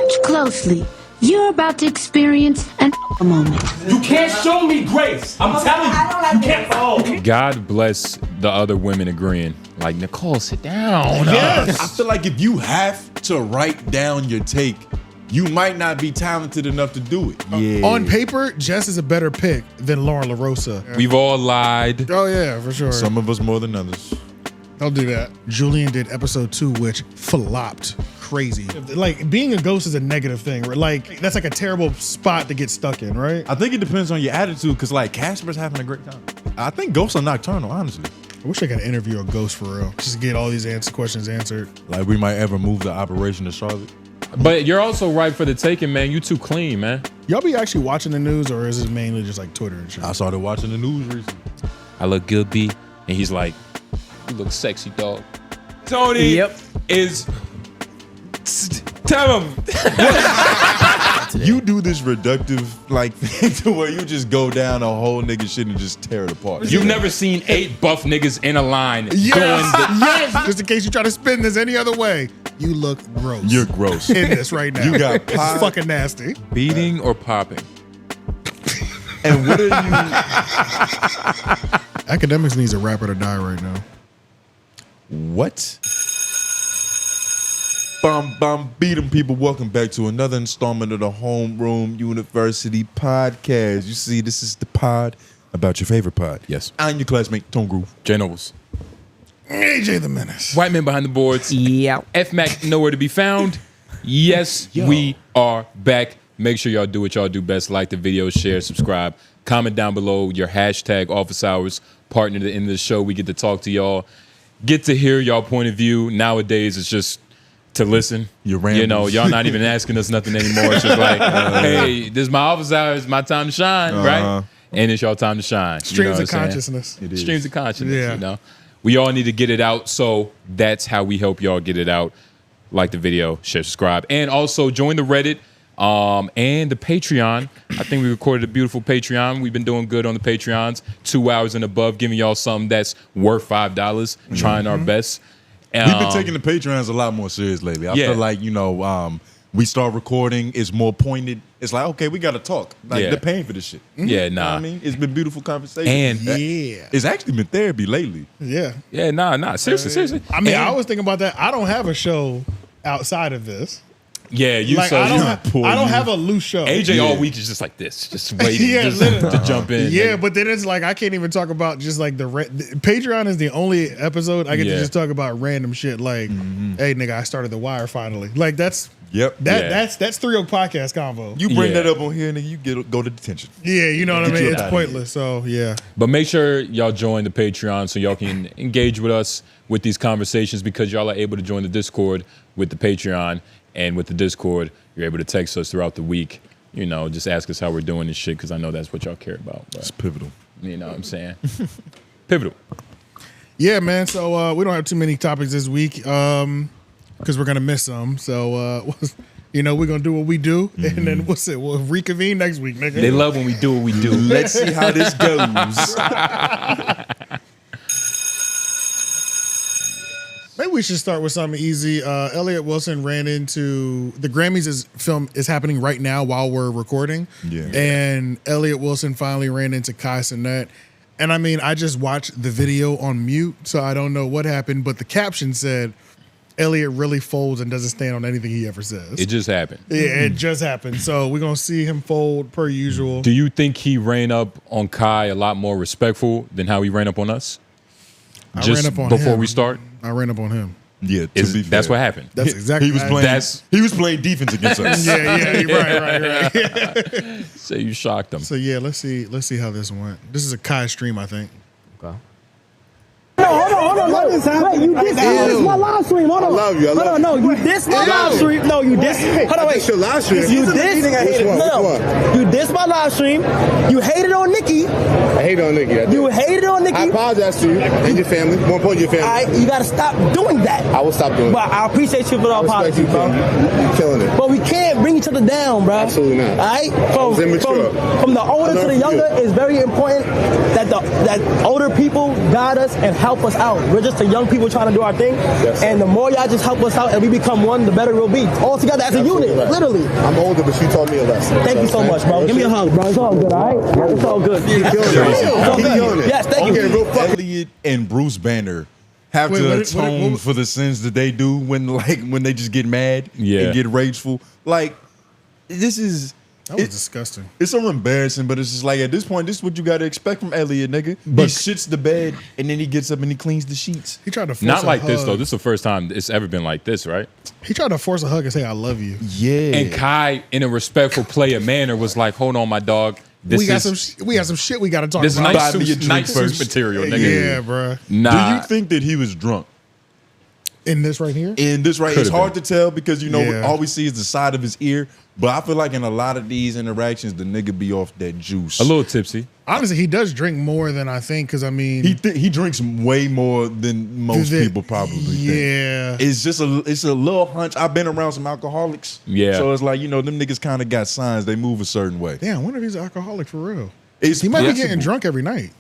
Watch closely. You're about to experience an moment. You can't show me grace. I'm telling you. You can't. Oh. God bless the other women agreeing. Like, Nicole, sit down. Yes. I feel like if you have to write down your take, you might not be talented enough to do it. Yeah. On paper, Jess is a better pick than Loren LaRosa. We've all lied. Oh yeah, for sure. Some of us more than others. I'll do that. Julian did episode 2, which flopped crazy. Like, being a ghost is a negative thing. Right? Like, that's like a terrible spot to get stuck in, right? I think it depends on your attitude, because like Casper's having a great time. I think ghosts are nocturnal, honestly. I wish I could interview a ghost for real. Just get all these questions answered. Like, we might ever move the operation to Charlotte. But you're also right for the taking, man. You too clean, man. Y'all be actually watching the news, or is it mainly just like Twitter and shit? I started watching the news recently. I look good, B. And he's like, you look sexy, dog. Tony is. Tell him. You do this reductive like thing to where you just go down a whole nigga shit and just tear it apart. You've never seen 8 buff niggas in a line yes. Just in case you try to spin this any other way, you look gross. You're gross. In this right now. You got it's fucking nasty. Beating or popping? And what are you? Akademiks needs a rapper to die right now. What? Beat 'em, people. Welcome back to another installment of the Homeroom University podcast. You see, this is the pod about your favorite pod. Yes. I'm your classmate, Tone Groove. J Noblez. AJ the Menace. White men behind the boards. Yeah. F-Mac nowhere to be found. Yes, we are back. Make sure y'all do what y'all do best. Like the video, share, subscribe. Comment down below your hashtag office hours. Partner at the end of the show. We get to talk to y'all. Get to hear y'all point of view. Nowadays, it's just to listen. Your rambles. You know, y'all not even asking us nothing anymore. It's just like, hey, this is my office hours. My time to shine, right? And it's y'all time to shine. Streams of consciousness. It is. Streams of consciousness, you know. We all need to get it out, so that's how we help y'all get it out. Like the video, share, subscribe, and also join the Reddit and the Patreon. I think we recorded a beautiful Patreon. We've been doing good on the Patreons, 2 hours and above, giving y'all something that's worth $5, trying our best. We've been taking the Patreons a lot more serious lately. I feel like, you know, we start recording, it's more pointed. It's like, okay, we got to talk. Like, they're paying for this shit. Yeah, You know what I mean? It's been beautiful conversation. And it's actually been therapy lately. Yeah. Yeah, nah. Seriously. I mean, I was thinking about that. I don't have a show outside of this. Yeah, you like, saw I don't have a loose show. AJ all week is just like this, just waiting to jump in. Yeah, but then it's like I can't even talk about just like the Patreon is the only episode I get to just talk about random shit like, hey nigga, I started The Wire finally. Like that's that's 3 Oak podcast convo. You bring that up on here, nigga, you go to detention. Yeah, you know what I mean? It's pointless. So yeah. But make sure y'all join the Patreon so y'all can engage with us with these conversations, because y'all are able to join the Discord with the Patreon. And with the Discord, you're able to text us throughout the week. You know, just ask us how we're doing and shit, because I know that's what y'all care about. But, it's pivotal. You know what I'm saying? Pivotal. Yeah, man. So we don't have too many topics this week because we're going to miss some. So, you know, we're going to do what we do. And then we'll reconvene next week, nigga. They love when we do what we do. Let's see how this goes. Maybe we should start with something easy. Elliott Wilson ran into the Grammys. Film is happening right now while we're recording. Yeah. And Elliott Wilson finally ran into Cenat. And I mean, I just watched the video on mute, so I don't know what happened. But the caption said, Elliott really folds and doesn't stand on anything he ever says. It just happened. Yeah, it just happened. So we're going to see him fold per usual. Do you think he ran up on Kai a lot more respectful than how he ran up on us? I ran up on before him. we start? I ran up on him. Yeah, that's what happened. That's exactly he was playing. He was playing defense against us. right. So you shocked him. So yeah, let's see how this went. This is a Kai stream, I think. Okay. No, hold on. What is happening? Wait, this is my live stream. Hold on. I love you. No, you diss my live stream. No, you diss. Hold on, wait. It's your live stream. You diss. No. You diss my live stream. You hated on Nikki. I hate on Nikki. You hated on Nikki. I apologize to you and your family. More important, your family. You got to stop doing that. I will stop doing it. But I appreciate you for the apology, bro. You're killing it. But we can't bring each other other down, bro. Absolutely not. All right? 𝙼𝙾𝙳𝙲𝙰𝚃. From the older to the younger, it's very important that older people guide us and help us out. We're just the young people trying to do our thing. Yes, and the more y'all just help us out and we become one, the better we'll be. All together as a unit, literally. I'm older, but she taught me a lesson. Thank you so much, bro. Give me a hug, bro. It's all good, all right? It's all good. Keep killing it. Yes, thank you. Elliott and Bruce Banner have to atone for the sins that they do when they just get mad and get rageful. Like, this is... That was disgusting. It's so embarrassing, but it's just like, at this point, this is what you got to expect from Elliott, nigga. He shits the bed, and then he gets up and he cleans the sheets. He tried to force Not a like hug. this, though. This is the first time it's ever been like this, right? He tried to force a hug and say, I love you. Yeah. And Kai, in a respectful player manner, was like, hold on, my dog. This we got some shit we got to talk this about. nice suit material, nigga. Yeah, bro. Nah. Do you think that he was drunk? In this right here? In this right, Could've it's hard to tell because, you know, Yeah. all we see is the side of his ear. But I feel like in a lot of these interactions, the nigga be off that juice. A little tipsy. Honestly, he does drink more than I think, because I mean, He drinks way more than most people probably think. Yeah. It's a little hunch. I've been around some alcoholics. Yeah. So it's like, you know, them niggas kind of got signs. They move a certain way. Damn, I wonder if he's an alcoholic for real. It's He might be possible. getting drunk every night.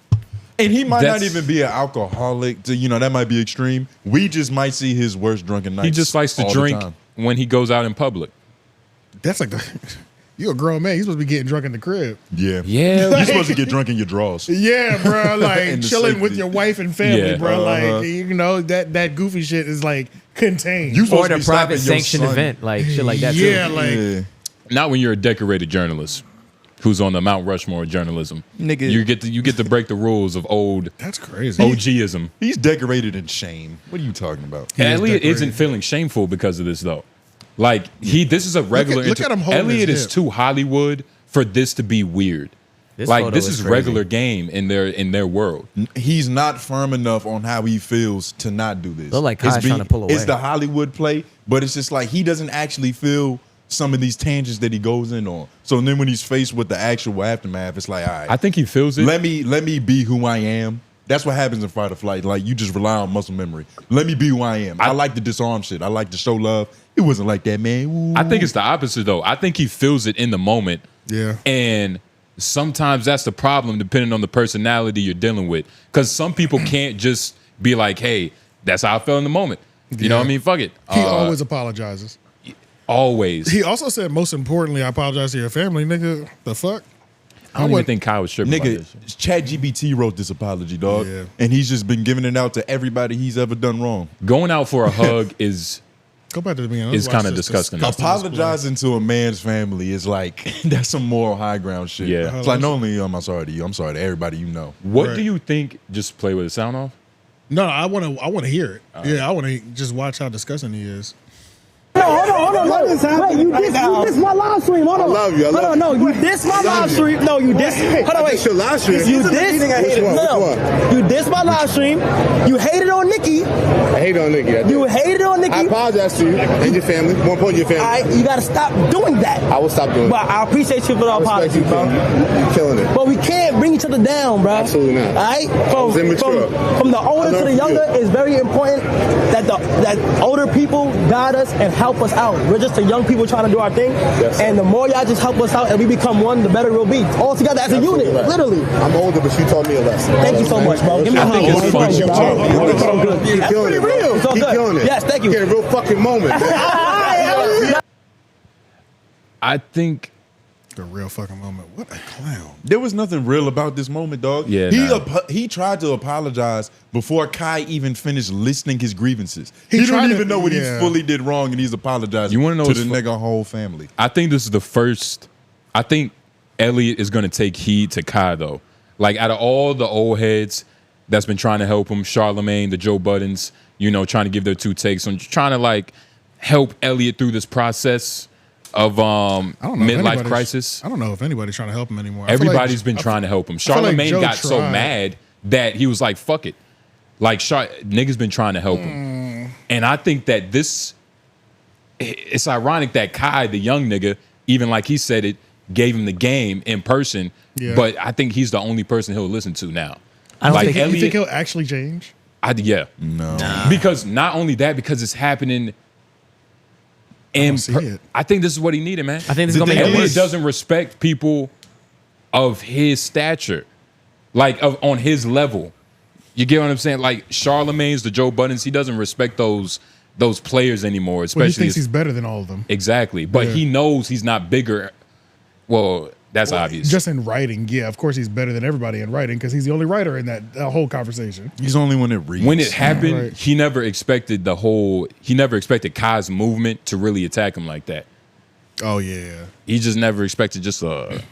And he might not That's- even be an alcoholic. You know, that might be extreme. We just might see his worst drunken nights. He just likes to all the drink time. when he goes out in public. That's like you a grown man. You're supposed to be getting drunk in the crib. Yeah. Yeah. You're supposed to get drunk in your drawers. Yeah, bro. Like And the chilling with safety. your wife and family, Yeah. bro. Like, you know, that goofy shit is like contained. You Or supposed at to a be private slapping your sanctioned son. event, like shit like that. Yeah, too. like Yeah. Not when you're a decorated journalist who's on the Mount Rushmore of journalism. Nigga. You get to break the rules of old that's crazy. OGism. He's decorated in shame. What are you talking about? And is Elliott decorated. isn't feeling shameful because of this though. Like this is a regular. look at him holding Elliott his is hip. too Hollywood for this to be weird. This Like photo this is is crazy. regular game in their world. He's not firm enough on how he feels to not do this. Look like It's Kai's trying to pull away. It's the Hollywood play, but it's just like he doesn't actually feel some of these tangents that he goes in on. So then when he's faced with the actual aftermath, it's like, all right, I think he feels it. let me be who I am. That's what happens in fight or flight. Like, you just rely on muscle memory. Let me be who I am. I like to disarm shit. I like to show love. It wasn't like that, man. Ooh. I think it's the opposite though. I think he feels it in the moment. Yeah. And sometimes that's the problem depending on the personality you're dealing with. Because some people can't just be like, hey, that's how I felt in the moment. You know what I mean? Fuck it. He always apologizes. Always. He also said, most importantly, I apologize to your family, nigga. The fuck? I don't even think Kyle was tripping about Nigga, this shit. ChatGPT wrote this apology, dog. Yeah. And he's just been giving it out to everybody he's ever done wrong. Going out for a hug is Go back to the beginning. It's Let's watch kinda this disgusting. Apologizing to a man's family is like, that's some moral high ground shit. Yeah. It's like, not only am I sorry to you, I'm sorry to everybody you know. what Right. do you think? Just play with the sound off. No, I want to hear it. Yeah, I want to just watch how disgusting he is. No, hold on. Wait, you diss my live stream. Hold on. I love you. Hold on, no, you diss my live stream. No, you diss. Hold on, wait. It's your live stream. You diss. Which one? No, you diss my live stream. You hated on Nikki. I hate on Nikki. I did. You hated on Nikki. I apologize to you and your family. More important, your family. You gotta stop doing that. I will stop doing it. But I appreciate you for the I respect apology, you, bro. You're killing it. But we can't bring each other down, bro. Absolutely not. All right? was immature. From the older to the younger, it's very important that older people guide us and help us out. We're just the young people trying to do our thing. Yes. And the more y'all just help us out and we become one, the better we'll be. All together as a Absolutely unit, right. literally. I'm older, but she taught me a lesson. Thank you so much, bro. Give me a hug. think it's It's all funny. good, bro. It's all good. Keep That's killing pretty it, bro. real. It's all Keep good. killing it. Yes, thank you. Get a real fucking moment. I think The real fucking moment. What a clown. There was nothing real about this moment, dog. Yeah, he tried to apologize before Kai even finished listing his grievances. He tried don't to- even know what yeah. he fully did wrong, and he's apologizing You wanna know to what's the fu- nigga whole family. I think this is the first. I think Elliott is going to take heed to Kai though. Like out of all the old heads that's been trying to help him, Charlemagne, the Joe Buddens, you know, trying to give their two takes on trying to like help Elliott through this process of I don't know if midlife anybody's- crisis. I don't know if anybody's trying to help him anymore. I feel like- Everybody's been trying to help him. feel like Charlemagne Joe got so tried. mad that he was like, "Fuck it." Like niggas been trying to help him, and I think that it's ironic that Kai, the young nigga, even like he said it, gave him the game in person. Yeah. But I think he's the only person he'll listen to now. I don't Like think You think Elliott, he'll actually change? yeah, No. because not only that, because it's happening And I think this is what he needed, man. I think this is gonna make it Elliott worse. doesn't respect people of his stature, like on his level. You get what I'm saying? Like Charlemagne's, the Joe Buddens, he doesn't respect those players anymore. Especially Well, he thinks he's better than all of them. Exactly, but he knows he's not bigger. Well, that's obvious. Just in writing, yeah, of course he's better than everybody in writing because he's the only writer in that whole conversation. He's the only one that reads. When it happened, he never expected Kai's movement to really attack him like that. Oh yeah, he just never expected just thousands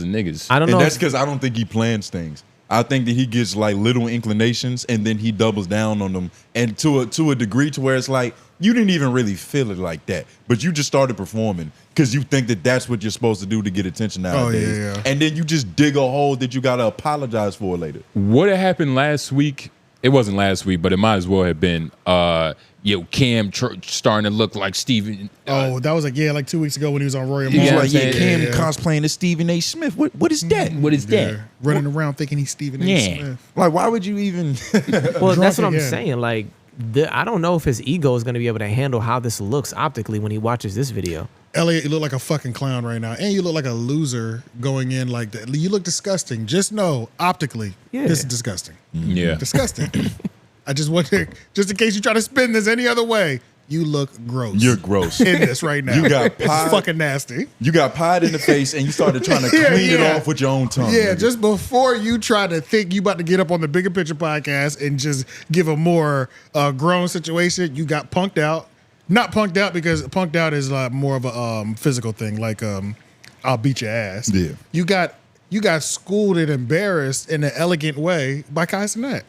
of niggas. I don't know. And that's because I don't think he plans things. I think that he gets like little inclinations and then he doubles down on them, and to a degree to where it's like you didn't even really feel it like that, but you just started performing because you think that that's what you're supposed to do to get attention nowadays. Oh, yeah. And then you just dig a hole that you gotta apologize for later. What had happened last week? It wasn't last week, but it might as well have been. Cam starting to look like Stephen. That was like 2 weeks ago when he was on Rory. He was like, Cam cosplaying as Stephen A. Smith. What is that? What is that? Running around thinking he's Stephen A. Smith. Like, why would you even? Well, that's what I'm saying. Like, I don't know if his ego is going to be able to handle how this looks optically when he watches this video. Elliott, you look like a fucking clown right now, and you look like a loser going in like that. You look disgusting. Just know, optically, this is disgusting. Yeah, disgusting. I just want to, just in case you try to spin this any other way, you look gross. You're gross in this right now. You got pie. It's fucking nasty. You got pied in the face, and you started trying to clean it off with your own tongue. Yeah, nigga. just before you try to think you about to get up on the Bigger Picture podcast and just give a more grown situation, you got punked out. Not punked out because punked out is more of a physical thing, like I'll beat your ass. Yeah. You got schooled and embarrassed in an elegant way by Cenat,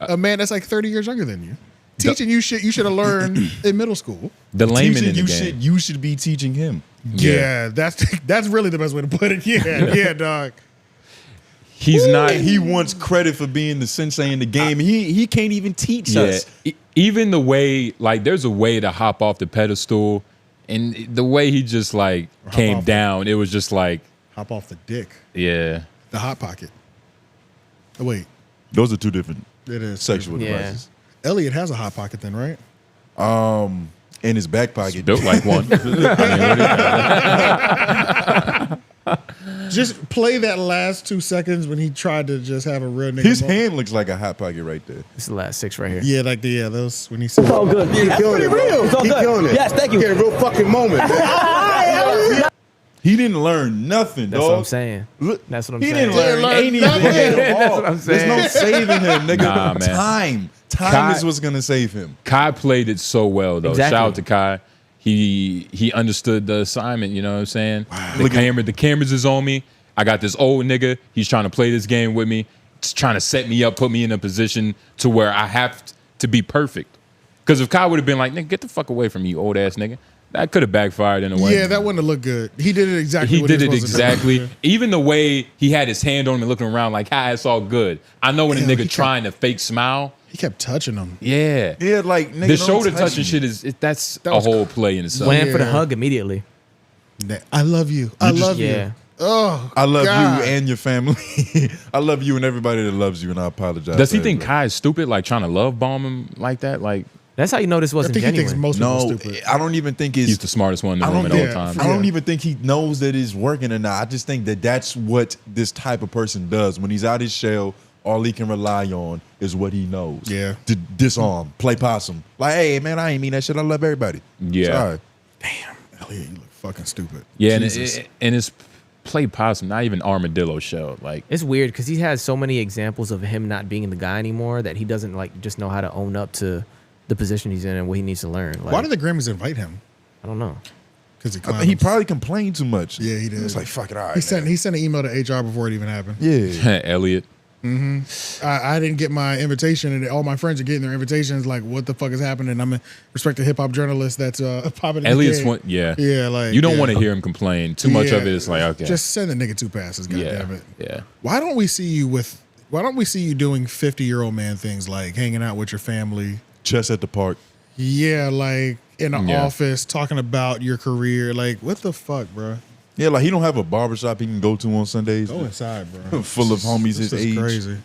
a man that's like 30 years younger than you. Teaching you shit you should have learned in middle school. The layman teaching in the you game. shit you should be teaching him. Yeah, that's really the best way to put it. Yeah, dog. He's not. And he wants credit for being the sensei in the game. He can't even teach us. Even the way, like, there's a way to hop off the pedestal, and the way he just like came down, it was just like hop off the dick. Yeah, the hot pocket. Oh, wait, those are two different. It is sexual devices. Elliott has a hot pocket then, right? In his back pocket, built like one. Just play that last 2 seconds when he tried to just have a real nigga. His hand looks like a hot pocket right there. This is the last 6 right here. Yeah, like those when he said it's all good. Keep killing it, bro. It's all Keep good. killing it. Yes, thank you. Get a real fucking moment. He didn't learn nothing, That's dog. what I'm saying. That's what I'm He saying. didn't learn anything at all. That's what I'm saying. There's no saving him, nigga. Nah, man. Time is what's gonna save him. Kai played it so well, though. Exactly. Shout out to Kai. He understood the assignment. You know what I'm saying? Wow. The cameras is on me. I got this old nigga. He's trying to play this game with me. He's trying to set me up, put me in a position to where I have to be perfect. Because if Kai would have been like, nigga, get the fuck away from me, you old ass nigga, that could have backfired in a way. Yeah, that wouldn't have looked good. He did it exactly. He did it exactly. Even the way he had his hand on him and looking around like, hi, it's all good. I know when a nigga trying to fake smile. He kept touching him. Yeah. Yeah, like, nigga, the shoulder touch touching me. shit that's a whole play in itself. Went for the hug immediately. I love you. I love you. Oh, I love God. you and your family. I love you and everybody that loves you, and I apologize. Does he think Kai is stupid, like trying to love bomb him like that? Like, that's how you know this wasn't I think genuine. he thinks most people are stupid. I don't even think he's the smartest one in the room at all times. I don't even think he knows that it's working or not. I just think that that's what this type of person does. When he's out his shell, all he can rely on is what he knows. Yeah. To disarm, play possum. Like, hey, man, I ain't mean that shit. I love everybody. Yeah. Sorry. Damn, Elliott, you look fucking stupid. Yeah, and it's play possum, not even armadillo shell. Like, it's weird because he has so many examples of him not being the guy anymore that he doesn't like just know how to own up to the position he's in and what he needs to learn. Like, Why did the Grammys invite him? I don't know. Because he probably complained too much. Yeah, he did. It's like, fuck it, all right. He sent an email to HR before it even happened. Yeah. Elliott. I didn't get my invitation, and all my friends are getting their invitations. Like, what the fuck is happening? I'm a respected hip hop journalist that's popping. Elliott's one, yeah, like you don't want to hear him complain too much of it. It's like, okay, just send the nigga 2 passes. Goddamn it. Yeah. Why don't we see you doing 50-year-old man things like hanging out with your family, chess at the park? Yeah, like in an office talking about your career. Like, what the fuck, bro? Yeah, like he don't have a barbershop he can go to on Sundays. Go inside, bro. Full of homies his age. Crazy.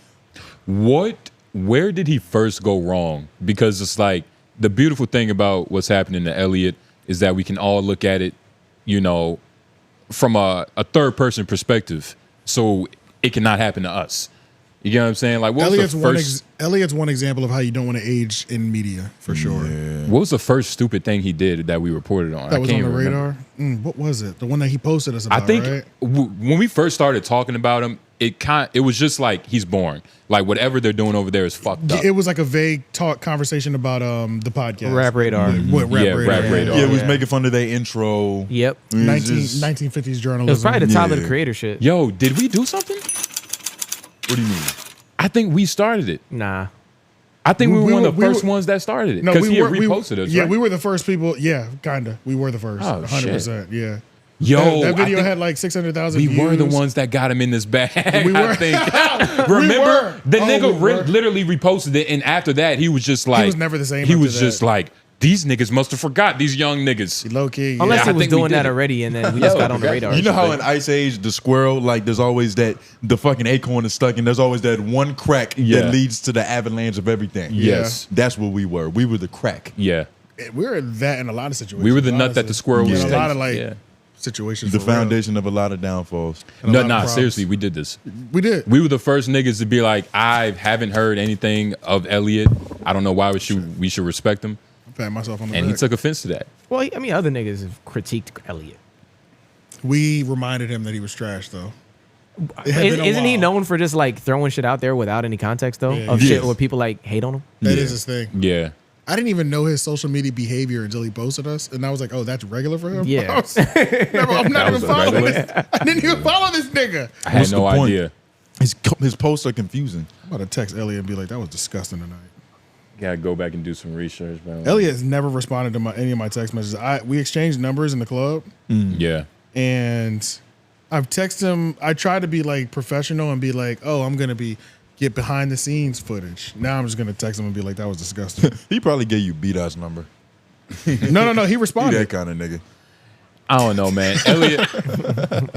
Where did he first go wrong? Because it's like the beautiful thing about what's happening to Elliott is that we can all look at it, you know, from a third person perspective, so it cannot happen to us. You get what I'm saying? Like, what was the first? Elliott's one example of how you don't want to age in media, for sure. Yeah. What was the first stupid thing he did that we reported on? That was on the remember. radar. What was it? The one that he posted us about. I think right? when we first started talking about him, it was just like he's boring. Like whatever they're doing over there is fucked up. It was like a vague conversation about the podcast. Rap Radar. What Rap Radar? Rap Radar. Yeah, it was making fun of their intro. Yep. It was just- 1950s journalism. It was probably the Tyler the Yeah. Creator shit. Yo, did we do something? What do you mean? I think we started it. Nah. I think we were one of the we first were- ones that started it No, because we he were. had reposted us. Yeah, right? we were the first people. Yeah, kinda. We were the first. Oh, 100%. Yeah. Yo, that video I think had like 600,000 we views. were the ones that got him in this bag. We were. I think. We Remember, were. the Oh, nigga we were. literally reposted it, and after that, he was just like, was never the same He after was just that. like, these niggas must have forgot these young niggas. Low key. Unless Yeah, I he was think we doing did that it. already, and then we just got on the radar. You know how in Ice Age, the squirrel, like there's always that the fucking acorn is stuck, and there's always that one crack Yeah. that leads to the avalanche of everything. Yes. That's what we were. We were the crack. Yeah, We were that in a lot of situations. we were the nut honestly. that the squirrel Yeah, was a lot of taking. like Yeah. situations. The for real. foundation of a lot of downfalls. And a lot No, of nah, props. seriously, we did this. We did. We were the first niggas to be like, I haven't heard anything of Elliott. I don't know why we should respect him. I'm patting myself on the And he back. took offense to that. Well, I mean, other niggas have critiqued Elliott. We reminded him that he was trash, though. It had been a Isn't he while. known for just like throwing shit out there without any context though? Yeah, Of he shit is. where people like hate on him? That is his thing. Yeah. I didn't even know his social media behavior until he posted us, and I was like, "Oh, that's regular for him." Yeah. I was- I'm not That even was following regular? this. I didn't even follow this nigga. I had What's no the point? idea. His posts are confusing. I'm about to text Elliot and be like, "That was disgusting tonight." Gotta go back and do some research, man. Elliot has never responded to any of my text messages. We exchanged numbers in the club, Yeah. and I've texted him. I tried to be like professional and be like, "Oh, I'm gonna get behind the scenes footage." Now I'm just gonna text him and be like, "That was disgusting." He probably gave you 𝙿𝙻𝙰𝚃's number. No. He He responded. that kind of nigga. I don't know, man. Elliott,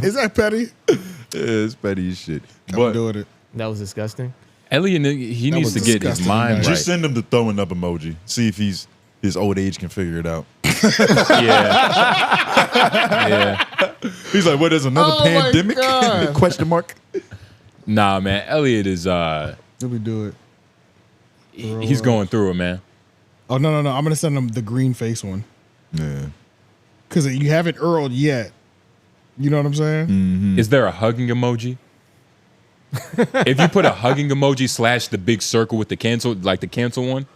Is that petty? Yeah, it's petty as shit. I'm But doing it. That was disgusting. he needs was to get his disgusting, mind man. right. just send him the throwing up emoji. See if his old age can figure it out. Yeah. Yeah. He's like, what is another Oh my pandemic? God. Question mark. Nah, man. Elliott is Let me do it. he's going through it, man. Oh no! I'm gonna send him the green face one Yeah. because you haven't Earled yet. You know what I'm saying? Is there a hugging emoji? If you put a hugging emoji / the big circle with the cancel, like the cancel one,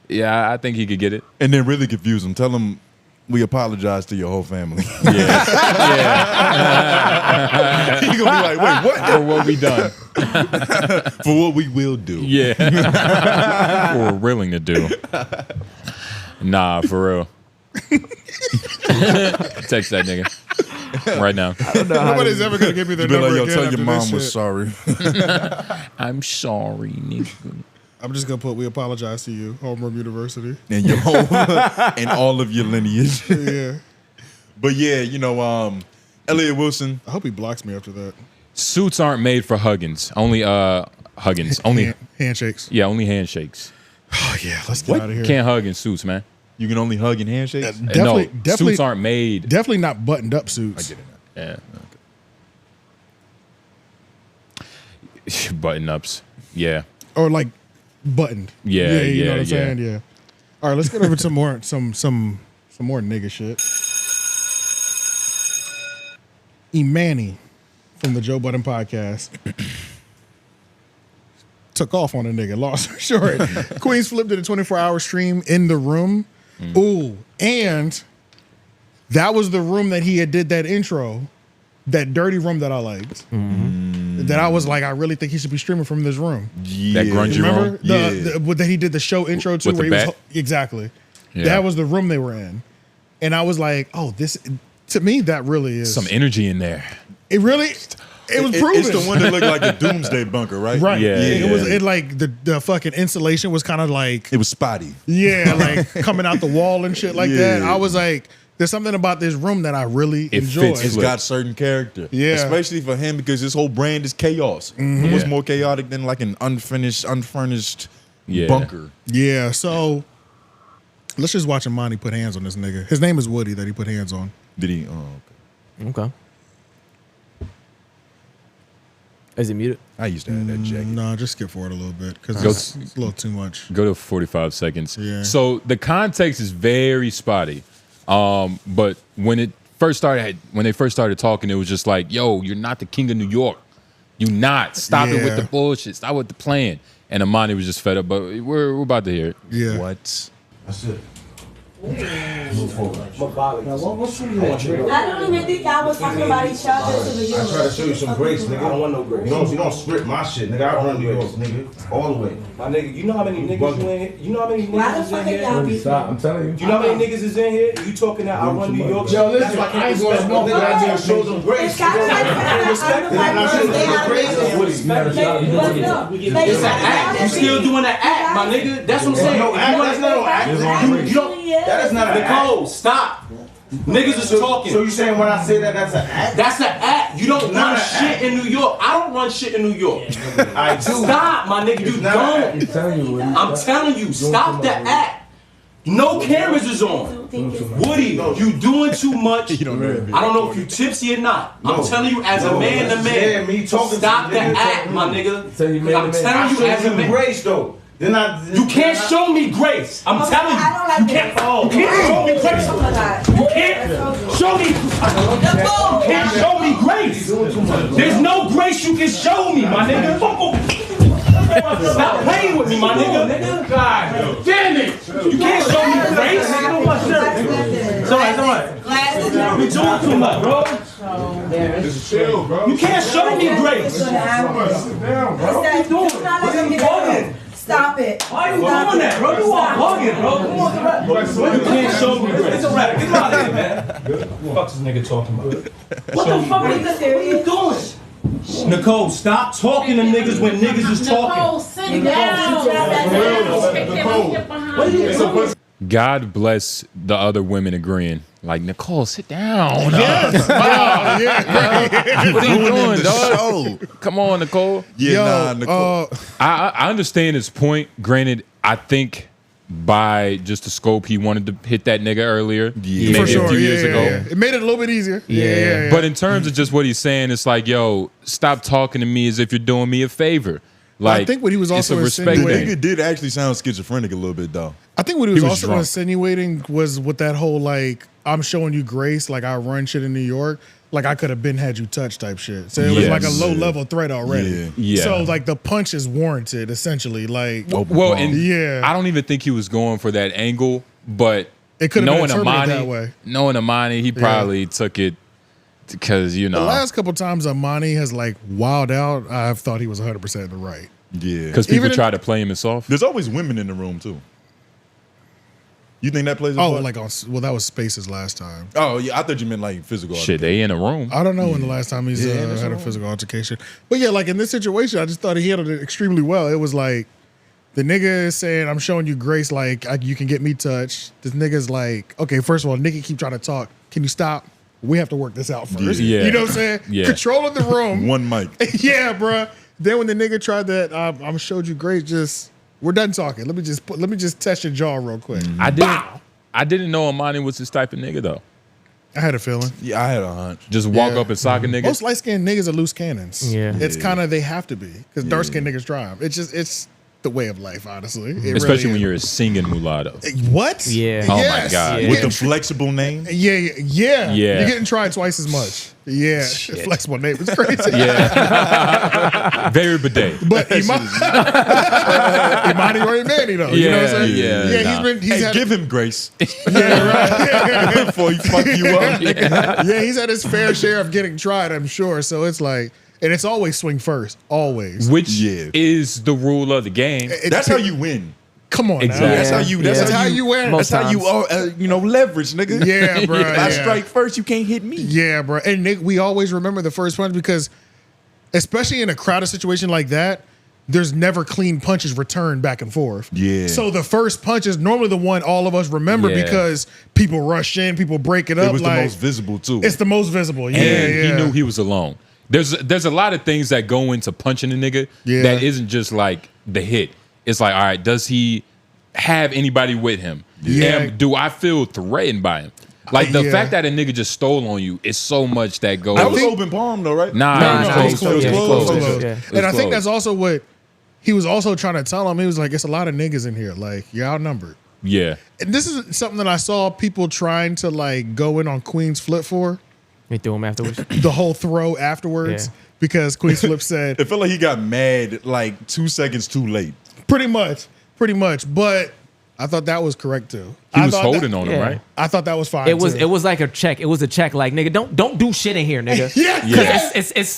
yeah, I think he could get it. And then really confuse him. Tell him we apologize to your whole family. Yeah. He's gonna be like, wait, what? For what we done. For what we will do. Yeah. What we're willing to do. Nah, for real. Text that nigga right now. Nobody's ever gonna give me their Be number like, yo, again tell after your mom this was shit. sorry. I'm sorry, nigga. I'm just gonna put "We apologize to you, Homeroom University." And your whole and all of your lineage. Yeah, But yeah, you know, Elliott Wilson. I hope he blocks me after that. Suits aren't made for huggins. Only huggins. Only handshakes. yeah, only handshakes. Oh yeah, let's get out of here. Can't hug in suits, man. You can only hug and handshakes. Definitely, No, definitely, suits aren't made. definitely not buttoned up suits. I get it. Yeah. Button ups. Yeah. Or like buttoned. Yeah, you know what I'm yeah. saying? Yeah. All right, let's get over to some more nigga shit. Emanny from the Joe Budden podcast took off on a nigga. Long story short, Queens flipped did a 24-hour stream in the room. Ooh, and that was the room that he had did that intro, that dirty room that I liked. That I was like, I really think he should be streaming from this room. Yeah. That grungy Remember room? Yeah. that he did the show intro to With where the he was bat? exactly. Yeah. That was the room they were in, and I was like, oh, this to me that really is Some energy in there. It really it was proven. It's the one that looked like a doomsday bunker, right? right. Yeah, It was yeah. it like the fucking insulation was kind of like It was spotty. yeah, like coming out the wall and shit like that. Yeah. I was like, there's something about this room that I really It enjoy. fits It's Flip. got certain character. Yeah. Especially for him because his whole brand is chaos. What's more chaotic than like an unfurnished Yeah. bunker? Yeah, so Let's just watch Emanny put hands on this nigga. His name is Woody that he put hands on. Did he? Oh, okay. Okay. Is it muted? I used to have that jacket. No, just skip forward a little bit because it's a little too much. Go to 45 seconds. Yeah. So the context is very spotty. But when they first started talking, it was just like, yo, you're not the king of New York. You not. Stop it with the bullshit. Stop with the plan. And Emanny was just fed up, but we're about to hear it. Yeah. What? That's it. Move forward. I don't even think y'all was talking about each other to begin with. I try to show you some grace, nigga. I don't want no grace. You don't script my shit, nigga. I run New York, nigga. All the way. My nigga, you know how many niggas you in here? You know how many Why the niggas is fuck in are y'all here? beefing? Stop, I'm telling you. You know how many niggas is in here? You talking that I run New York? Yo, listen, That's why I ain't gonna smoke, nigga. I just show them grace. It's kind of like It's an act. You still doing that act, my nigga. That's what I'm saying. No act. That's not no act. You don't. That is not an act. Nicole, stop. Niggas is talking. So you saying when I say that, that's an act? That's an act. You don't Not run an shit act. in New York. I don't run shit in New York. I do. Stop, my nigga. You don't. I'm telling you, stop the act. No cameras is on. Woody, you doing too much. I don't know if you tipsy or not. I'm telling you as a man to man. Me talking. Stop the act, my nigga. I'm telling you as a man. Grace though. You can't show me grace. I'm telling you. You can't show me grace. You can't show me. You can't show me grace. There's no grace you can show me, my nigga. Stop playing with me, my nigga. God damn it. You can't show me grace. It's alright. We doing too much, bro. Chill, bro. You can't show me grace. What are you doing? Stop it. Why are you doing that, bro? You are bugging, bro. Come on, you can't show me grace. It's a rap. Get out of here, man. What the fuck is this nigga talking about? What the fuck are you doing? Nicole, stop talking to niggas when niggas is talking. Nicole, sit down. What are you doing? God bless the other women agreeing. Like, Nicole, sit down. Yes. What are you doing, the dog? show. Come on, Nicole. Yeah, Nicole. I understand his point. Granted, I think by just the scope, he wanted to hit that nigga earlier. Yeah. Maybe For sure. a few years ago. It made it a little bit easier. Yeah. But in terms of just what he's saying, it's like, yo, stop talking to me as if you're doing me a favor. Like, I think what he was it's also a respect The insinuating- thing. nigga did actually sound schizophrenic a little bit though. I think what he was was also drunk. insinuating was with that whole like, I'm showing you grace, like I run shit in New York, like I could have been had you touch type shit. So it was Yes. like a low level threat already. Yeah. So like the punch is warranted essentially. Like Well, and Yeah. I don't even think he was going for that angle, but It could have been knowing interpreted Emanny, that way. knowing Emanny, he probably took it because, you the know, last couple times Emanny has like wilded out, I've thought he was 100% in the right. Yeah. because people Even in- try to play him as soft. There's always women in the room too. You think that plays a Oh, part? like on that was Spaces last time. Oh yeah, I thought you meant like physical. Shit, they in a room. I don't know when the last time he's Yeah, that's had a all. physical altercation. But yeah, like in this situation, I just thought he handled it extremely well. It was like the nigga is saying, I'm showing you grace, like you can get me touched. This nigga's like, okay, first of all, nigga keep trying to talk. Can you stop? We have to work this out first. Yeah. You know what I'm saying? Yeah. Controlling the room. One mic. Yeah, bruh. Then when the nigga tried that, I'm showed you grace, just we're done talking. Let me just test your jaw real quick. I didn't know Emanny was this type of nigga though. I had a feeling. Yeah, I had a hunch. Just walk Yeah. up and sock a nigga. Most light skinned niggas are loose cannons. Yeah. It's kind of, they have to be because dark skinned niggas drive. It's the way of life, honestly. It Especially really when is. you're a singing mulatto. What? Yeah. Oh my Yes. God. Yeah. With the flexible name. Yeah. Yeah. You're getting tried twice as much. Yeah. Flexible name is crazy. Yeah. Very bidet. But Emanny or Emanny though. You know what I'm saying? Yeah, He's Hey, had give him grace yeah, right. before he fuck you up. Yeah, he's had his fair share of getting tried, I'm sure. So it's like, and it's always swing first, always. Which Yeah. is the rule of the game. That's how you win. Come on, Exactly. now. That's how you. That's how you win. Most That's how you. Leverage, nigga. Yeah, bro. If I yeah. strike first, you can't hit me. Yeah, bro. And Nick, we always remember the first punch because, especially in a crowded situation like that, there's never clean punches returned back and forth. Yeah. So the first punch is normally the one all of us remember Yeah. because people rush in, people break it up. It was like, the most visible too. It's the most visible. Yeah, And yeah. he knew he was alone. There's a lot of things that go into punching a nigga Yeah. that isn't just like the hit. It's like, all right, does he have anybody with him? Yeah. do I feel threatened by him? Like the fact that a nigga just stole on you is so much that goes. That was open palm though, right? Nah, it was close. It was close. Yeah. And I think that's also what he was also trying to tell him. He was like, it's a lot of niggas in here. Like, you're outnumbered. Yeah. And this is something that I saw people trying to like go in on Queen's Flip for. They threw him afterwards. The whole throw afterwards. Yeah. Because Queen's Flip said. It felt like he got mad like 2 seconds too late. Pretty much. But I thought that was correct too. He was holding on him, right? I thought that was fine. It was like a check. It was a check. Like, nigga, don't do shit in here, nigga.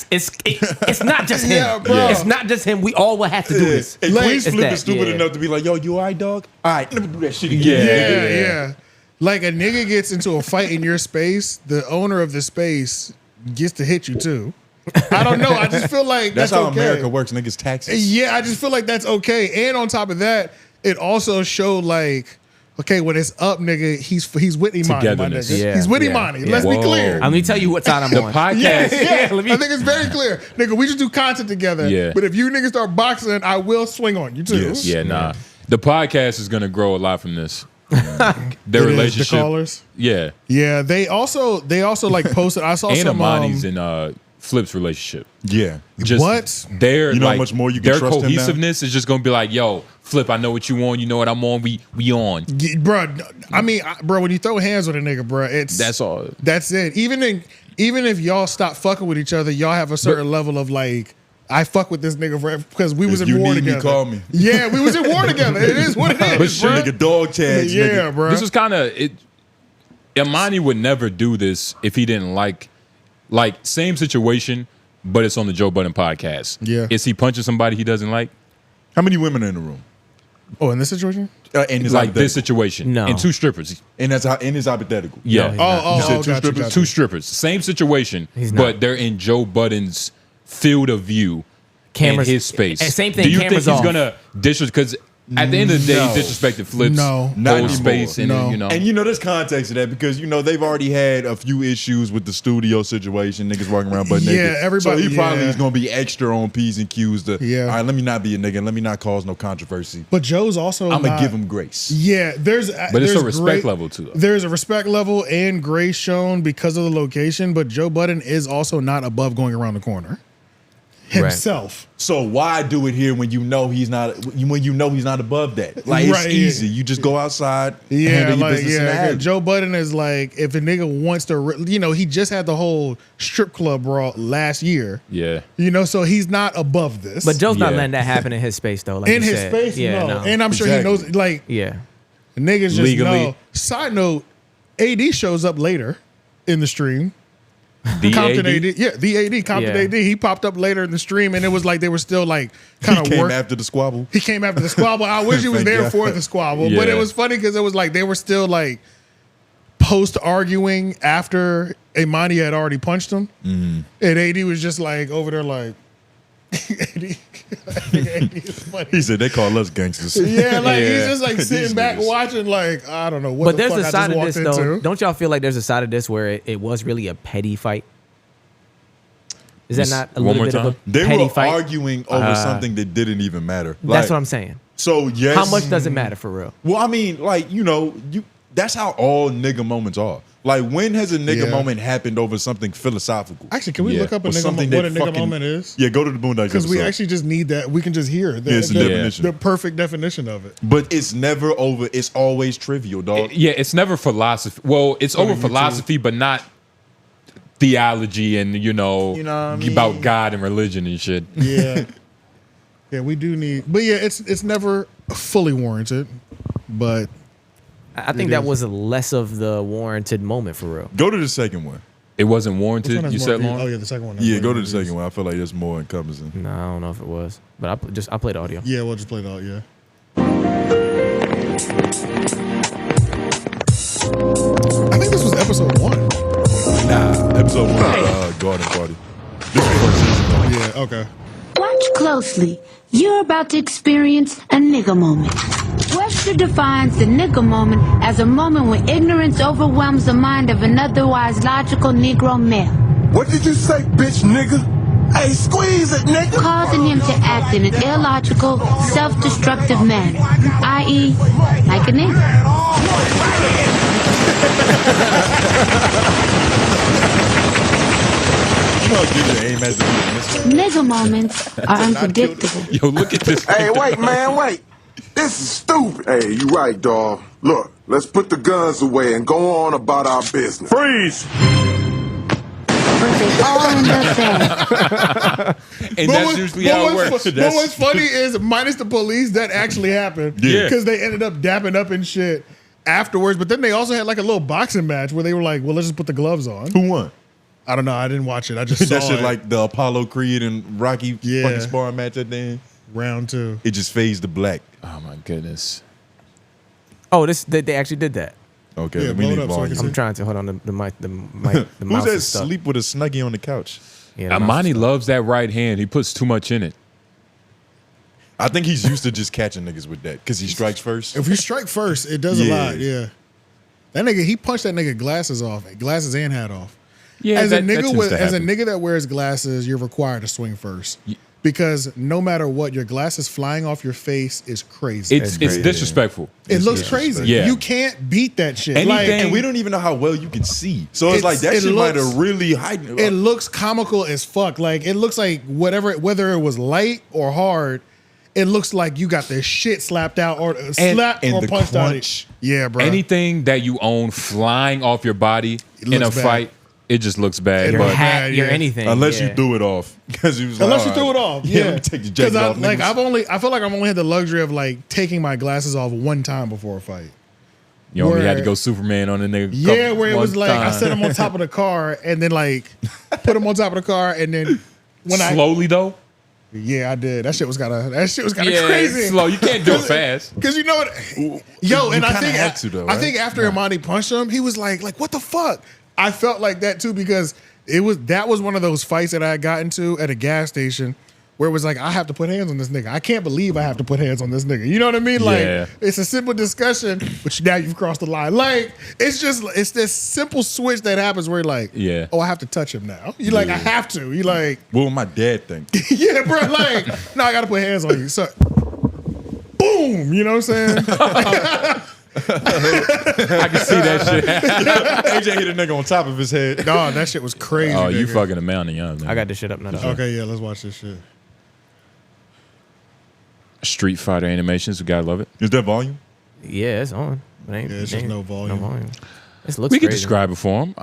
It's not just him. Yeah, bro. It's not just him. We all will have to do this. And Queen's It's Flip that, is stupid yeah. enough to be like, yo, you all right, dog? All right, let me do that shit again. Yeah. Like a nigga gets into a fight in your space, the owner of the space gets to hit you too. I don't know. I just feel like That's that's how okay. America works, niggas taxes. Yeah, I just feel like that's okay. And on top of that, it also showed like, okay, when it's up, nigga, he's with Emanny, my Togetherness. nigga. Yeah, He's with yeah, Emanny. yeah. Let's be Whoa. clear. Let me tell you what side I'm The on. podcast. Yeah, let me- I think it's very clear. Nigga, we just do content together. Yeah. But if you niggas start boxing, I will swing on you too. Yes. Yeah, nah. The podcast is gonna grow a lot from this. Their It is, relationship. the callers. Yeah. Yeah, they also like posted. I saw And some Emanny's and Flip's relationship. Yeah. Just What? Their You know how like, much more you can their trust him now? cohesiveness is just gonna be like, yo, Flip, I know what you on, you know what I'm on, we on. Bro, I mean, bro, when you throw hands with a nigga, bro, That's all. That's it. Even if y'all stop fucking with each other, y'all have a certain level of like, I fuck with this nigga forever because we was If in you war need me, together. call me. Yeah, we was in war together. It is what it is. But shit, bro. Nigga dog tags, Yeah, nigga. bro. This was kind of it. Emanny would never do this if he didn't like same situation, but it's on the Joe Budden podcast. Yeah. Is he punching somebody he doesn't like? How many women are in the room? Oh, in this situation? In his Like this hypothetical. situation. No. And two strippers. And that's how in his hypothetical. Yeah. he's Oh, You said two gotcha, strippers? gotcha. Two strippers. Same situation, He's not. but they're in Joe Budden's field of view. Cameras- in his space. and same thing, Do you think cameras he's off. gonna disrespect? Because at the end of the day, No. he disrespected Flip's No. Not whole anymore. space, and No. you know, And you know, there's context to that because you know they've already had a few issues with the studio situation. Niggas walking around butt naked. Yeah, everybody- So he probably yeah. is gonna be extra on P's and Q's. To Yeah. all right, let me not be a nigga. Let me not cause no controversy. But Joe's also I'm gonna not- give him grace. Yeah, but it's there's a respect level too. Though. There's a respect level and grace shown because of the location, but Joe Budden is also not above going around the corner himself. So why do it here when you know he's not? When you know he's not above that? Like Right, it's yeah. easy. You just go outside. Yeah, handle your like business in the yeah. alley. Joe Budden is like, if a nigga wants to, he just had the whole strip club brawl last year. Yeah, So he's not above this. But Joe's not Yeah. letting that happen in his space though. Like in you his said. space, yeah, no. And I'm sure he Exactly. knows. Like yeah. niggas just Legally. know. Side note: AD shows up later in the stream. the Compton AD? AD, yeah, the AD, Compton Yeah. AD. He popped up later in the stream, and it was like they were still like kind He of came work. after the squabble. He came after the squabble. I wish he was Thank there God. for the squabble, but Yeah. it was funny because it was like they were still like post arguing after Emanny had already punched him, and AD was just like over there like. AD is funny. He said they call us gangsters. Yeah, like he's Yeah. just like These sitting back niggas. watching, like I don't know what. But the there's fuck a I side just of walked this though. into. Don't y'all feel like there's a side of this where it was really a petty fight? Is that not a One little more bit of time? a They petty were fight? arguing over something that didn't even matter. That's what I'm saying. So yes. How much does it matter for real? Well, I mean, like that's how all nigga moments are. Like, when has a nigga Yeah. moment happened over something philosophical? Actually, can we Yeah. look up Or what a something nigga that moment is? Yeah, go to the Boondocks Because we episode. actually just need that. We can just hear it. Yeah, it's the definition. The perfect definition of it. But it's never over. It's always trivial, dog. Yeah, it's never philosophy. Well, it's over YouTube. philosophy, but not theology and You know what I mean? about God and religion and shit. Yeah. Yeah, we do need. But yeah, it's never fully warranted. But I think that was less of the warranted moment for real. Go to the second one. It wasn't which one warranted. has You more said, views? Lauren? Oh yeah, the second one. Yeah, go to the second one. I feel like there's more encompassing. No, I don't know if it was, but I'll play the audio. Yeah, we'll just play it out. Yeah. I think this was episode 1. Nah, episode 1, Garden Party. This was first season, though. Yeah. Okay. Watch closely. You're about to experience a nigga moment. Webster defines the nigga moment as a moment when ignorance overwhelms the mind of an otherwise logical Negro male. What did you say, bitch nigga? Hey, squeeze it, nigga. causing him to act in an illogical, self-destructive manner, i.e., like a nigga. Nigga moments are unpredictable. Yo, look at this. Hey, wait, man, wait. This is stupid. Hey, you right, dawg. Look, let's put the guns away and go on about our business. Freeze! But they all end up dead. And that's usually how it works. But what's funny is, minus the police, that actually happened. Yeah. Because they ended up dapping up and shit afterwards. But then they also had like a little boxing match where they were like, well, let's just put the gloves on. Who won? I don't know. I didn't watch it. I just saw that shit it. like the Apollo Creed and Rocky fucking sparring match at the end. Round 2. It just fades to black. Oh my goodness. Oh, they actually did that. Okay, Yeah, we blow it need up so I volume. can I'm trying to hold on the mic. The mouse Who's that is stuck. sleep with a Snuggie on the couch? Yeah, the mouse is Emanny stuck. loves that right hand. He puts too much in it. I think he's used to just catching niggas with that because he strikes first. If you strike first, it does a lot. Yeah. That nigga, he punched that nigga glasses and hat off. Yeah, as that a nigga tends to as a happen. nigga that wears glasses, you're required to swing first. Because no matter what, your glasses flying off your face is crazy. It's disrespectful. It looks crazy. Yeah. You can't beat that shit. Anything- And we don't even know how well you can see. So it's like that shit might have really heightened. It looks comical as fuck. Like it looks like whether it was light or hard, it looks like you got this shit slapped out or slapped and or the punched crunch. out. Yeah, bro. Anything that you own flying off your body in a looks bad. fight, it just looks bad. Your But hat, Your yeah. anything. Unless yeah. you threw it off. Because he was like, Unless you all threw right. it off, Yeah, yeah. let me take the jacket off. Like niggas. I feel like I've only had the luxury of like taking my glasses off one time before a fight. you only had to where- go Superman on the nigga. Yeah, where it one was like I time. set them on top of the car and then like put them on top of the car and then when slowly though. Yeah, I did. That shit was kind of Yeah, crazy. slow. You can't do it fast. Because you know what, yo, and I kinda think had to, though, I think right? after Emanny punched him, he was like what the fuck? I felt like that too because that was one of those fights that I got into at a gas station where it was like I have to put hands on this nigga. I can't believe I have to put hands on this nigga. You know what I mean? Like Yeah. it's a simple discussion, but now you've crossed the line. Like it's this simple switch that happens where you're like, Yeah. oh, I have to touch him now. You like I have to. You like What would my dad think? yeah, bro. Like, no, I gotta put hands on you. So, boom. You know what I'm saying? I can see that shit. AJ hit a nigga on top of his head. No, that shit was crazy. Oh, you nigga. fucking a mountain, young man. I got this shit up now. Okay, yeah, let's watch this shit. Street Fighter animations. We gotta love it. Is that volume? Yeah, it's on. But ain't, Yeah, it's just no volume. No volume. This looks We can crazy. describe it for them.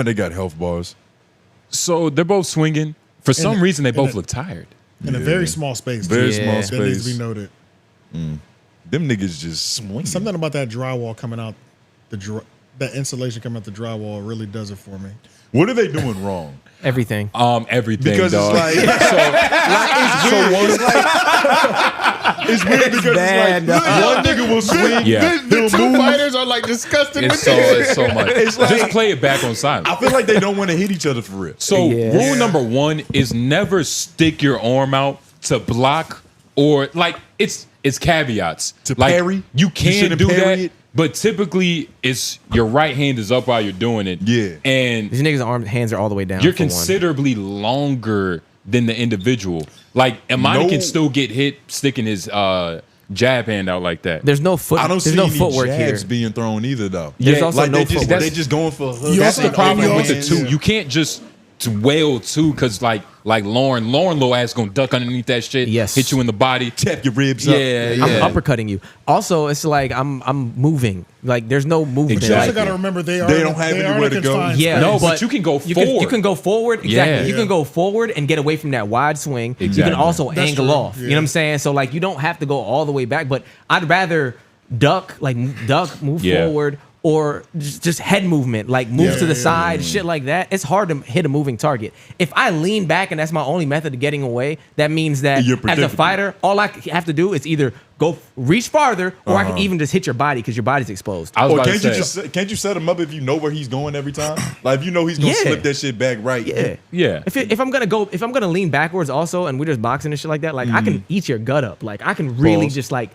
They got health bars. So they're both swinging. For some reason, they both a- look tired. In a very small space. Very too. small Yeah. That needs to space. be noted. Them niggas just swinging. Something about that drywall coming out, that insulation coming out the drywall really does it for me. What are they doing wrong? Everything. Everything. Because dog. it's like, it's weird because bad, it's like dog. one nigga will swing. Yeah. The two fighters are like disgusting. It's with so this it's so much. It's like- Just play it back on silent. I feel like they don't want to hit each other for real. So Yeah. rule number 1 is never stick your arm out to block or like it's caveats. To like, parry? You You can shouldn't do parry that, it? but typically it's your right hand is up while you're doing it. Yeah. And These niggas' hands are all the way down. you're for one. considerably longer than the individual. Like Emanny No. can still get hit sticking his jab hand out like that. There's no foot. I don't There's see no any footwork here. jabs being thrown either, though. There's Yeah, also Like no they just footwork. they just going for hooks. That's the also- problem you with the also- two. You can't just wail too, because like Loren little ass gonna duck underneath that shit. Yes. Hit you in the body. Tap your ribs up. Yeah, I'm yeah. uppercutting you. Also, it's like I'm moving. Like there's no movement. You also Exactly. got to remember they don't have anywhere to go. Yeah, No, but you can go You forward. can go forward. Exactly. Yeah. You can go forward and get away from that wide swing. You Exactly. can also That's angle true. off. You Yeah. know what I'm saying? So like you don't have to go all the way back, but I'd rather duck, move Yeah. forward, or just head movement, like move Yeah, to the yeah, side, shit like that. It's hard to hit a moving target. If I lean back and that's my only method of getting away, that means that You're as a predictable. fighter, all I have to do is either go reach farther, or I can even just hit your body because your body's exposed. I was Or about can't to you say, just can't you set him up if you know where he's going every time? Like if you know he's gonna Yeah. slip that shit back right. Yeah. yeah. If I'm gonna lean backwards also, and we're just boxing and shit like that, like I can eat your gut up. Like I can really Pause. just like,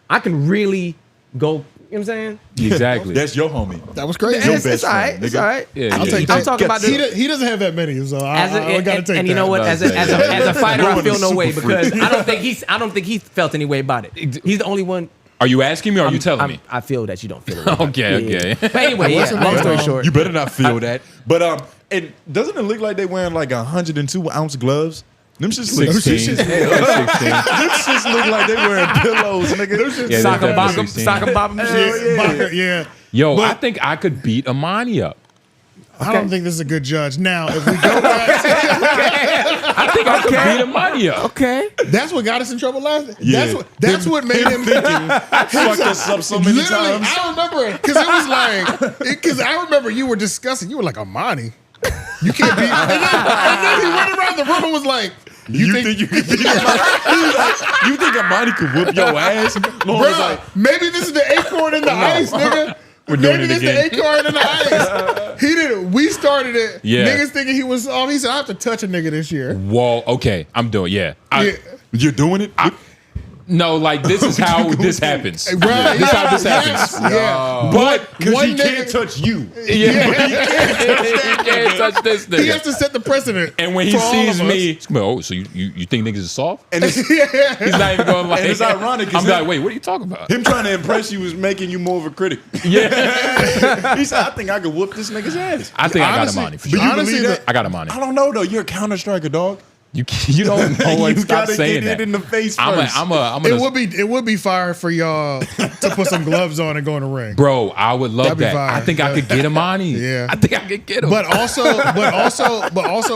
I can really go You know what I'm saying? Exactly. That's your homie. That was crazy. It's all right. It's all right. Yeah, I'll take I'm that. talking about He doesn't have that many, so I gotta take that. And you know what? As a fighter, I feel no way because freak. I don't think he felt any way about it. He's the only one. Are you asking me or are you telling me? I feel that you don't feel it. Okay. But anyway, long story short. You better not feel that. But and doesn't it look like they wearing like 102-ounce gloves? Them shits look 16. Them shits look like they wearing pillows, nigga. Yeah, Sock and definitely bottom, 16. sock and bottom. Yeah. Yo, But- I think I could beat Emanny up. I don't think this is a good judge. Now, if we go back, I think I could beat Emanny up. Okay. that's what got us in trouble last. Yeah. That's what made him thinking. Fucked us up so many Literally, times. I remember it because it was like because I remember you were discussing. You were like, Emanny, you can't beat. And then he went around the room and was like, You think you can beat Emanny? You think Emanny could whoop your ass? Lauren was bro, like, maybe this is the acorn in the ice, nigga. We're doing Maybe it this again. the acorn in the ice. He did it. We started it. Yeah. Niggas thinking he was off. He said, I have to touch a nigga this year. Whoa, okay, I'm doing Yeah. you're doing it? No, like this is how this happens. Right. This is how this Yes, happens. yeah. But Because One he can't nigga- touch you. yeah, he can't touch this He has nigga. to set the precedent. And when he for all sees of us. me, he's going, oh, so you think niggas is soft? And it's, He's not even going like. And it's ironic 'cause I'm like, wait, what are you talking about? him trying to impress you is making you more of a critic. Yeah, He said, I think I could whoop this nigga's ass. I think Honestly- I got Emanny for But sure. you Honestly, believe that? I got Emanny. I don't know, though. You're a counter-striker, dog. You don't know what. You Stop gotta saying get that. it in the face I'm first. It would be fire for y'all to put some gloves on and go in the ring. Bro, I would love That'd be that. fire. I think I could get Emanny. Yeah. I think I could get him. But also,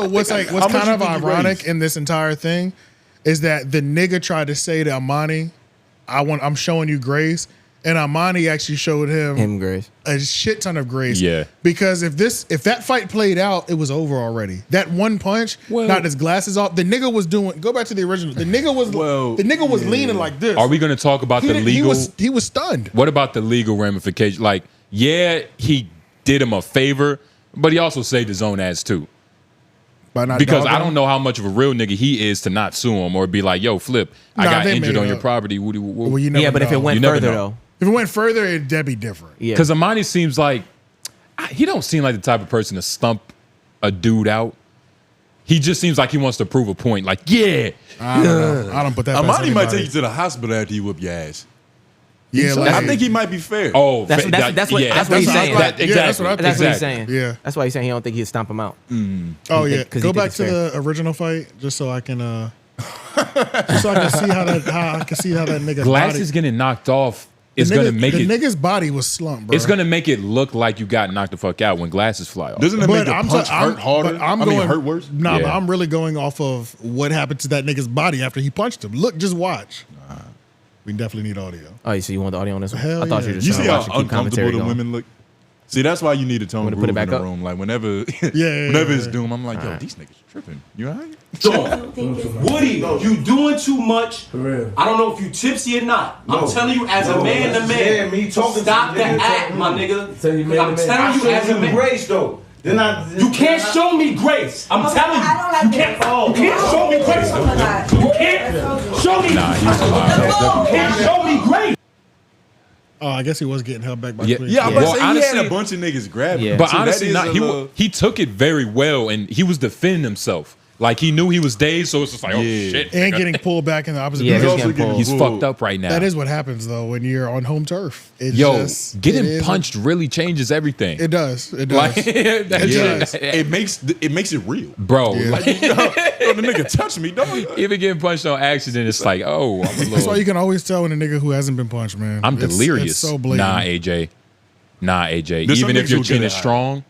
what's How kind much of you think he ironic raised? in this entire thing is that the nigga tried to say to Emanny, I'm showing you grace, and Emanny actually showed him Grace. a shit ton of grace. Yeah. Because if that fight played out, it was over already. That one punch knocked his glasses off. The nigga was doing. Go back to the original. The nigga was leaning like this. Are we going to talk about the legal? He was stunned. What about the legal ramifications? Like, yeah, he did him a favor, but he also saved his own ass too. By not Because dogging I don't him. know how much of a real nigga he is to not sue him or be like, yo, Flip, I Nah, got they injured made on it your up. property. Well, you never Yeah, but if know. it went You never further know. though, If it went further, that'd be different. yeah. Because Emanny seems like, he don't seem like the type of person to stump a dude out. He just seems like he wants to prove a point. Like, yeah. I don't know. I don't put that. past Emanny might anybody. take you to the hospital after you whoop your ass. Yeah, like, I think he might be fair. Oh, That's what he's saying. That's what exactly. I think. That's what he's Exactly. saying. Yeah. That's why he's saying he don't think he'd stomp him out. Oh yeah, 'cause he go think back it's to fair. the original fight just so I can just so I can see how that nigga Glasses getting knocked off is going to make the it. nigga's body was slumped, bro. It's going to make it look like you got knocked the fuck out when glasses fly off. Doesn't it make the I'm punch I'm- hurt harder? but I'm I mean, going hurt worse? Nah, Yeah. but I'm really going off of what happened to that nigga's body after he punched him. Look, just watch. We definitely need audio. Oh, so you want the audio on this one? Hell I thought yeah. you were You just see trying how to watch and keep uncomfortable commentary the going. women look? See, that's why you need a tone Wanna groove put it in back the up? room. Like whenever, Yeah, whenever yeah, it's yeah. doom, I'm like, yo, these niggas tripping. You all right? Woody, you doing too much. I don't know if you tipsy or not. I'm telling you as a man to man. Yeah, me talking Stop to the you, act, talking my to nigga. you. 'Cause I'm telling you as a man. Grace though. Then You can't show me grace. I'm telling you. You can't show me grace. You can't show me. Nah, he was alive. You can't show me grace. Oh, I guess he was getting held back by Yeah. Queen. Yeah, I'm Well, about to say he had honestly- a bunch of niggas grab him. Yeah. But So that honestly, is not, a little- he took it very well, and he was defending himself. Like he knew he was dazed, so it's just like, oh Yeah. shit, And getting pulled back in the opposite Yeah, He's he's direction. also getting getting he's pulled. fucked up right now. That is what happens though when you're on home turf. It Yo, just, getting it is- punched really changes everything. It does. It does. Like that It shit- does. It makes it real. bro. Yeah. Like, Yo, the nigga touched me, dog. even getting punched on accident, it's like, oh, I'm a That's why little. you can always tell when a nigga who hasn't been punched, man. I'm It's- delirious. It's so blatant. Nah, AJ. There's Even some if niggas your who chin get is it. strong,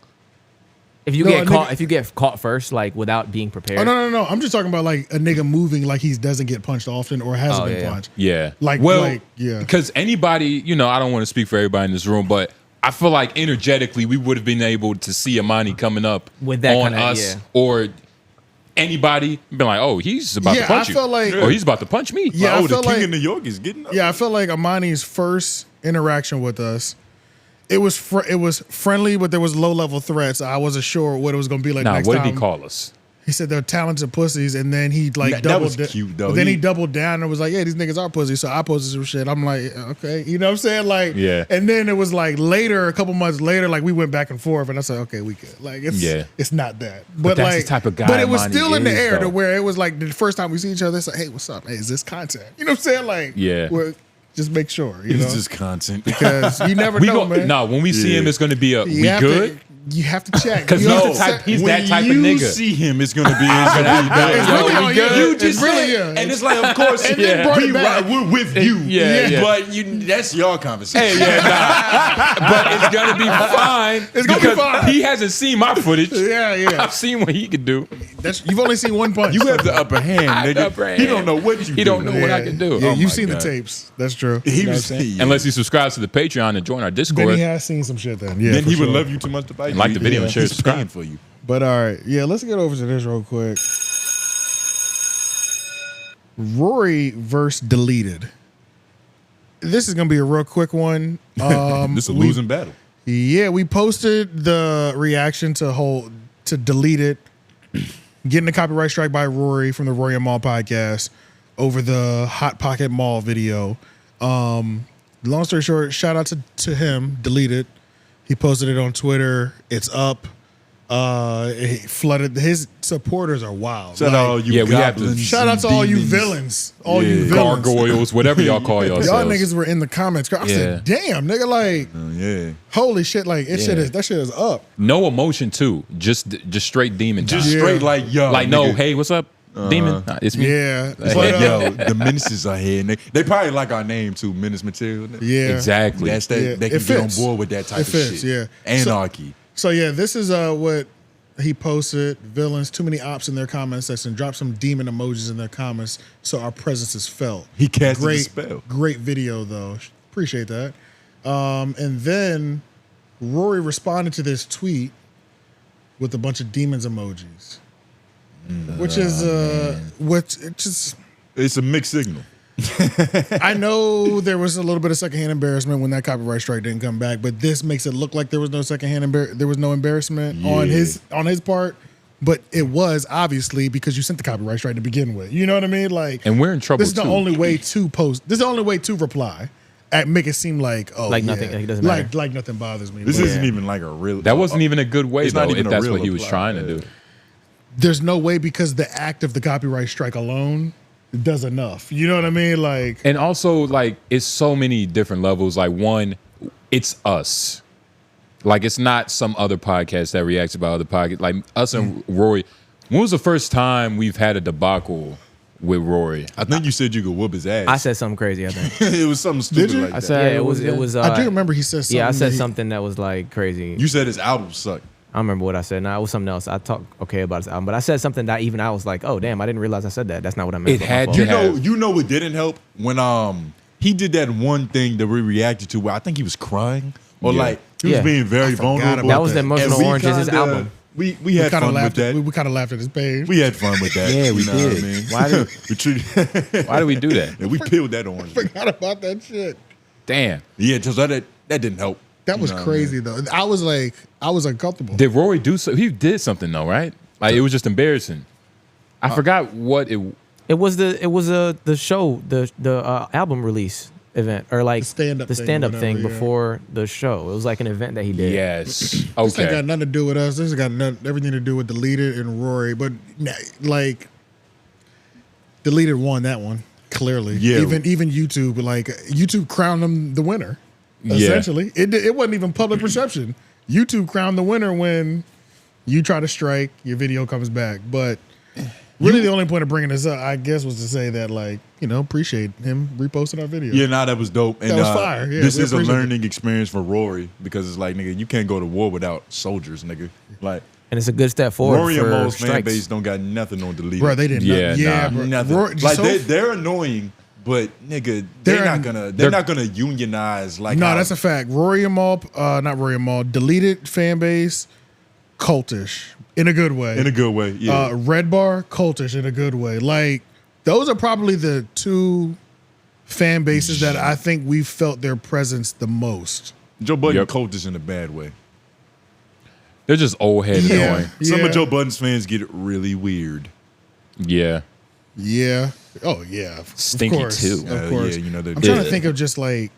If you No, get a caught, nigga- if you get caught first, like without being prepared. Oh no! I'm just talking about like a nigga moving like he doesn't get punched often or hasn't Oh, been yeah. punched. yeah. Like- well, like, yeah. Because anybody, I don't want to speak for everybody in this room, but I feel like energetically we would have been able to see Emanny coming up With that on kinda- us yeah. or anybody been like, oh, he's about Yeah, to punch I you. felt like- or he's about to punch me. Yeah, I Oh, the felt king like of New York is getting up. I felt like Emanny's first interaction with us. It was friendly, but there was low level threats. I wasn't sure what it was going to be like. Nah, next what time. did he call us? He said they're talented pussies, and then he like That doubled. was cute, though. But then he He- doubled down and was like, "Yeah, these niggas are pussies." So I posted some shit. I'm like, okay, you know what I'm saying? Like, Yeah. And then it was like later, a couple months later, like we went back and forth, and I said, okay, we good. Like, it's not that. But that's like, the type of guy but it was Emanny still in the is, air to though. where it was like the first time we see each other, it's like, hey, what's up? Hey, is this content? You know what I'm saying? Like, Yeah. just make sure. You It's know, just content. because you never know, man. No, when we see him, it's going to be a You we have good. You have to check 'Cause You he's have the to type- check- he's when that type of you nigga. see him, it's gonna be. It's really on you. You It's just really said- you. and it's like, of course, And then brought it back. we're with you. Yeah. But that's your conversation. Hey, but it's gonna be fine. It's gonna be because fine. He hasn't seen my footage. Yeah. I've seen what he can do. You've only seen one punch. You have the upper hand, I have nigga. the upper He hand. don't know what you. He don't know what I can do. Yeah, Oh you've my seen God. the tapes. That's true. He You know was. what I'm saying? Unless he subscribes to the Patreon and join our Then Discord. he has seen some shit then. Yeah, Then for he would sure. love you too much to fight. And like the video and share, He's subscribe. paying for you. But all right, yeah, let's get over to this real quick. Rory versus deleted. This is gonna be a real quick one. This is a losing battle. Yeah, we posted the reaction to delete it, getting a copyright strike by Rory from the Rory and Mal podcast over the Hot Pocket Mall video. Long story short, shout out to him, delete it. He posted it on Twitter. It's up. He flooded. His supporters are wild. Shout out all you we have to- goblins Shout out and to all you demons. villains. All Yeah. you villains. Gargoyles, whatever y'all call yourselves. Y'all niggas were in the comments. I said, damn, nigga, like, Yeah. holy shit, like, that shit is up. No emotion too. Just straight demon. Just time. straight like yo. like no, nigga. hey, what's up, demon? Nah, it's me. Yeah. Like, But, hey, Yo, the Menaces are here. And they probably like our name too, MenaceMaterialEnt. Yeah. Exactly. That's that. Yeah, They it can get on fits. board with that type It of fits, shit. yeah. Anarchy. So, yeah, this is what he posted. Villains, too many ops in their comment section. Drop some demon emojis in their comments so our presence is felt. He casted great, the spell. Great video, though. Appreciate that. And then Rory responded to this tweet with a bunch of demons emojis, which is It's a mixed signal. I know there was a little bit of secondhand embarrassment when that copyright strike didn't come back, but this makes it look like there was no there was no embarrassment on his part, but it was obviously because you sent the copyright strike to begin with. You know what I mean? Like, And we're in trouble this is the too. only way to post. This is the only way to reply. Make it seem like Like nothing- like it doesn't matter. like nothing bothers me. This But isn't even like a real. That wasn't even a good way It's though. not even If a that's real what he was apply, trying to yeah. do. there's no way because the act of the copyright strike alone does enough. You know what I mean? Like, And also, like, it's so many different levels. Like, one, it's us. Like, it's not some other podcast that reacts about other podcasts. Like, us and Rory. When was the first time we've had a debacle with Rory? I think you said you could whoop his ass. I said something crazy. I think. it was something stupid you? like I that. said Yeah, it was. It was. I do remember he said something. Yeah, I said that he- something that was like crazy. You said his album sucked. I don't remember what I said. No, it was something else. I talked okay about his album, but I said something that even I was like, "Oh damn, I didn't realize I said that." That's not what I meant. It but my had fault. to You know what didn't help when he did that one thing that we reacted to where I think he was crying or Yeah. like he was Yeah. being very forgot vulnerable. about That was the And Emotional we Oranges, his kinda- album. We had kind of fun with laughed. that. We kind of laughed at his page. We had fun with that. Yeah, we you know What I did. mean? Why did- we treated, Why do we do that? and we peeled that orange. Forgot about that shit. Damn. Yeah, just that didn't help. That You was know what I mean? crazy though. I was uncomfortable. Did Rory do so? He did something though, right? Like, it was just embarrassing. I forgot what it. It was the show, the album release event, or like stand-up the thing or stand up whatever, thing yeah. before the show. It was like an event that he did. Yes. This ain't got Okay. nothing to do with us. This has got everything to do with Deleted and Rory. But like, Deleted won that one clearly. Yeah. Even YouTube, like YouTube crowned them the winner. Yeah. Essentially, it wasn't even public perception. YouTube crowned the winner when you try to strike, your video comes back. But really, the only point of bringing this up, I guess, was to say that, like, appreciate him reposting our video. Yeah, nah, that was dope. And That was fire. Yeah, this we is a appreciate it. learning experience for Rory because it's like, nigga, you can't go to war without soldiers, nigga. Like And it's a good step forward Rory and for Mo's fan strikes. base don't got nothing on Deleted. Bro, they didn't. Yeah, nah. bro. Nothing. Rory, Like so- they're annoying, but nigga, they're not gonna unionize like. No, how- that's a fact. Rory and Maul, not Rory and Maul, Deleted fan base, cultish in a good way. in a good way. Yeah. Red Bar, cultish in a good way. Like, those are probably the two fan bases that I think we felt their presence the most. Joe Budden Yep. cultish in a bad way. They're just old head annoying. Some Yeah. of Joe Budden's fans get really weird. Yeah. Yeah. Oh yeah. Stinky of course. too. Of course. Yeah, you know, I'm trying to think of just like.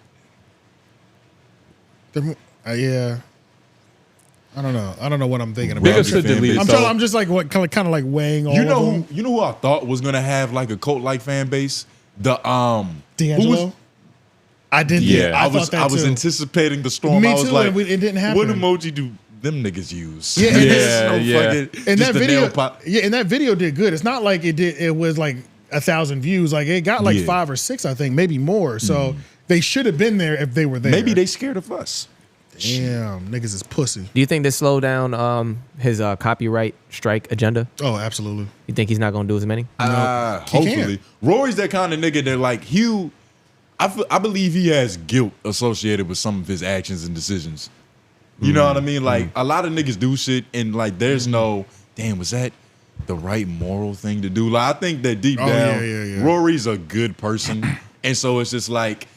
Yeah. I don't know. I don't know what I'm thinking about. Big ups to Delete. I'm just like what kind of like weighing all You know of them. who? You know who I thought was gonna have like a cult like fan base? The D'Angelo. I did. Yeah. I was thought that was too. anticipating the storm. Me I was too, like, and it didn't happen. What emoji do them niggas use? Yeah, and And just that the video, nail pop. yeah, and that video did good. It's not like it did. It was like 1,000 views. Like it got like Yeah. 5 or 6, I think, maybe more. So they should have been there if they were there. Maybe they scared of us. Damn, niggas is pussy. Do you think this slowed down his copyright strike agenda? Oh, absolutely. You think he's not going to do as many? Hopefully, Rory's that kind of nigga that like Hugh. I believe he has guilt associated with some of his actions and decisions. You know what I mean? Like a lot of niggas do shit and like there's no damn. Was that the right moral thing to do? Like I think that deep down, yeah. Rory's a good person, and so it's just like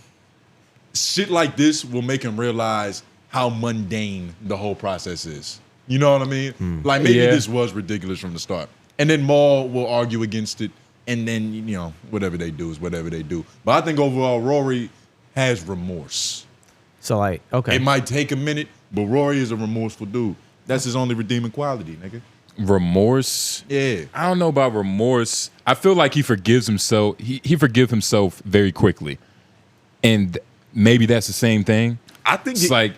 shit like this will make him realize how mundane the whole process is. You know what I mean? Like maybe this was ridiculous from the start. And then Maul will argue against it. And then, you know, whatever they do is whatever they do. But I think overall, Rory has remorse. So like, okay. It might take a minute, but Rory is a remorseful dude. That's his only redeeming quality, nigga. Remorse? Yeah. I don't know about remorse. I feel like he forgives himself. He forgives himself very quickly. And maybe that's the same thing. I think it's like,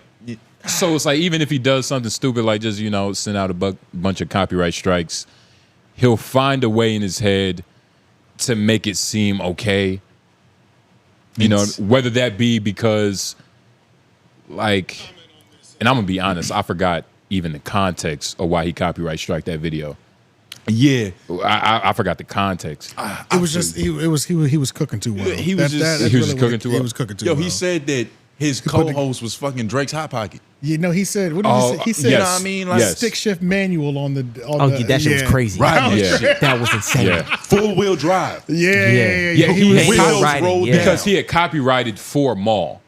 so it's like even if he does something stupid like just, you know, send out a bunch of copyright strikes, he'll find a way in his head to make it seem okay. You know, whether that be because, like, and I'm gonna be honest, I forgot even the context of why he copyright strike that video. Yeah, I forgot the context. It was just he was cooking too well. He was cooking too well. He was cooking too well. Yo, he said that his co-host was fucking Drake's Hot Pocket. You know, he said, what did he say? He said, you know what I mean? Like, stick shift manual on the. That shit was crazy. Right. That was insane. Yeah. Full wheel drive. Yeah. He was copyrighted, rolled because he had copyrighted for Maul.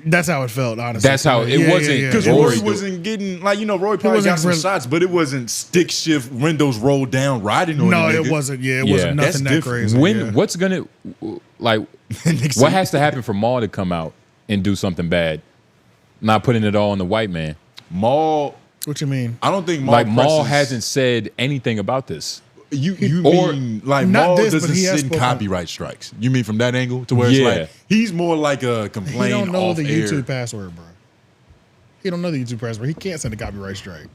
That's how it felt, honestly. That's how it wasn't. Because Rory wasn't getting, like, you know, Rory probably got some really- shots, but it wasn't stick shift, windows rolled down, riding on No, the nigga. it wasn't. Yeah, it wasn't That's nothing that different. crazy. What's gonna, like, what has to happen for Maul to come out and do something bad? Not putting it all on the white man. Maul. What you mean? I don't think Maul Like Maul presses- hasn't said anything about this. You Or- mean like not Maul this, but doesn't he has send spoken. copyright strikes? You mean from that angle to where it's Yeah. like he's more like a He complaint don't know off the air. YouTube password, bro. He don't know the YouTube password. He can't send a copyright strike.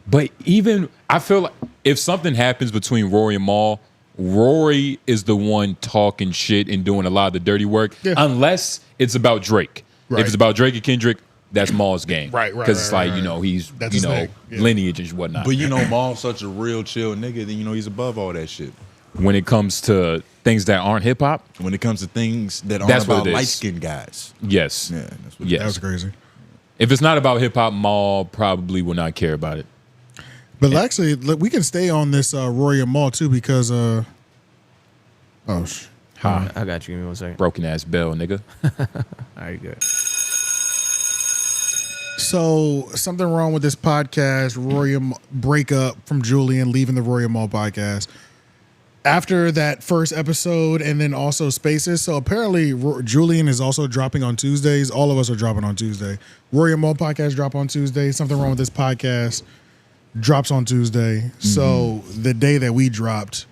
But even I feel like if something happens between Rory and Maul, Rory is the one talking shit and doing a lot of the dirty work, unless it's about Drake. Right. If it's about Drake and Kendrick, that's Maul's game. Right. Because it's like, right. you know, he's, That's you his know, thing. Yeah. lineage and whatnot. But you know, Maul's such a real chill nigga that you know he's above all that shit. When it comes to things that aren't hip hop, When it comes to things that aren't That's what about it is. light skinned guys. yes. Yeah, that's what Yes. That was crazy. If it's not about hip hop, Maul probably will not care about it. But actually, look, we can stay on this Rory and Maul too because I got you. Give me 1 second. Broken ass bell, nigga. All right, good. So something wrong with this podcast. Rory and break up from Julian, leaving the Rory and Maul podcast after that first episode, and then also Spaces. So apparently Julian is also dropping on Tuesdays. All of us are dropping on Tuesday. Rory and Maul podcast drop on Tuesday. Something wrong with this podcast drops on Tuesday. So the day that we dropped,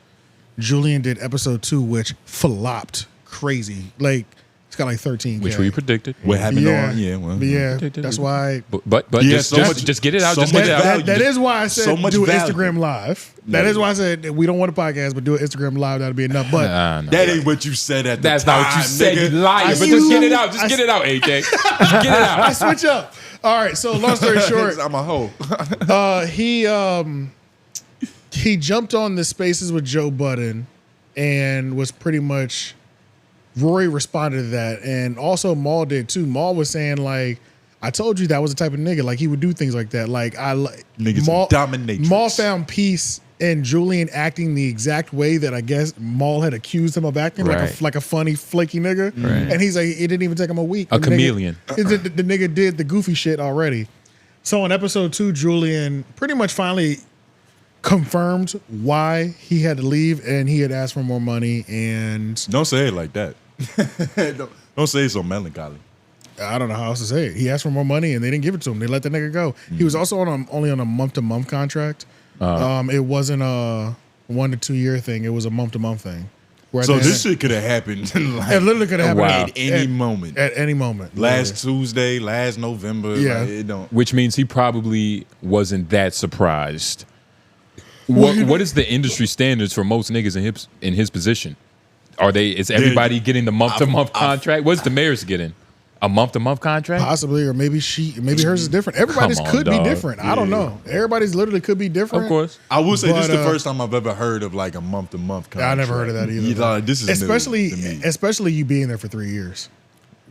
Julian did episode 2, which flopped crazy. Like it's got like 13K. Which we predicted. What happened Yeah. on? Yeah, well, But yeah, that's why. But Yeah, just, so just, much- just get it out. so Just much get it out. value. That is why I said So much do value. Instagram Live. That is why I said we don't want a podcast, but do an Instagram Live. That'll be enough. But Nah, nah. that ain't what you said at the That's time. not what you said, nigga. you liar. But you- just get it out. Just I- get it out, AJ. Just get it out. I switch up. All right. So long story short, I'm a hoe. he jumped on the Spaces with Joe Budden and was pretty much. Rory responded to that, and also Maul did too. Maul was saying like, "I told you that was the type of nigga like he would do things like that." Like Niggas Maul, dominatrix. Maul found peace in Julian acting the exact way that I guess Maul had accused him of acting, Right. like a funny flaky nigga. Right. And he's like, it didn't even take him a week. A The chameleon. Nigga, the nigga did the goofy shit already. So in episode 2, Julian pretty much finally confirmed why he had to leave, and he had asked for more money. And don't say it like that. don't say it so melancholy. I don't know how else to say it. He asked for more money, and they didn't give it to him. They let the nigga go. He was also only on a month-to-month contract. It wasn't a 1 to 2 year thing. It was a month-to-month thing. So this shit could have happened. Like, it literally could have happened at any moment. At any moment. Last Tuesday, last November. Yeah. Like, it don't. Which means he probably wasn't that surprised. What is the industry standards for most niggas in his position? Is everybody getting the month-to-month contract? What's the mayor's getting? A month-to-month contract? Possibly, or maybe hers is different. Everybody's could be different. I don't know. Everybody's literally could be different. Of course. I will say this is the first time I've ever heard of like a month-to-month contract. I never heard of that either. This is especially you being there for 3 years,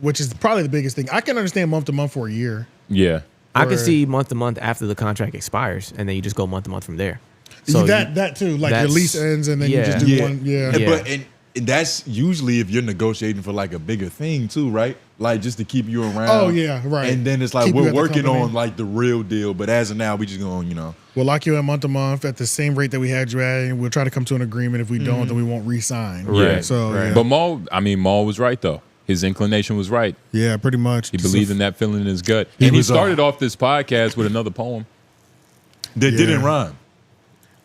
which is probably the biggest thing. I can understand month-to-month for a year. Yeah. I can see month-to-month after the contract expires, and then you just go month-to-month from there. So that too, like your lease ends, and then you just do one. Yeah. But and that's usually if you're negotiating for like a bigger thing too, right? Like just to keep you around. Oh yeah, right. And then it's like Keep you we're at the working company. on like the real deal, but as of now, we just going, We'll lock you in month-to-month at the same rate that we had you at, and we'll try to come to an agreement. If we don't, then we won't re-sign. Right. So, yeah. But Maul was right though. His inclination was right. Yeah, pretty much. He believed in that feeling in his gut. And he started off this podcast with another poem that didn't rhyme.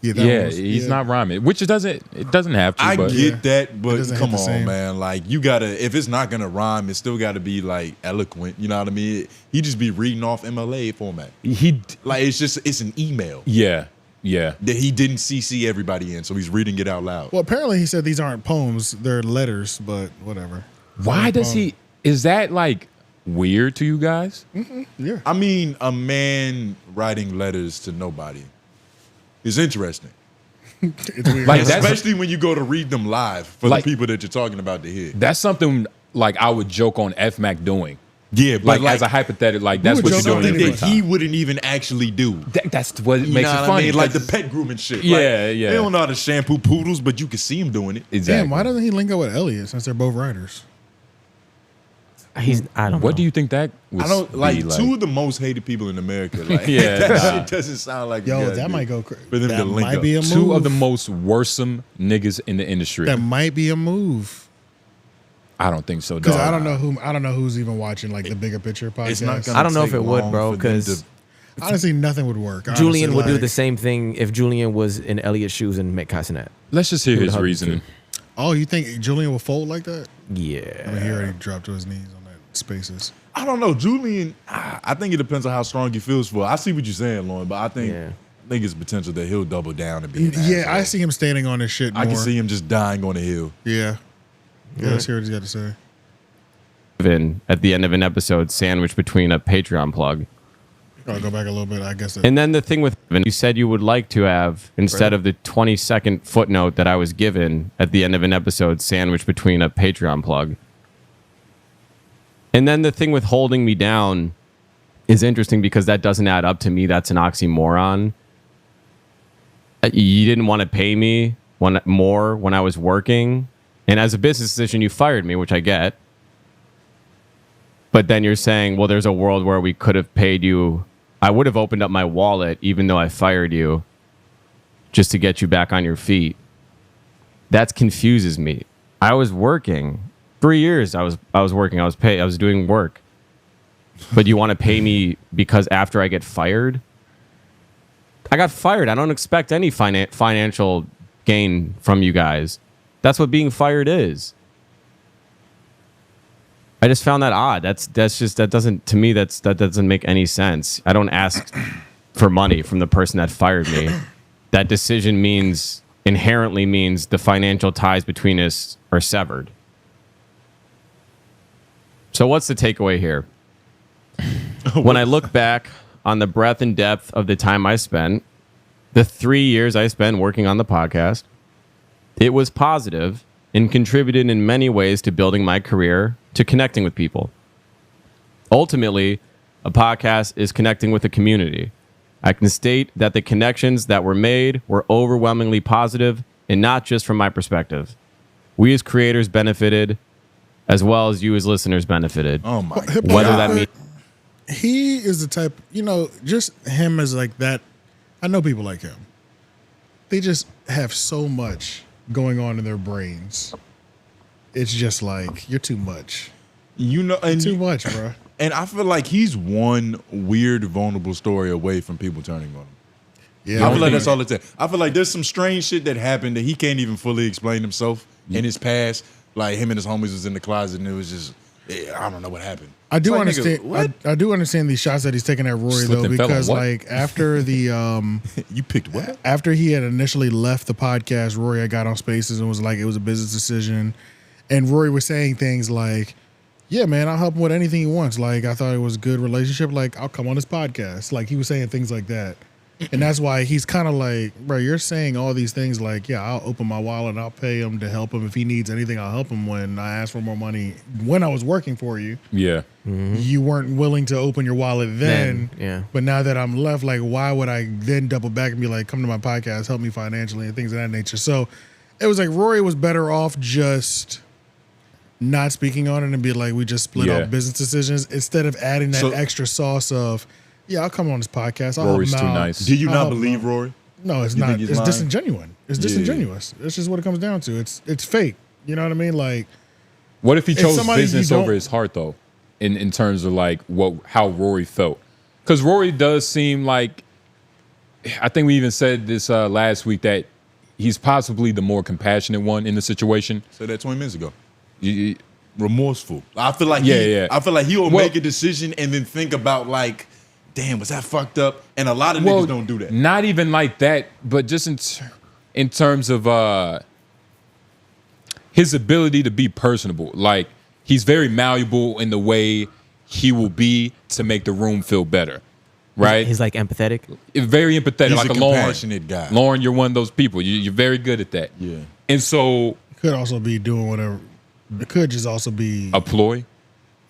He's not rhyming, which it doesn't have to. I but get that, but hit come the on, same. man. Like you gotta, if it's not gonna rhyme, it still gotta be like eloquent. You know what I mean? He just be reading off MLA format. It's an email. Yeah. That he didn't CC everybody in, so he's reading it out loud. Well, apparently he said these aren't poems; they're letters. But whatever. Why does he? Is that like weird to you guys? Yeah. I mean, a man writing letters to nobody is interesting. It's weird. Like especially when you go to read them live for Like- the people that you're talking about to hear. That's something like I would joke on 𝐼𝐾 doing. Yeah, but Like as a hypothetical, like that's would what you're joke doing on in something free that he time. wouldn't even actually do. That's what You makes know it what funny. I mean? Like the 'cause- pet grooming shit. Yeah, Like, yeah. They don't know how to shampoo poodles, but you can see him doing it. exactly. Damn, why doesn't he link up with Elliott since they're both writers? I don't know. What do you think that would I don't like be two of the most hated people in America. Like, Yeah, that nah. shit doesn't sound like Yo, a good that idea might go crazy. for them That to link might up. be a move. Two of the most worrisome niggas in the industry. That might be a move. I don't think so, Because dog. I don't know who's even watching like the bigger picture podcast. It's not gonna I don't know if take it would, long bro, for them 'cause to- Honestly, nothing would work. Julian honestly, would do like- the same thing if Julian was in Elliott's shoes and met Cenat. Let's just hear Who his the hell reasoning. Oh, you think Julian will fold like that? Yeah. I mean, he already dropped to his knees on that Spaces. I don't know, Julian. I think it depends on how strong he feels for. I see what you're saying, Lauren, but I think it's potential that he'll double down and be. An Yeah, asshole. I see him standing on his shit more. I can see him just dying on the hill. Yeah. Let's hear what he's got to say. At the end of an episode sandwiched between a Patreon plug. I'll go back a little bit. I guess. And then the thing with you said you would like to have, instead of the 20-second footnote that I was given at the end of an episode sandwiched between a Patreon plug. And then the thing with holding me down is interesting because that doesn't add up to me. That's an oxymoron. You didn't want to pay me more when I was working. And as a business decision, you fired me, which I get. But then you're saying, well, there's a world where we could have paid you. I would have opened up my wallet even though I fired you just to get you back on your feet. That confuses me. I was working. 3 years I was working. I was doing work. But you want to pay me because after I get fired? I got fired. I don't expect any financial gain from you guys. That's what being fired is. I just found that odd. That doesn't make any sense. I don't ask for money from the person that fired me. That decision inherently means the financial ties between us are severed. So what's the takeaway here? When I look back on the breadth and depth of the time I spent, the 3 years I spent working on the podcast, it was positive and contributed in many ways to building my career, to connecting with people. Ultimately, a podcast is connecting with a community. I can state that the connections that were made were overwhelmingly positive, and not just from my perspective. We as creators benefited, as well as you as listeners benefited. Oh my Whether that means he is the type, just him as like that. I know people like him. They just have so much going on in their brains. It's just like, you're too much. And too much, bro. And I feel like he's one weird, vulnerable story away from people turning on him. Yeah, I feel like that's all it takes. I feel like there's some strange shit that happened that he can't even fully explain himself in his past. Like him and his homies was in the closet and it was just, I don't know what happened. I do It's like, understand. nigga, what? I do understand these shots that he's taking at Rory Slipped though, and fell on because what? like after the You picked what? after he had initially left the podcast, Rory had got on Spaces and was like, it was a business decision, and Rory was saying things like, "Yeah, man, I'll help him with anything he wants. Like I thought it was a good relationship. Like I'll come on his podcast." Like he was saying things like that. And that's why he's kind of like, bro, you're saying all these things like, yeah, I'll open my wallet and I'll pay him to help him. If he needs anything, I'll help him. When I asked for more money when I was working for you, Yeah. you weren't willing to open your wallet then. yeah. But now that I'm left, like, why would I then double back and be like, come to my podcast, help me financially and things of that nature? So it was like Rory was better off just not speaking on it and be like, we just split Yeah. up business decisions instead of adding that extra sauce of, yeah, I'll come on this podcast. I'll Rory's help him too out. nice. Do you I'll not help him believe out. Rory? No, it's You not. think he's It's lying? disingenuous. It's disingenuous. It's just what it comes down to. It's fake. You know what I mean? Like, What if he chose somebody you business don't- over his heart though? In terms of like how Rory felt. Because Rory does seem like, I think we even said this last week, that he's possibly the more compassionate one in the situation. Said that 20 minutes ago. You- Remorseful. I feel like I feel like he'll make a decision and then think about like, damn, was that fucked up? And a lot of niggas don't do that. Not even like that, but just in terms of his ability to be personable. Like he's very malleable in the way he will be to make the room feel better. Right? He's like empathetic. Very empathetic, He's like a a Lauren. compassionate guy. Lauren, you're one of those people. You're very good at that. Yeah. And so could also be doing whatever. It could just also be a ploy.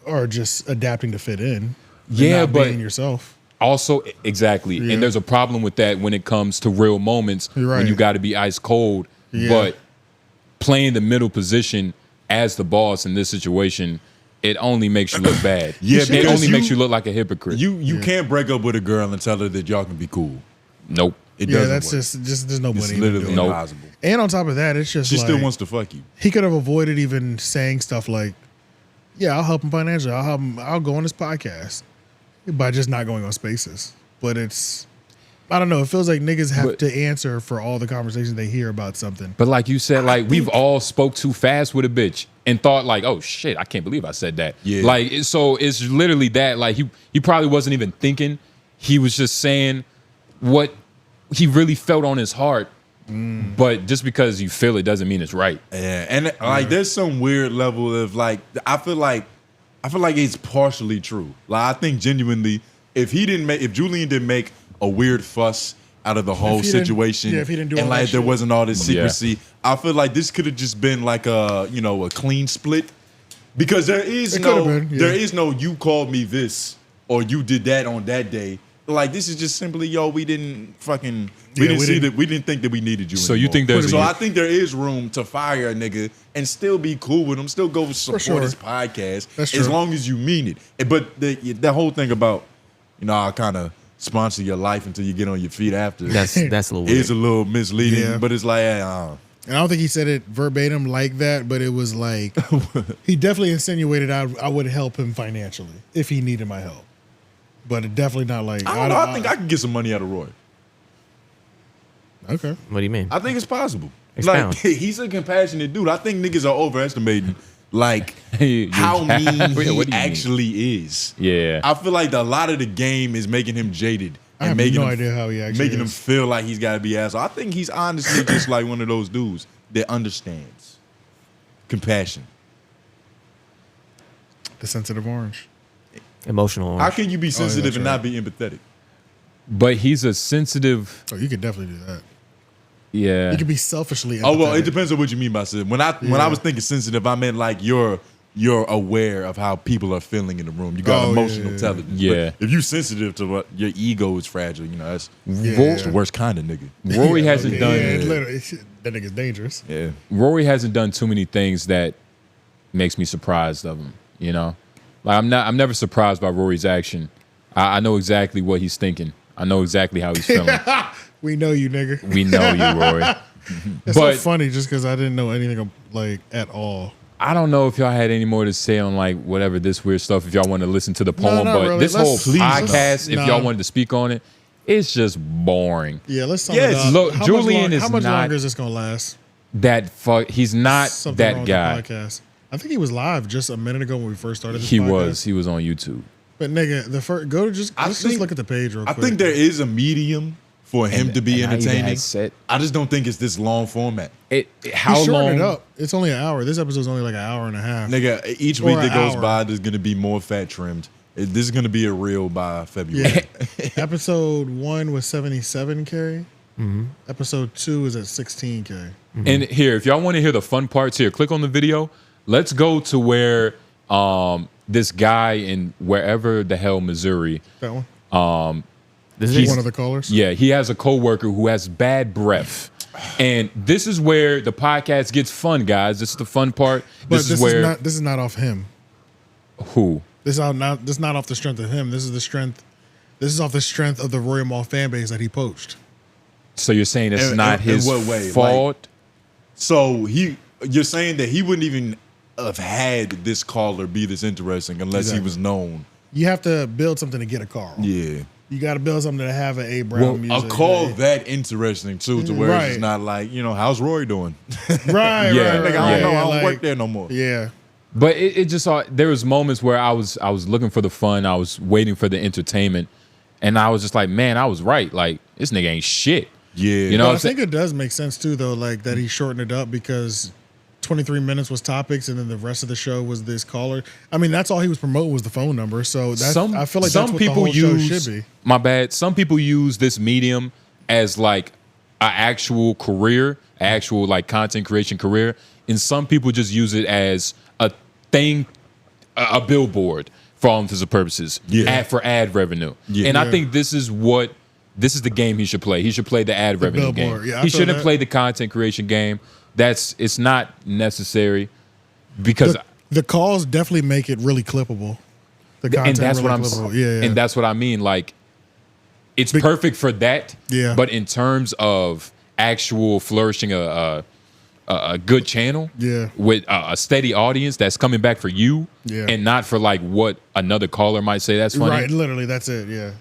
Or just adapting to fit in. And Yeah, not but being yourself. Also, exactly. Yeah. And there's a problem with that when it comes to real moments You're right. when you got to be ice cold. Yeah. But playing the middle position as the boss in this situation, it only makes you look bad. Yeah, it because only makes you look like a hypocrite. You can't break up with a girl and tell her that y'all can be cool. Nope. It Yeah, doesn't that's work. just there's nobody. It's even literally doing it. impossible. And on top of that, it's just She like, still wants to fuck you. he could have avoided even saying stuff like, yeah, I'll help him financially. I'll help him. I'll go on his podcast by just not going on Spaces. But it's, I don't know. It feels like niggas have to answer for all the conversations they hear about something. But like you said, like we've all spoke too fast with a bitch and thought like, oh shit, I can't believe I said that. Yeah. Like so it's literally that. Like he probably wasn't even thinking. He was just saying what he really felt on his heart. But just because you feel it doesn't mean it's right. Yeah, and like there's some weird level of like I feel like it's partially true. Like I think genuinely, if Julian didn't make a weird fuss out of the whole he didn't- situation, yeah, if he didn't do and all like that there shit. wasn't all this Yeah. secrecy, I feel like this could have just been like a clean split, because there is It could've been, yeah. there is no you called me this or you did that on that day. Like this is just simply we didn't fucking we didn't think that we needed you. So you anymore. think there's so a- I think there is room to fire a nigga and still be cool with him, still go support sure. his podcast That's as true. long as you mean it. But the whole thing about I'll kind of sponsor your life until you get on your feet after That's a little weird. is a little misleading. Yeah. But it's like And I don't think he said it verbatim like that, but it was like he definitely insinuated I would help him financially if he needed my help. But it definitely not like I don't know. I think I can get some money out of Roy. Okay. What do you mean? I think it's possible. Expound. Like he's a compassionate dude. I think niggas are overestimating like You- how mean What do he you mean? actually is. Yeah. I feel like a lot of the game is making him jaded. I have making no him, idea how he actually making him is. feel like he's got to be asshole. I think he's honestly just like one of those dudes that understands compassion. The sensitive orange. Emotional. How can you be sensitive that's and right. not be empathetic? But he's a sensitive. Oh, you could definitely do that. Yeah. You could be selfishly. Oh well, it empathetic. depends on what you mean by sensitive. When I was thinking sensitive, I meant like you're aware of how people are feeling in the room. You got Oh, emotional yeah. intelligence. Yeah. But if you sensitive to what your ego is fragile, that's Yeah. the worst kind of nigga. Rory hasn't Yeah, done. it literally, that nigga's dangerous. Yeah. Rory hasn't done too many things that makes me surprised of him. Like I'm never surprised by Rory's action. I know exactly what he's thinking. I know exactly how he's feeling. We know you, nigga. We know you, Rory. It's so funny just because I didn't know anything like at all. I don't know if y'all had any more to say on like whatever this weird stuff. If y'all want to listen to the poem, but really. this whole podcast, if Nah. y'all wanted to speak on it, it's just boring. Yeah, let's sum it up. Look, How Julian is how much not longer is this gonna last? that fuck. He's not Something wrong that with guy. the podcast. I think he was live just a minute ago when we first started this He podcast. He was on YouTube. But nigga, the first let's just look at the page real quick. I think there is a medium for him to be and I even entertaining. had set- I just don't think it's this long format. How He shortened long? it up. It's only an hour. This episode's only like an hour and a half. Nigga, each Or week an that goes hour. by, there's gonna be more fat trimmed. This is gonna be a reel by February. Yeah. Episode 1 was 77K. Mm-hmm. Episode 2 is at 16K. And here, if y'all want to hear the fun parts here, click on the video. Let's go to where this guy in wherever the hell Missouri. That one? This is one of the callers? Yeah, he has a coworker who has bad breath. And this is where the podcast gets fun, guys. This is the fun part. But This is where this is not off him. who? This is not off the strength of him. This is off the strength of the Royal Mall fan base that he poached. So you're saying it's not his what way? fault? Like, so you're saying that he wouldn't even have had this caller be this interesting unless he was known. You have to build something to get a call. Yeah. You got to build something to have an A Brown music. A call that interesting too, to where it's Right. just not like, how's Rory doing? Right, Yeah, right, Nigga, right. I don't know. I don't Like, work there no more. Yeah. But it just there was moments where I was looking for the fun, I was waiting for the entertainment, and I was just like, man, I was right. Like this nigga ain't shit. Yeah, you know. But What I I'm saying? think it does make sense too, though, like that he shortened it up because 23 minutes was topics, and then the rest of the show was this caller. I mean, that's all he was promoting was the phone number. So that's, I feel like that's what the whole show should be. My bad. Some people use this medium as like an actual career, actual like content creation career, and some people just use it as a thing, a billboard for all intents and purposes, for ad revenue. Yeah. And I think this is the game he should play. He should play the ad revenue billboard. game. Yeah, I He feel shouldn't that. play the content creation game. It's not necessary because The calls definitely make it really clippable. The content and that's really what I'm clippable. Yeah. and that's what I mean. Like it's perfect for that. Yeah. But in terms of actual flourishing a good channel, with a steady audience that's coming back for you, and not for like what another caller might say. That's funny. Right, literally, that's it. Yeah.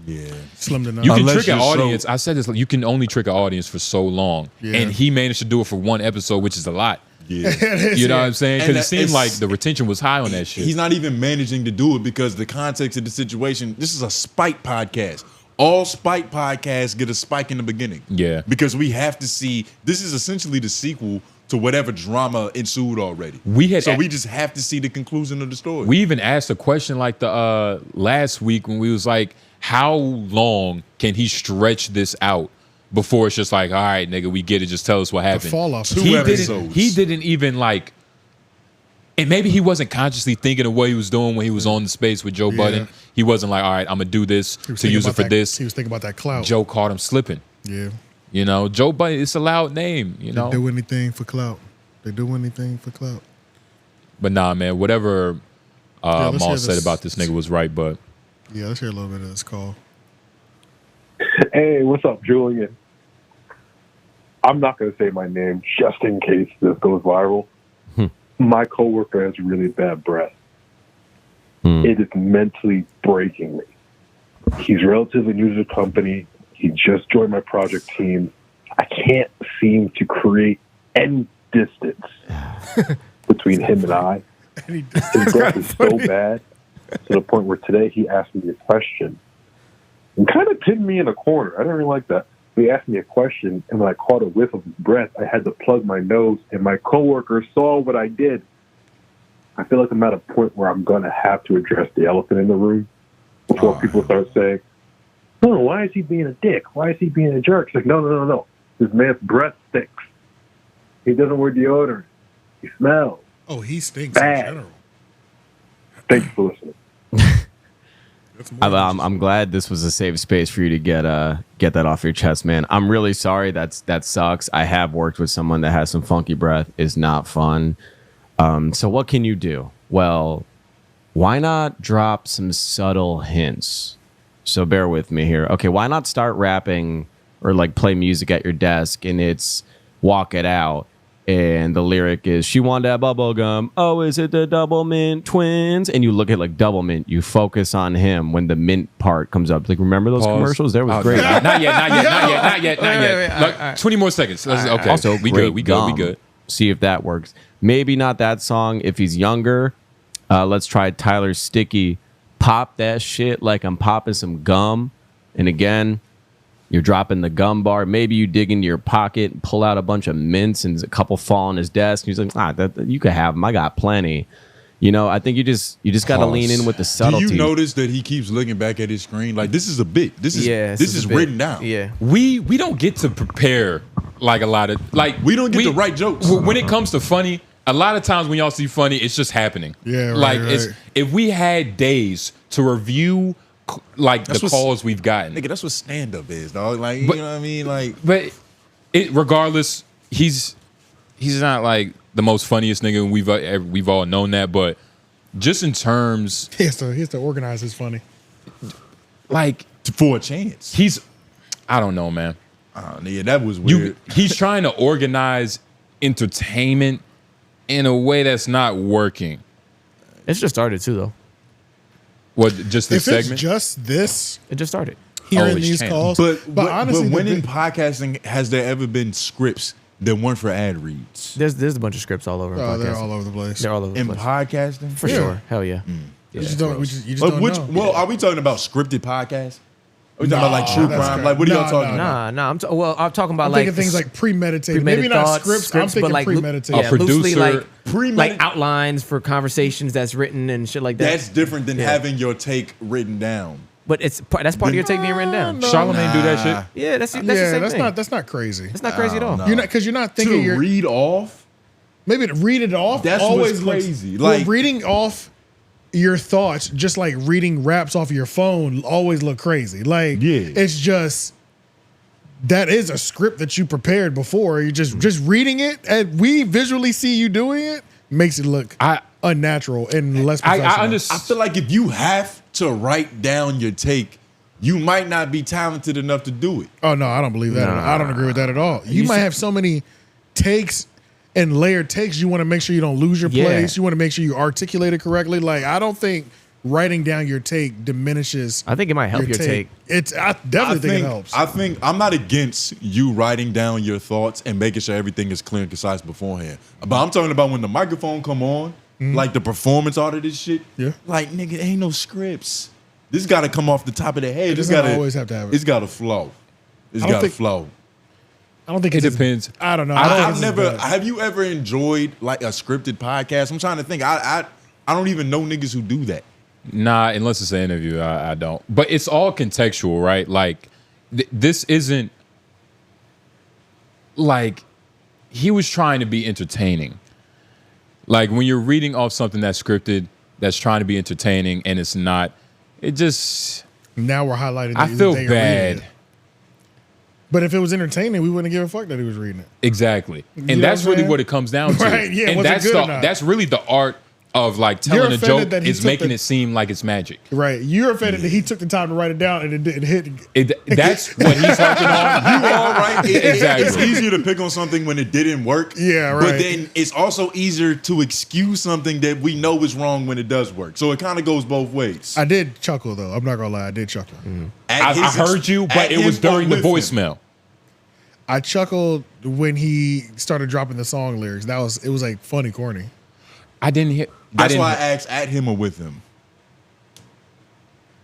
Yeah. Slim to none. You can trick an audience. I said this. You can only trick an audience for so long, Yeah. and he managed to do it for one episode, which is a lot. Yeah. You know what I'm saying? And Because it seemed it's- like the retention was high on that shit. He's not even managing to do it because the context of the situation, this is a spike podcast. All spike podcasts get a spike in the beginning. Yeah. Because we have to see, this is essentially the sequel to whatever drama ensued already. We just have to see the conclusion of the story. We even asked a question like the last week when we was like, how long can he stretch this out before it's just like, all right, nigga, we get it. Just tell us what happened. fall off. Two episodes. He didn't even like, and maybe he wasn't consciously thinking of what he was doing when he was on the space with Joe Budden. He wasn't like, all right, I'm gonna do this He was to thinking use it about for that- this. He was thinking about that clout. Joe caught him slipping. Yeah. You know, Joe Budden, it's a loud name, you know. They do anything for clout. They do anything for clout. But nah, man, whatever let's Maul hear said this. about this nigga was right, but Yeah, let's hear a little bit of this call. Hey, what's up, Julian? I'm not going to say my name just in case this goes viral. My coworker has really bad breath. It is mentally breaking me. He's relatively new to the company. He just joined my project team. I can't seem to create any distance between him and I. His breath is so bad to the point where today he asked me a question and kind of pinned me in a corner. I didn't really like that. He asked me a question, and when I caught a whiff of his breath, I had to plug my nose, and my coworker saw what I did. I feel like I'm at a point where I'm going to have to address the elephant in the room before people start saying, oh, why is he being a dick? Why is he being a jerk? It's like, no. This man's breath stinks. He doesn't wear deodorant. He smells. Oh, he stinks bad. in general. Thank you for listening. I'm glad this was a safe space for you to get that off your chest, man. I'm really sorry. That sucks. I have worked with someone that has some funky breath. It's not fun. So what can you do? Well, why not drop some subtle hints So bear with me here. Okay, why not start rapping or like play music at your desk and it's Walk It Out and the lyric is she want that bubble gum. Oh, is it the 𝙿𝙾𝚃𝚃 twins? And you look at like 𝙿𝙾𝚃, you focus on him when the mint part comes up. Like remember those commercials? That was great. Not yet. Look, 20 more seconds. Okay. Also, we good. See if that works. Maybe not that song if he's younger. Let's try Tyler's Sticky. Pop that shit like I'm popping some gum. And again, you're dropping the gum bar. Maybe you dig into your pocket and pull out a bunch of mints and a couple fall on his desk. And he's like, you could have them. I got plenty. You know, I think you just got to lean in with the subtlety. Do you notice that he keeps looking back at his screen? Like, this is a bit. This is written down. Yeah. We don't get to prepare like a lot of like we don't get to write jokes. When it comes to funny, a lot of times when y'all see funny, it's just happening. Yeah, right, like right. it's if we had days to review like the calls we've gotten. Nigga, that's what stand up is, dog. Like, you know what I mean? Like, but regardless, he's not like the most funniest nigga, and we've all known that. But just in terms, he has to organize his funny. Like for a chance, I don't know, man. Yeah, that was weird. He's trying to organize entertainment in a way that's not working. It's just started too, though. What, just this segment? It's just this. It just started. Hearing these calls. But honestly, when in podcasting, has there ever been scripts that weren't for ad reads? There's a bunch of scripts all over. They're all over the place. They're all over the place. In podcasting? For sure. Hell yeah. You just don't know. Well, are we talking about scripted podcasts? Are we talking about like true crime? Like, what are y'all talking about? I'm talking about I'm like thinking things like premeditated. Maybe not scripts. I'm thinking but like premeditated. Yeah, loosely producer, like outlines for conversations that's written and shit like that. That's different than having your take written down. But that's part of your take being written down. Charlamagne do that shit. Yeah, that's the same thing. That's not crazy. It's not crazy at all. You're not thinking to read off. Maybe to read it off. That's always what's crazy. Like Like reading off your thoughts, just like reading raps off your phone, always look crazy. Like it's just that is a script that you prepared before. You just reading it, and we visually see you doing it, makes it look unnatural and less professional. I feel like if you have to write down your take, you might not be talented enough to do it. Oh no, I don't believe that. I don't agree with that at all. You might have so many takes and layered takes. You want to make sure you don't lose your place. You want to make sure you articulate it correctly. Like, I don't think writing down your take diminishes. I think it might help your take. I definitely think it helps. I think I'm not against you writing down your thoughts and making sure everything is clear and concise beforehand. But I'm talking about when the microphone come on, like the performance art of this shit. Yeah. Like, nigga, ain't no scripts. This got to come off the top of the head. It doesn't always have to have it. It's got to flow. It's got to flow. I don't think it depends. I don't know. I've never. Have you ever enjoyed like a scripted podcast? I'm trying to think. I don't even know niggas who do that. Nah, unless it's an interview, I don't. But it's all contextual, right? Like this isn't like he was trying to be entertaining. Like when you're reading off something that's scripted, that's trying to be entertaining, and it's not. It just now we're highlighting. I feel bad. But if it was entertaining, we wouldn't give a fuck that he was reading it. Exactly. And that's really what it comes down to. Right, yeah. And that's really the art of like telling a joke is making it seem like it's magic. Right. You're offended that he took the time to write it down and it didn't hit. That's what he's harping on. You all right. Exactly. It's easier to pick on something when it didn't work. Yeah, right. But then it's also easier to excuse something that we know is wrong when it does work. So it kind of goes both ways. I did chuckle though. I'm not gonna lie. I did chuckle. I heard you, but it was during the voicemail. I chuckled when he started dropping the song lyrics. It was like funny, corny. I didn't hear. That's why I asked at him or with him.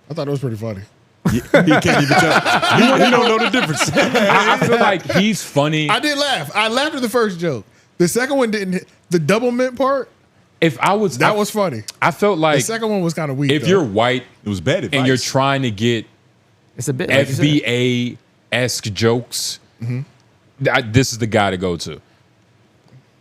I thought it was pretty funny. He can't even tell. He don't know the difference. I feel like he's funny. I did laugh. I laughed at the first joke. The second one didn't hit. The 𝙿𝙾𝚃 part. That was funny. I felt like the second one was kind of weak. If you're white, it was bad advice. And you're trying to get it's a bit FBA-esque jokes. This is the guy to go to.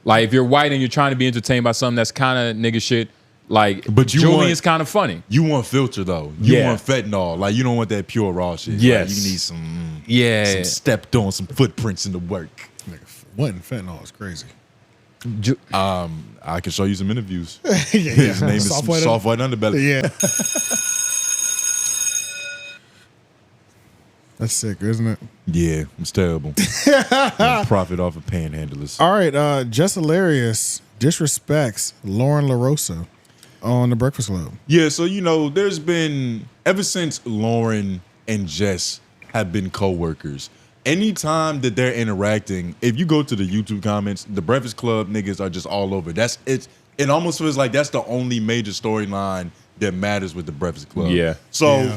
Like if you're white and you're trying to be entertained by something that's kind of nigga shit, like but Julian's kind of funny. You want filter though. You want fentanyl. Like you don't want that pure raw shit. Yes. Like, you need some stepped on, some footprints in the work. What fentanyl is crazy. I can show you some interviews. His name is Soft White Underbelly. Yeah. That's sick, isn't it? Yeah, it's terrible. Profit off of panhandlers. All right, Jess Hilarious disrespects Loren LaRosa on The Breakfast Club. Yeah, so there's been ever since Loren and Jess have been co-workers. Anytime that they're interacting, if you go to the YouTube comments, The Breakfast Club niggas are just all over. It almost feels like that's the only major storyline that matters with The Breakfast Club. Yeah. So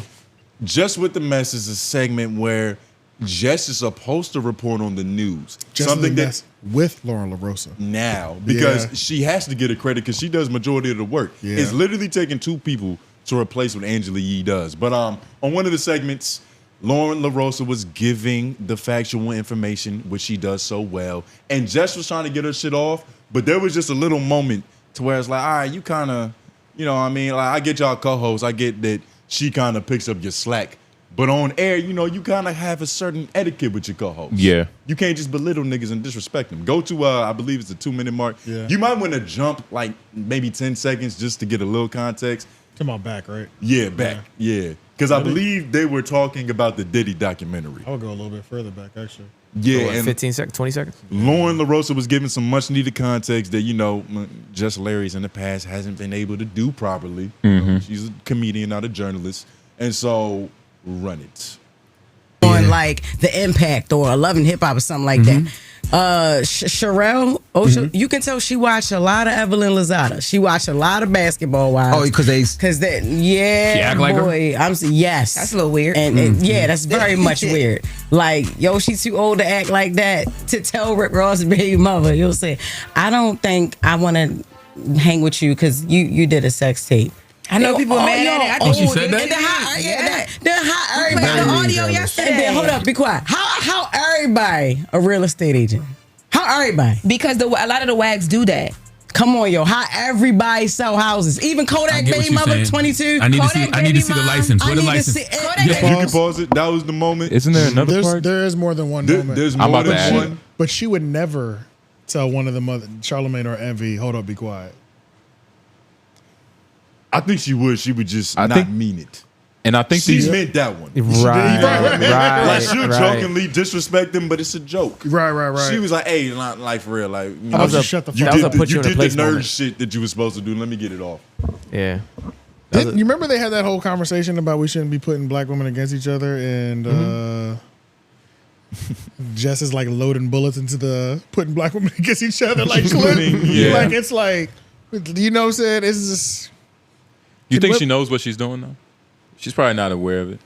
Just with the Mess is a segment where Jess is supposed to report on the news. Just something that's with Loren LaRosa now, because she has to get a credit because she does majority of the work. Yeah. It's literally taking two people to replace what Angela Yee does. But on one of the segments, Loren LaRosa was giving the factual information, which she does so well, and Jess was trying to get her shit off, but there was just a little moment to where it's like, all right, you kind of, like, I get y'all co-hosts, I get that she kind of picks up your slack. But on air, you kind of have a certain etiquette with your co-host. Yeah. You can't just belittle niggas and disrespect them. Go to, I believe it's a 2-minute mark. Yeah. You might want to jump like maybe 10 seconds just to get a little context. Come on, back, right? Yeah, back. Yeah. Because I believe they were talking about the Diddy documentary. I would go a little bit further back, actually. Yeah. What, 15 seconds, 20 seconds? Loren LaRosa was giving some much needed context that, Jess Hilarious in the past hasn't been able to do properly. She's a comedian, not a journalist. And so, run it. On like the Impact or Love and Hip Hop or something like that. Sherelle, you can tell she watched a lot of Evelyn Lozada. She watched a lot of Basketball Wives. Oh, because she act like her? Yes, that's a little weird. And that's very much weird. Like, she's too old to act like that to tell Rick Ross' baby mother. You'll say, I don't think I want to hang with you because you did a sex tape. I know people are mad at it. She said that? The audio yesterday. And then, hold up, be quiet. How everybody a real estate agent? How everybody? Because a lot of the wags do that. Come on, how everybody sell houses. Even Kodak baby mother, 22. I need to see the license. Where the license? You can pause it. That was the moment. Isn't there another part? There is more than one moment. There's more than one. But she would never tell one of the mother, Charlamagne or Envy, hold up, be quiet. I think she would. She would just not mean it. And I think she meant that one. Right. Like she'll jokingly disrespect them, but it's a joke. Right. She was like, "Hey, like for real, like you shut the you fuck did up. the nerd shit that you were supposed to do. Let me get it off." Yeah. You remember they had that whole conversation about we shouldn't be putting black women against each other, and Jess is like loading bullets into the putting black women against each other, like clip. Like it's like, said it's just. You think she knows what she's doing though? She's probably not aware of it.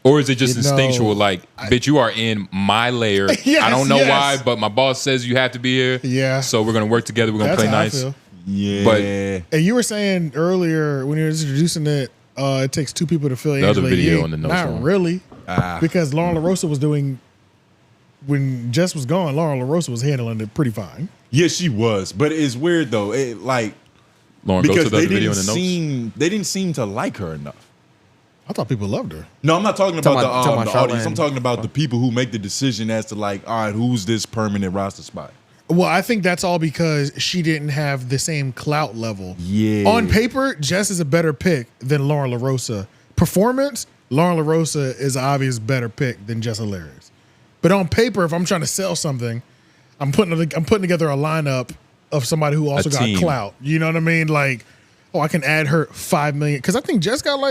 Or is it just instinctual, like, bitch, you are in my lair. I don't know why, but my boss says you have to be here. Yeah. So we're going to work together. We're going to play nice. Yeah. But, and you were saying earlier when you were introducing it, it takes two people to fill the other video on the notes. Not really. Because Loren LaRosa was doing, when Jess was gone, Loren LaRosa was handling it pretty fine. Yeah, she was. But it's weird, though. Lauren, because go to the other video in the notes. They didn't seem to like her enough. I thought people loved her. No, I'm not talking about the audience. I'm talking about the people who make the decision as to like, all right, who's this permanent roster spot? Well, I think that's all because she didn't have the same clout level. Yeah. On paper, Jess is a better pick than Loren LaRosa. Performance, Loren LaRosa is an obvious better pick than Jess Hilarious. But on paper, if I'm trying to sell something, I'm putting together a lineup of somebody who also got clout. You know what I mean? Like, I can add her 5 million. Because I think Jess got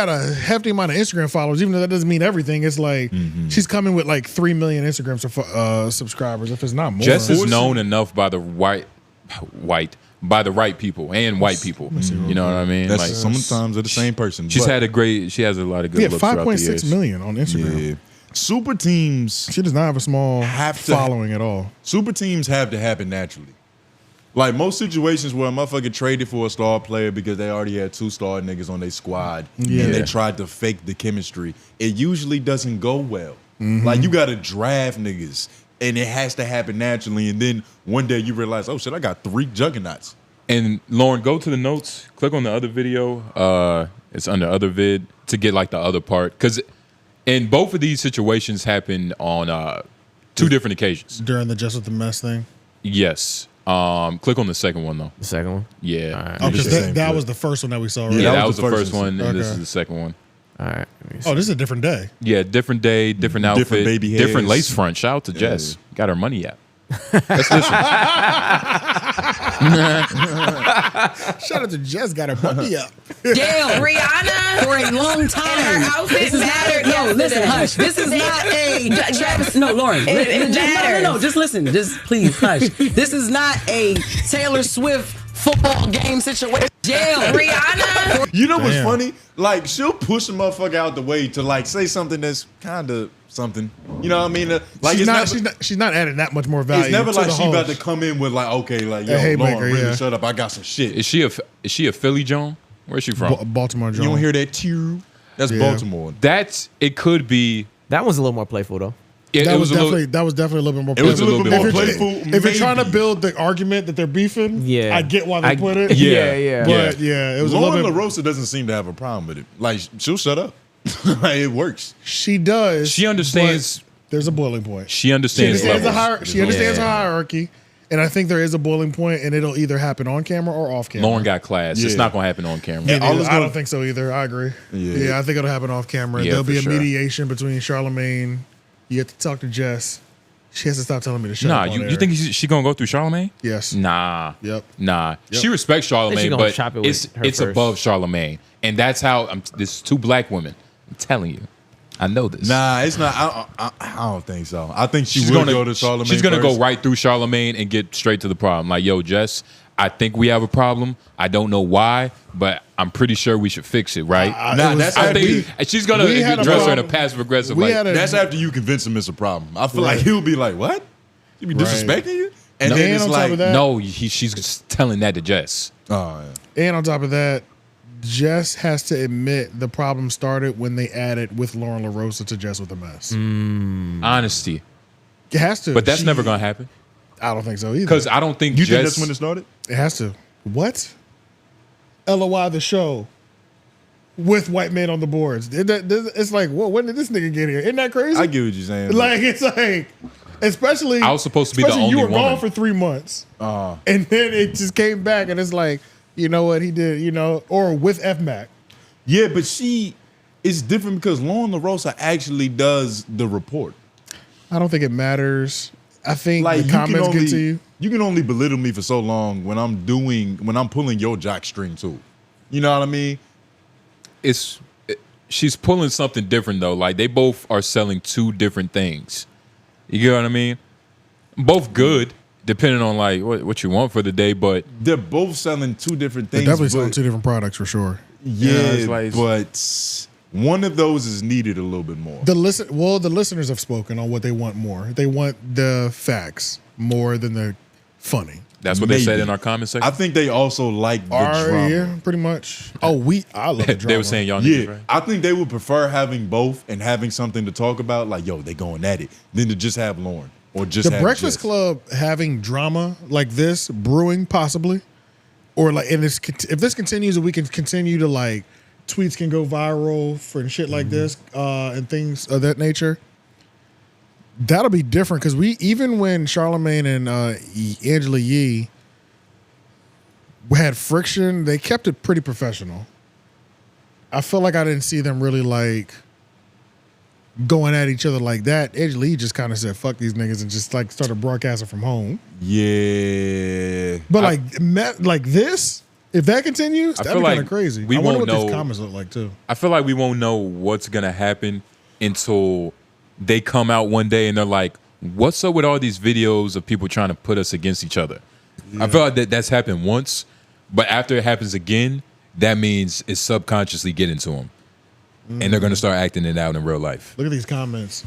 a hefty amount of Instagram followers, even though that doesn't mean everything. It's like she's coming with like 3 million Instagram subscribers, if it's not more. Jess is known enough by the by the right people and white people. You know what I mean? That's sometimes they're the same person. She has a lot of good looks throughout the years. 5.6 million on Instagram. Yeah. Super teams. She does not have a small following at all. Super teams have to happen naturally. Like most situations where a motherfucker traded for a star player because they already had 2 star niggas on their squad and they tried to fake the chemistry, it usually doesn't go well. Like you gotta draft niggas and it has to happen naturally, and then one day you realize, oh shit, I got 3 juggernauts. And Lauren, go to the notes, click on the other video. It's under other vid to get like the other part. Because in both of these situations happened on 2 different occasions. During the Just With The Mess thing? Yes. Click on the second one though. The second one? Yeah. Because that was the first one that we saw, right? Yeah, that was the first one, and this is the second one. All right. Oh, this is a different day. Yeah, different day, different outfit, Different baby different hairs. lace front. Shout out to Jess. Got her money out. Let's listen. Shout out to Jess, got her money up. Damn, Rihanna for a long time. and her outfit This is mattered not, no, listen, yesterday. hush. This is not a Travis. No, Lauren. It matters. No. Just listen. Just please hush. This is not a Taylor Swift football game situation. Jail, Rihanna. You know what's Damn. funny? Like, she'll push a motherfucker out the way to like say something that's kind of something. You know what I mean? Like, She's not adding that much more value. it's never to like the she host. about to come in with like, okay, like, yo, A haymaker, Lauren, really yeah. shut up. I got some shit. Is she a Philly Joan? Where's she from? Baltimore. You Jones. don't hear that tear? That's Yeah. Baltimore. It could be. That was a little more playful though. It was a little- definitely a little bit more. It was a little bit more If you're- playful. If you're trying to maybe. build the argument that they're beefing, Yeah. I get why they I- put it. Yeah. But yeah, it was a Loren little bit. LaRosa doesn't seem to have a problem with it. Like, she'll shut up. Like, it works. She does. She understands. but There's a boiling point. She She understands. understands the levels. she understands Yeah. her hierarchy, and I think there is a boiling point, and it'll either happen on camera or off camera. Lauren got class. It's Yeah. not gonna happen on camera. Me all neither. it's I gonna- don't think so either. I agree. Yeah. Yeah, I think it'll happen off camera. Yeah, There'll for be a sure. mediation between Charlamagne. You have to talk to Jess. She has to stop telling me to shut Nah, up on you air. think she gonna go through Charlamagne? Yes. Nah. Yep. Nah. Yep. She respects She Charlamagne, gonna but chop it with it's her first. above Charlamagne, and that's how. There's two black women. I'm telling you, I know this. Nah, it's not. I don't think so. I think she's will gonna go to Charlamagne. She's gonna go first. right through Charlamagne and get straight to the problem. Like, yo, Jess, I think we have a problem. I don't know why, but I'm pretty sure we should fix it, right? Nah, that's I after think she's gonna we had a address her in a problem. passive aggressive We way. had a- That's after you convince him it's a problem. I feel Right. like he'll be like, "What? You be Right. disrespecting you?" And No. then And it's on top like, of that- No, she's just telling that to Jess. "Oh, yeah." And on top of that, Jess has to admit the problem started when they added with Loren LaRosa to Jess with the Mess. Honesty, It has to. but that's She- never gonna happen I don't think so either. because I don't think You Jess. think that's when it started? It has to. What? LOI the show with white men on the boards. It's like, well, when did this nigga get here? Isn't that crazy? I get what you're saying. Like, it's like, especially. I was supposed to be the especially only you were woman. gone for 3 months. And then it just came back, and it's like, you know what he did, or with FMAC. yeah, but it's different because Loren LaRosa actually does the report. I don't think it matters. I think Like, the comments get to you. You can only belittle me for so long when I'm pulling your jock string too. You know what I mean? She's pulling something different though. Like, they both are selling two different things. You get what I mean? Both good, depending on like what you want for the day. But They're both selling two different They're things. definitely but- selling two different products for sure. Yeah, it's like- but one of those is needed a little bit more. The listeners have spoken on what they want more. They want the facts more than the funny. that's what they said Maybe. in our comment section. I think they also like the drama. Yeah, pretty much. I love the drama. They were saying y'all Yeah, niggas, right? I think they would prefer having both and having something to talk about, like, yo, they going at it, than to just have Lauren or just the have Breakfast Jess. Club having drama like this brewing possibly, or like, and if this continues, and we can continue to like tweets can go viral for shit like this and things of that nature. That'll be different because even when Charlamagne and Angela Yee had friction, they kept it pretty professional. I feel like I didn't see them really like going at each other like that. Angela Yee just kind of said "fuck these niggas" and just like started broadcasting from home. Yeah, But like this, if that continues, I that'd feel be kind like of crazy. we I wonder won't what these know- comments look like too. I feel like we won't know what's gonna happen until they come out one day and they're like, "What's up with all these videos of people trying to put us against each other?" I feel like that's happened once, but after it happens again, that means it's subconsciously getting to them, and they're gonna start acting it out in real life. Look at these comments.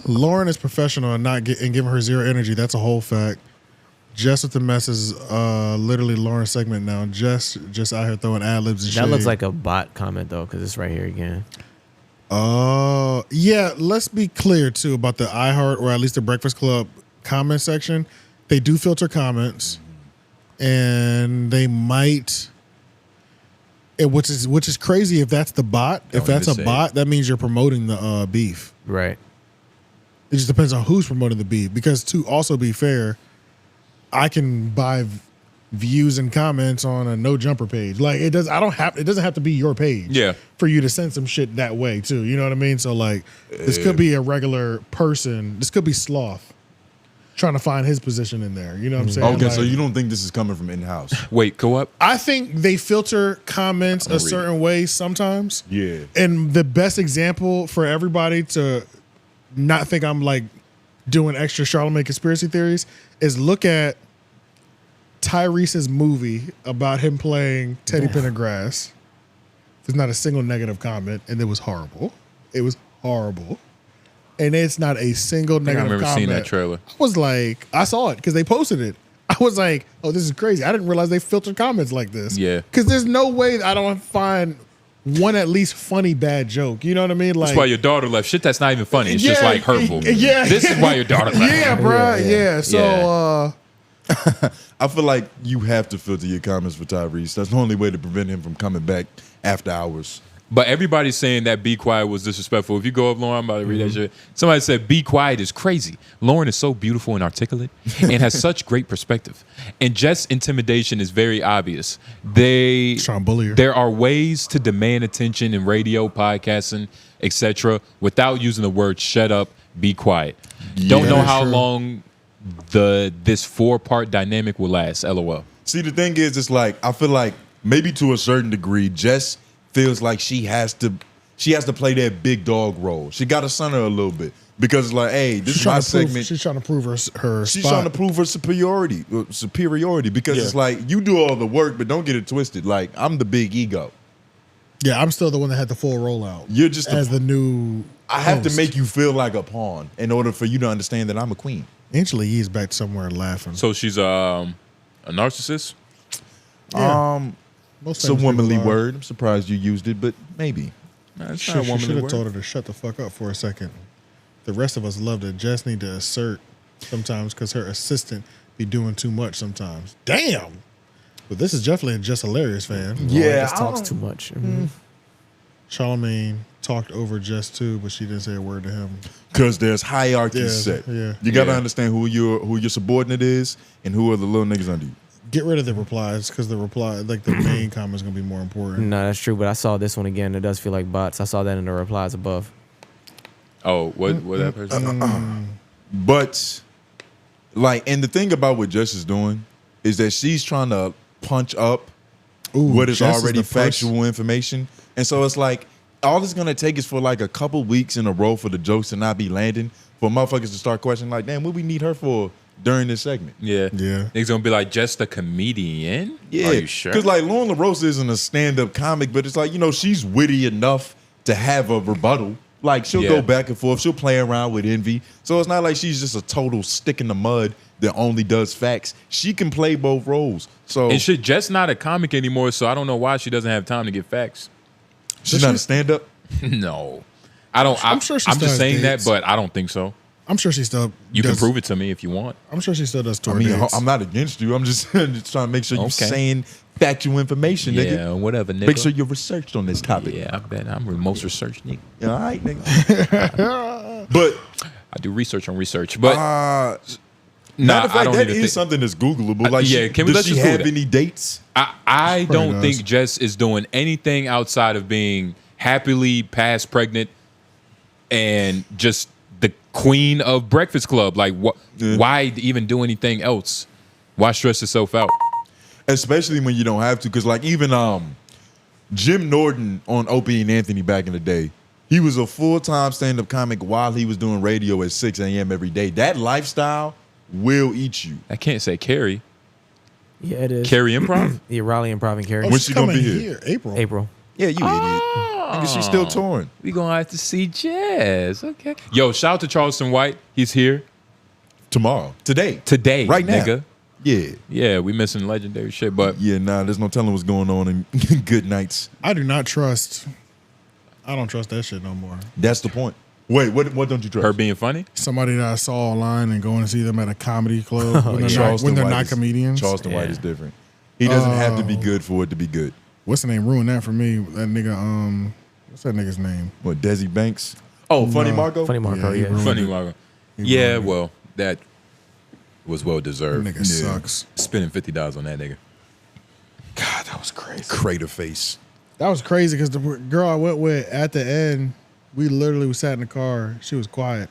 Lauren is professional and giving her zero energy. That's a whole fact. Jess with the mess is literally Lauren's segment now. Jess just out here throwing ad libs and shit. That looks like a bot comment though, because it's right here again. Oh, yeah. Let's be clear too about the iHeart or at least the Breakfast Club comment section. They do filter comments, and they might. Which is crazy if that's the bot. If that's a bot, that means you're promoting the beef. Right. It just depends on who's promoting the beef. Because to also be fair, I can buy views and comments on a no jumper page. Like it doesn't have to be your page. Yeah. For you to send some shit that way too. You know what I mean? So like this could be a regular person. This could be Sloth trying to find his position in there. You know what I'm saying? Okay, like, so you don't think this is coming from in-house? Wait, go up. I think they filter comments a certain way sometimes. Yeah. And the best example for everybody to not think I'm like doing extra 𝔓𝔦𝔐𝔓𝔦𝔑 conspiracy theories is look at Tyrese's movie about him playing Teddy Pendergrass. There's not a single negative comment, and it was horrible. It was horrible. And it's not a single negative comment. I remember seeing that trailer. I was like, I saw it because they posted it. I was like, oh, this is crazy. I didn't realize they filtered comments like this. Yeah. Because there's no way I don't find one at least funny bad joke. You know what I mean? Like, That's why your daughter left. Shit that's not even funny. It's just like hurtful. Yeah. This is why your daughter left. Yeah, bro. Yeah. So, I feel like you have to filter your comments for Tyrese. That's the only way to prevent him from coming back after hours. But everybody's saying that Be Quiet was disrespectful. If you go up, Lauren, I'm about to read that shit. Somebody said Be Quiet is crazy. Lauren is so beautiful and articulate and has such great perspective. And Jess' intimidation is very obvious. Trying to bully her. There are ways to demand attention in radio, podcasting, etc., without using the word shut up, be quiet. Don't know how long this 4-part dynamic will last. LOL. See, the thing is, it's like I feel like maybe to a certain degree, Jess feels like she has to play that big dog role. She got to son her a little bit because it's like, hey, this is my segment. She's trying to prove her She's spot. trying to prove her superiority because it's like you do all the work, but don't get it twisted. Like I'm the big ego. Yeah, I'm still the one that had the full rollout. You're just as the new. I have to host. make you feel like a pawn in order for you to understand that I'm a queen. Angela Yee's back somewhere laughing. So she's a narcissist? Yeah. It's a womanly word. I'm surprised you used it, but maybe. It's She not a should womanly have word. told her to shut the fuck up for a second. The rest of us love that Jess need to assert sometimes because her assistant be doing too much sometimes. Damn. But this is definitely a Jess Hilarious fan. Just talks too much. Charlamagne talked over Jess too, but she didn't say a word to him. Because there's hierarchies set. Yeah. You got to understand who your subordinate is and who are the little niggas under you. Get rid of the replies because the main comment's gonna be more important. No, that's true. But I saw this one again. It does feel like bots. I saw that in the replies above. Oh, what that person? But and the thing about what Jess is doing is that she's trying to punch up what is Jess is already the first- factual information. And so it's like all it's gonna take is for like a couple weeks in a row for the jokes to not be landing, for motherfuckers to start questioning like, damn, what we need her for during this segment? Yeah. Yeah. Niggas gonna be like, just a comedian? Yeah. Are you sure? Because like Loren LaRosa isn't a stand-up comic, but it's like, she's witty enough to have a rebuttal. Like she'll go back and forth, she'll play around with envy. So it's not like she's just a total stick in the mud that only does facts. She can play both roles. So And shit, Jess not a comic anymore, so I don't know why she doesn't have time to get facts. she's not a stand-up. No. I don't. I'm sure she I'm still just has saying dates. that, but I don't think so. I'm sure she still. You can does- prove it to me if you want. I'm sure she still does tour I mean, dates. I'm not against you. I'm just trying to make sure you're Okay. saying factual information, nigga. Yeah, whatever, nigga. Make sure you're researched on this topic. Yeah, I bet I'm the most researched nigga. All right, nigga. But I do research on research, but matter of I fact, don't that even is think- something that's Googleable. Like, yeah, can we does let's she just do have that? any dates? I don't does. think Jess is doing anything outside of being happily past pregnant and just the queen of Breakfast Club. Like, why even do anything else? Why stress yourself out? Especially when you don't have to, because like even Jim Norton on Opie and Anthony back in the day, he was a full-time stand-up comic while he was doing radio at 6 a.m. every day. That lifestyle will eat you. I can't say Carrie. Yeah, it is. Carrie Improv? Yeah, Raleigh Improv and Carrie. Oh, When's she's she gonna be coming here? April. Yeah, you idiot. Nigga, she's still touring. We gonna have to see Jess. Okay. Yo, shout out to Charleston White. He's here Tomorrow. Today. right now. nigga. Yeah. Yeah, we missing legendary shit, but Yeah, nah, there's no telling what's going on in Good Nights. I don't trust that shit no more. That's the point. Wait, what don't you trust? her being funny. Somebody that I saw online and going to see them at a comedy club when they're, Charleston not White is- comedians. Charleston White is different. He doesn't have to be good for it to be good. What's the name? Ruined that for me. That nigga. What's that nigga's name? What, Desi Banks? Oh, Funny Marco? Funny Marco, Yeah, yeah. he Funny it. Margo. He Yeah, ruined it. well, that was well deserved. Nigga sucks. spending $50 on that nigga. God, that was crazy. Crater face. That was crazy because the girl I went with at the end, we literally sat in the car. She was quiet.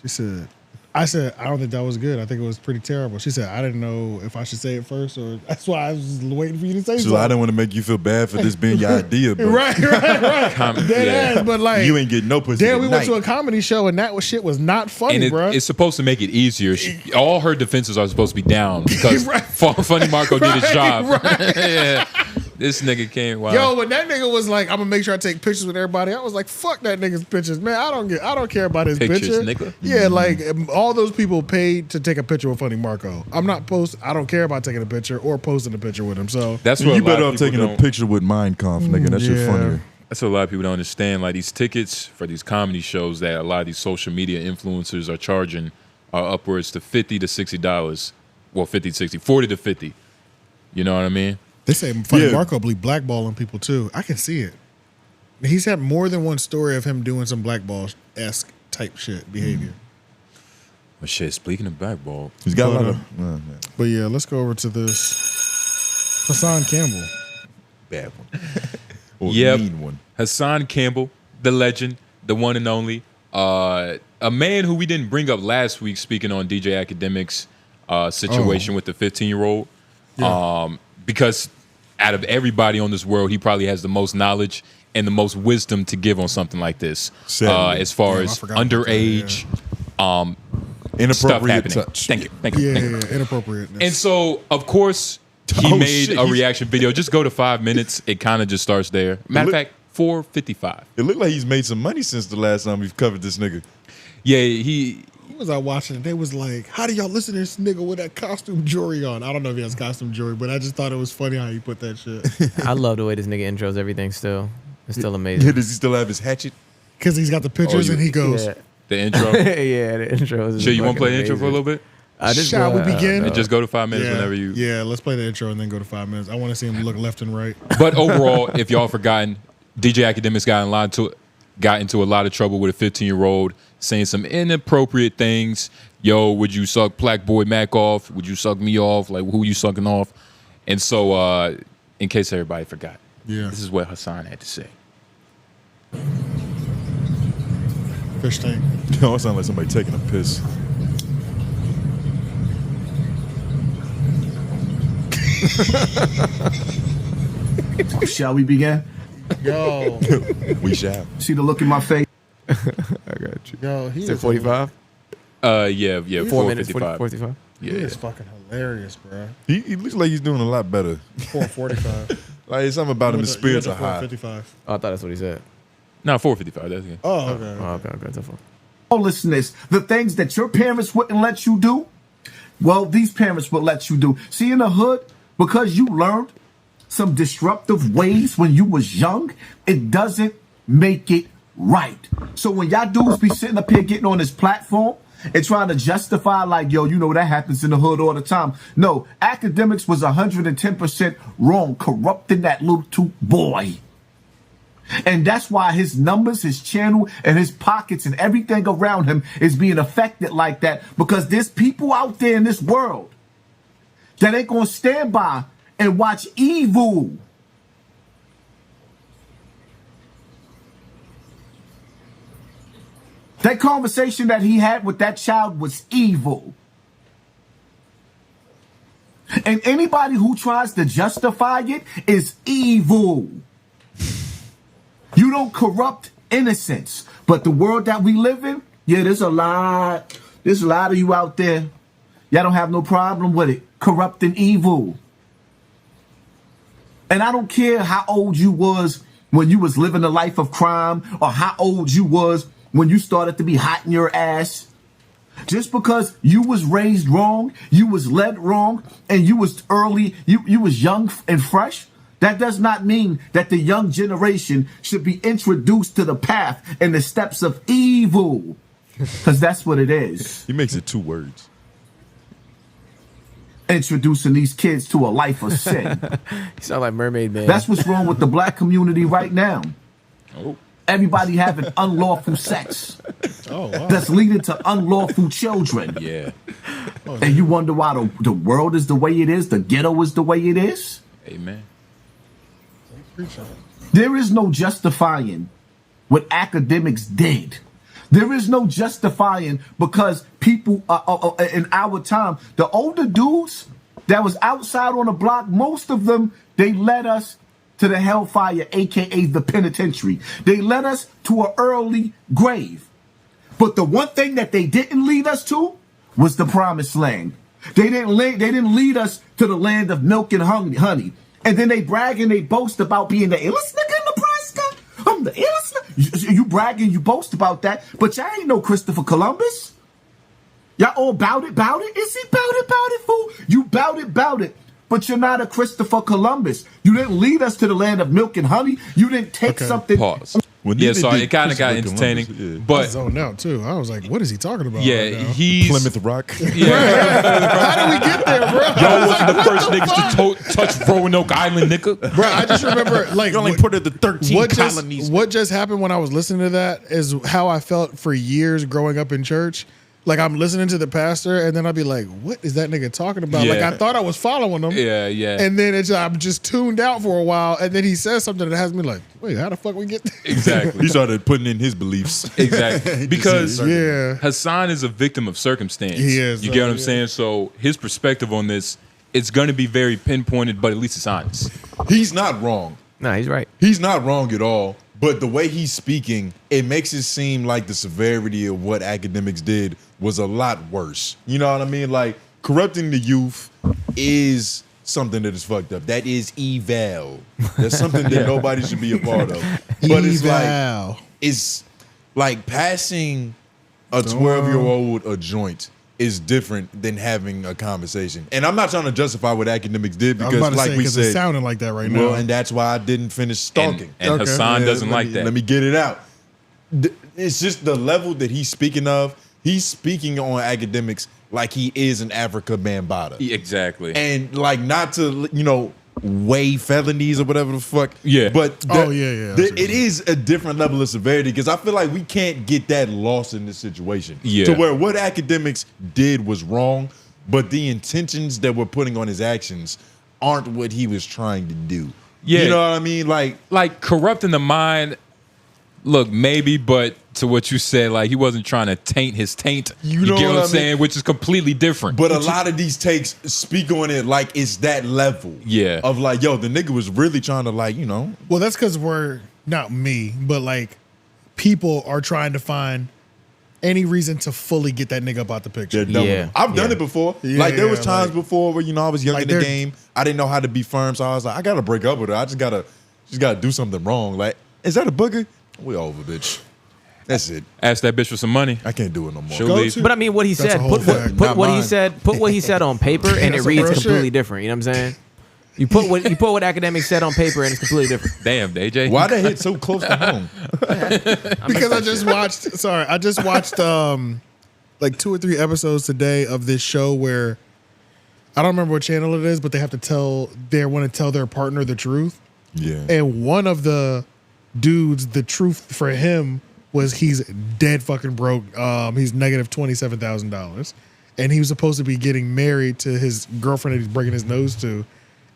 She said, I said, I don't think that was good. I think it was pretty terrible. She said, I didn't know if I should say it first, or that's why I was waiting for you to say something. So I didn't want to make you feel bad for this being your idea, but right. Dead ass, but like you ain't getting no pussy. Then we went to a comedy show and that shit was not funny, bro. It's supposed to make it easier. All her defenses are supposed to be down because Funny Marco did his job. Yeah. This nigga came. Wow. Yo, when that nigga was like, I'm gonna make sure I take pictures with everybody, I was like, fuck that nigga's pictures, man. I don't care about his Pictures, picture. nigga. Yeah, like all those people paid to take a picture with Funny Marco. I don't care about taking a picture or posting a picture with him. So that's what you better off taking a picture with Mind Conf, nigga. That shit funnier. That's what a lot of people don't understand. Like these tickets for these comedy shows that a lot of these social media influencers are charging are upwards to $50 to $60. Well, 50 to 60, 40 to 50. You know what I mean? They say Funny Marco be blackballing people too. I can see it. He's had more than one story of him doing some blackball-esque type shit behavior. But shit, speaking of blackball, he's got a lot of. But yeah, let's go over to this Hassan Campbell. Bad one. Yep. Mean one. Hassan Campbell, the legend, the one and only. A man who we didn't bring up last week, speaking on DJ Akademiks' situation with the 15-year-old. Yeah. Because out of everybody on this world, he probably has the most knowledge and the most wisdom to give on something like this. As far as underage, stuff happening. Touch. Thank you. Yeah, inappropriateness. And so, of course, he made a reaction video. Just go to 5 minutes. It kind of just starts there. Matter of fact, 4:55. It looked like he's made some money since the last time we've covered this nigga. Yeah, he was out watching it. They was like, how do y'all listen to this nigga with that costume jewelry on? I don't know if he has costume jewelry, but I just thought it was funny how he put that shit. I love the way this nigga intros everything still. It's still amazing. Yeah, does he still have his hatchet? Because he's got the pictures and he goes. Yeah. The intro? Yeah, the intro is Sure, you want to play the intro for a little bit? Shall we begin? And just go to 5 minutes whenever you... Yeah, let's play the intro and then go to 5 minutes. I want to see him look left and right. But overall, if y'all forgotten, DJ Akademiks got into a lot of trouble with a 15-year-old saying some inappropriate things. Yo, would you suck Black Boy Mac off? Would you suck me off? Like, who you sucking off? And so, in case everybody forgot, this is what Hassan had to say. Fish tank. Yo, it sounds like somebody taking a piss. Shall we begin? Yo. We shall. See the look in my face? I got you. Yo, he is it 45? Yeah, 4 minutes, 45. 45. Yeah. He is fucking hilarious, bro. He looks like he's doing a lot better. 4:45. Like something about him. His spirits are high. 4:55. Oh, I thought that's what he said. No, 4:55. That's it. Oh, okay. Okay. That's fine. Oh, listen to this. The things that your parents wouldn't let you do, well, these parents would let you do. See, in the hood, because you learned some disruptive ways when you was young, it doesn't make it right. So when y'all dudes be sitting up here getting on this platform and trying to justify like, yo, you know that happens in the hood all the time. No, Akademiks was 110% wrong, corrupting that little boy. And that's why his numbers, his channel, and his pockets and everything around him is being affected like that, because there's people out there in this world that ain't gonna stand by and watch evil. That conversation that he had with that child was evil. And anybody who tries to justify it is evil. You don't corrupt innocence. But the world that we live in, yeah, there's a lot of you out there. Y'all don't have no problem with it. Corrupting evil. And I don't care how old you was when you was living a life of crime, or how old you was when you started to be hot in your ass. Just because you was raised wrong, you was led wrong, and you was you was young and fresh, that does not mean that the young generation should be introduced to the path and the steps of evil. Because that's what it is. He makes it 2 words. Introducing these kids to a life of sin. You sound like Mermaid Man. That's what's wrong with the black community right now. Oh. Everybody having unlawful sex. Oh, wow. That's leading to unlawful children. Yeah. And you wonder why the world is the way it is, the ghetto is the way it is? Amen. There is no justifying what Akademiks did. There is no justifying because people in our time, the older dudes that was outside on the block, most of them, they led us to the hellfire, aka the penitentiary. They led us to an early grave. But the one thing that they didn't lead us to was the promised land. They didn't lead us to the land of milk and honey. And then they brag and they boast about being the illest nigga in Nebraska. I'm the illest. You brag and you boast about that, but y'all ain't no Christopher Columbus. Y'all all bout it. Is he bout it, fool? You bout it. But you're not a Christopher Columbus. You didn't lead us to the land of milk and honey. You didn't take something. Pause. Yeah, so it kind of got entertaining, I but zoned out too. I was like, "What is he talking about?" yeah, right now? he's Plymouth Rock. How did we get there, bro? Y'all wasn't the first niggas to touch Roanoke Island, nigga. Bro, I just remember like You only put it the 13 colonies. What just happened when I was listening to that is how I felt for years growing up in church. Like I'm listening to the pastor, and then I'd be like, "What is that nigga talking about?" Like Yeah. I thought I was following him. Yeah. And then I'm just tuned out for a while, and then he says something that has me like, "Wait, how the fuck we get there?" Exactly. He started putting in his beliefs. Exactly. Because Yeah. Hassan is a victim of circumstance. He is, You get what I'm yeah. saying? So his perspective on this, it's going to be very pinpointed, but at least it's honest. He's not wrong. Nah, he's right. He's not wrong at all. But the way he's speaking, it makes it seem like the severity of what Akademiks did was a lot worse. You know what I mean? Like, corrupting the youth is something that is fucked up. That is evil. That's something that nobody should be a part of. But it's like passing a 12-year-old a joint is different than having a conversation. And I'm not trying to justify what Akademiks did I was because, about to like say, we 'cause said, it's sounding like that right well, now. and that's why I didn't finish stalking. And Hassan doesn't like that. Let me get it out. It's just the level that he's speaking of. He's speaking on Akademiks like he is an Africa Bambaataa. Exactly. And like not to, weigh felonies or whatever the fuck. Yeah. But yeah. it is a different level of severity because I feel like we can't get that lost in this situation. Yeah. To where what Akademiks did was wrong, but the intentions that we're putting on his actions aren't what he was trying to do. Yeah. You know what I mean? Like corrupting the mind, look, maybe, but to what you said, like he wasn't trying to taint his taint. You know get what what I I'm saying? Which is completely different. But a lot of these takes speak on it like it's that level. Yeah. Of like, yo, the nigga was really trying to Well, that's because we're not me, but like people are trying to find any reason to fully get that nigga up out the picture. I've done it before. Like there was times before where I was young in the game. I didn't know how to be firm, so I was like, I gotta break up with her. I just gotta do something wrong. Like, is that a booger? We over, bitch. That's it. Ask that bitch for some money. I can't do it no more. She'll leave. But I mean, what he That's said, a whole fact. put Not what he mine. said, put what he said on paper, and it That's some reads real completely shit. different. You know what I'm saying? You put what Akademiks said on paper, and it's completely different. Damn, DJ. Why that hit so close to home? Because I just watched like 2 or 3 episodes today of this show where I don't remember what channel it is, but they want to tell their partner the truth. Yeah. And one of the dudes, the truth for him was he's dead fucking broke. He's negative $27,000. And he was supposed to be getting married to his girlfriend that he's breaking his nose to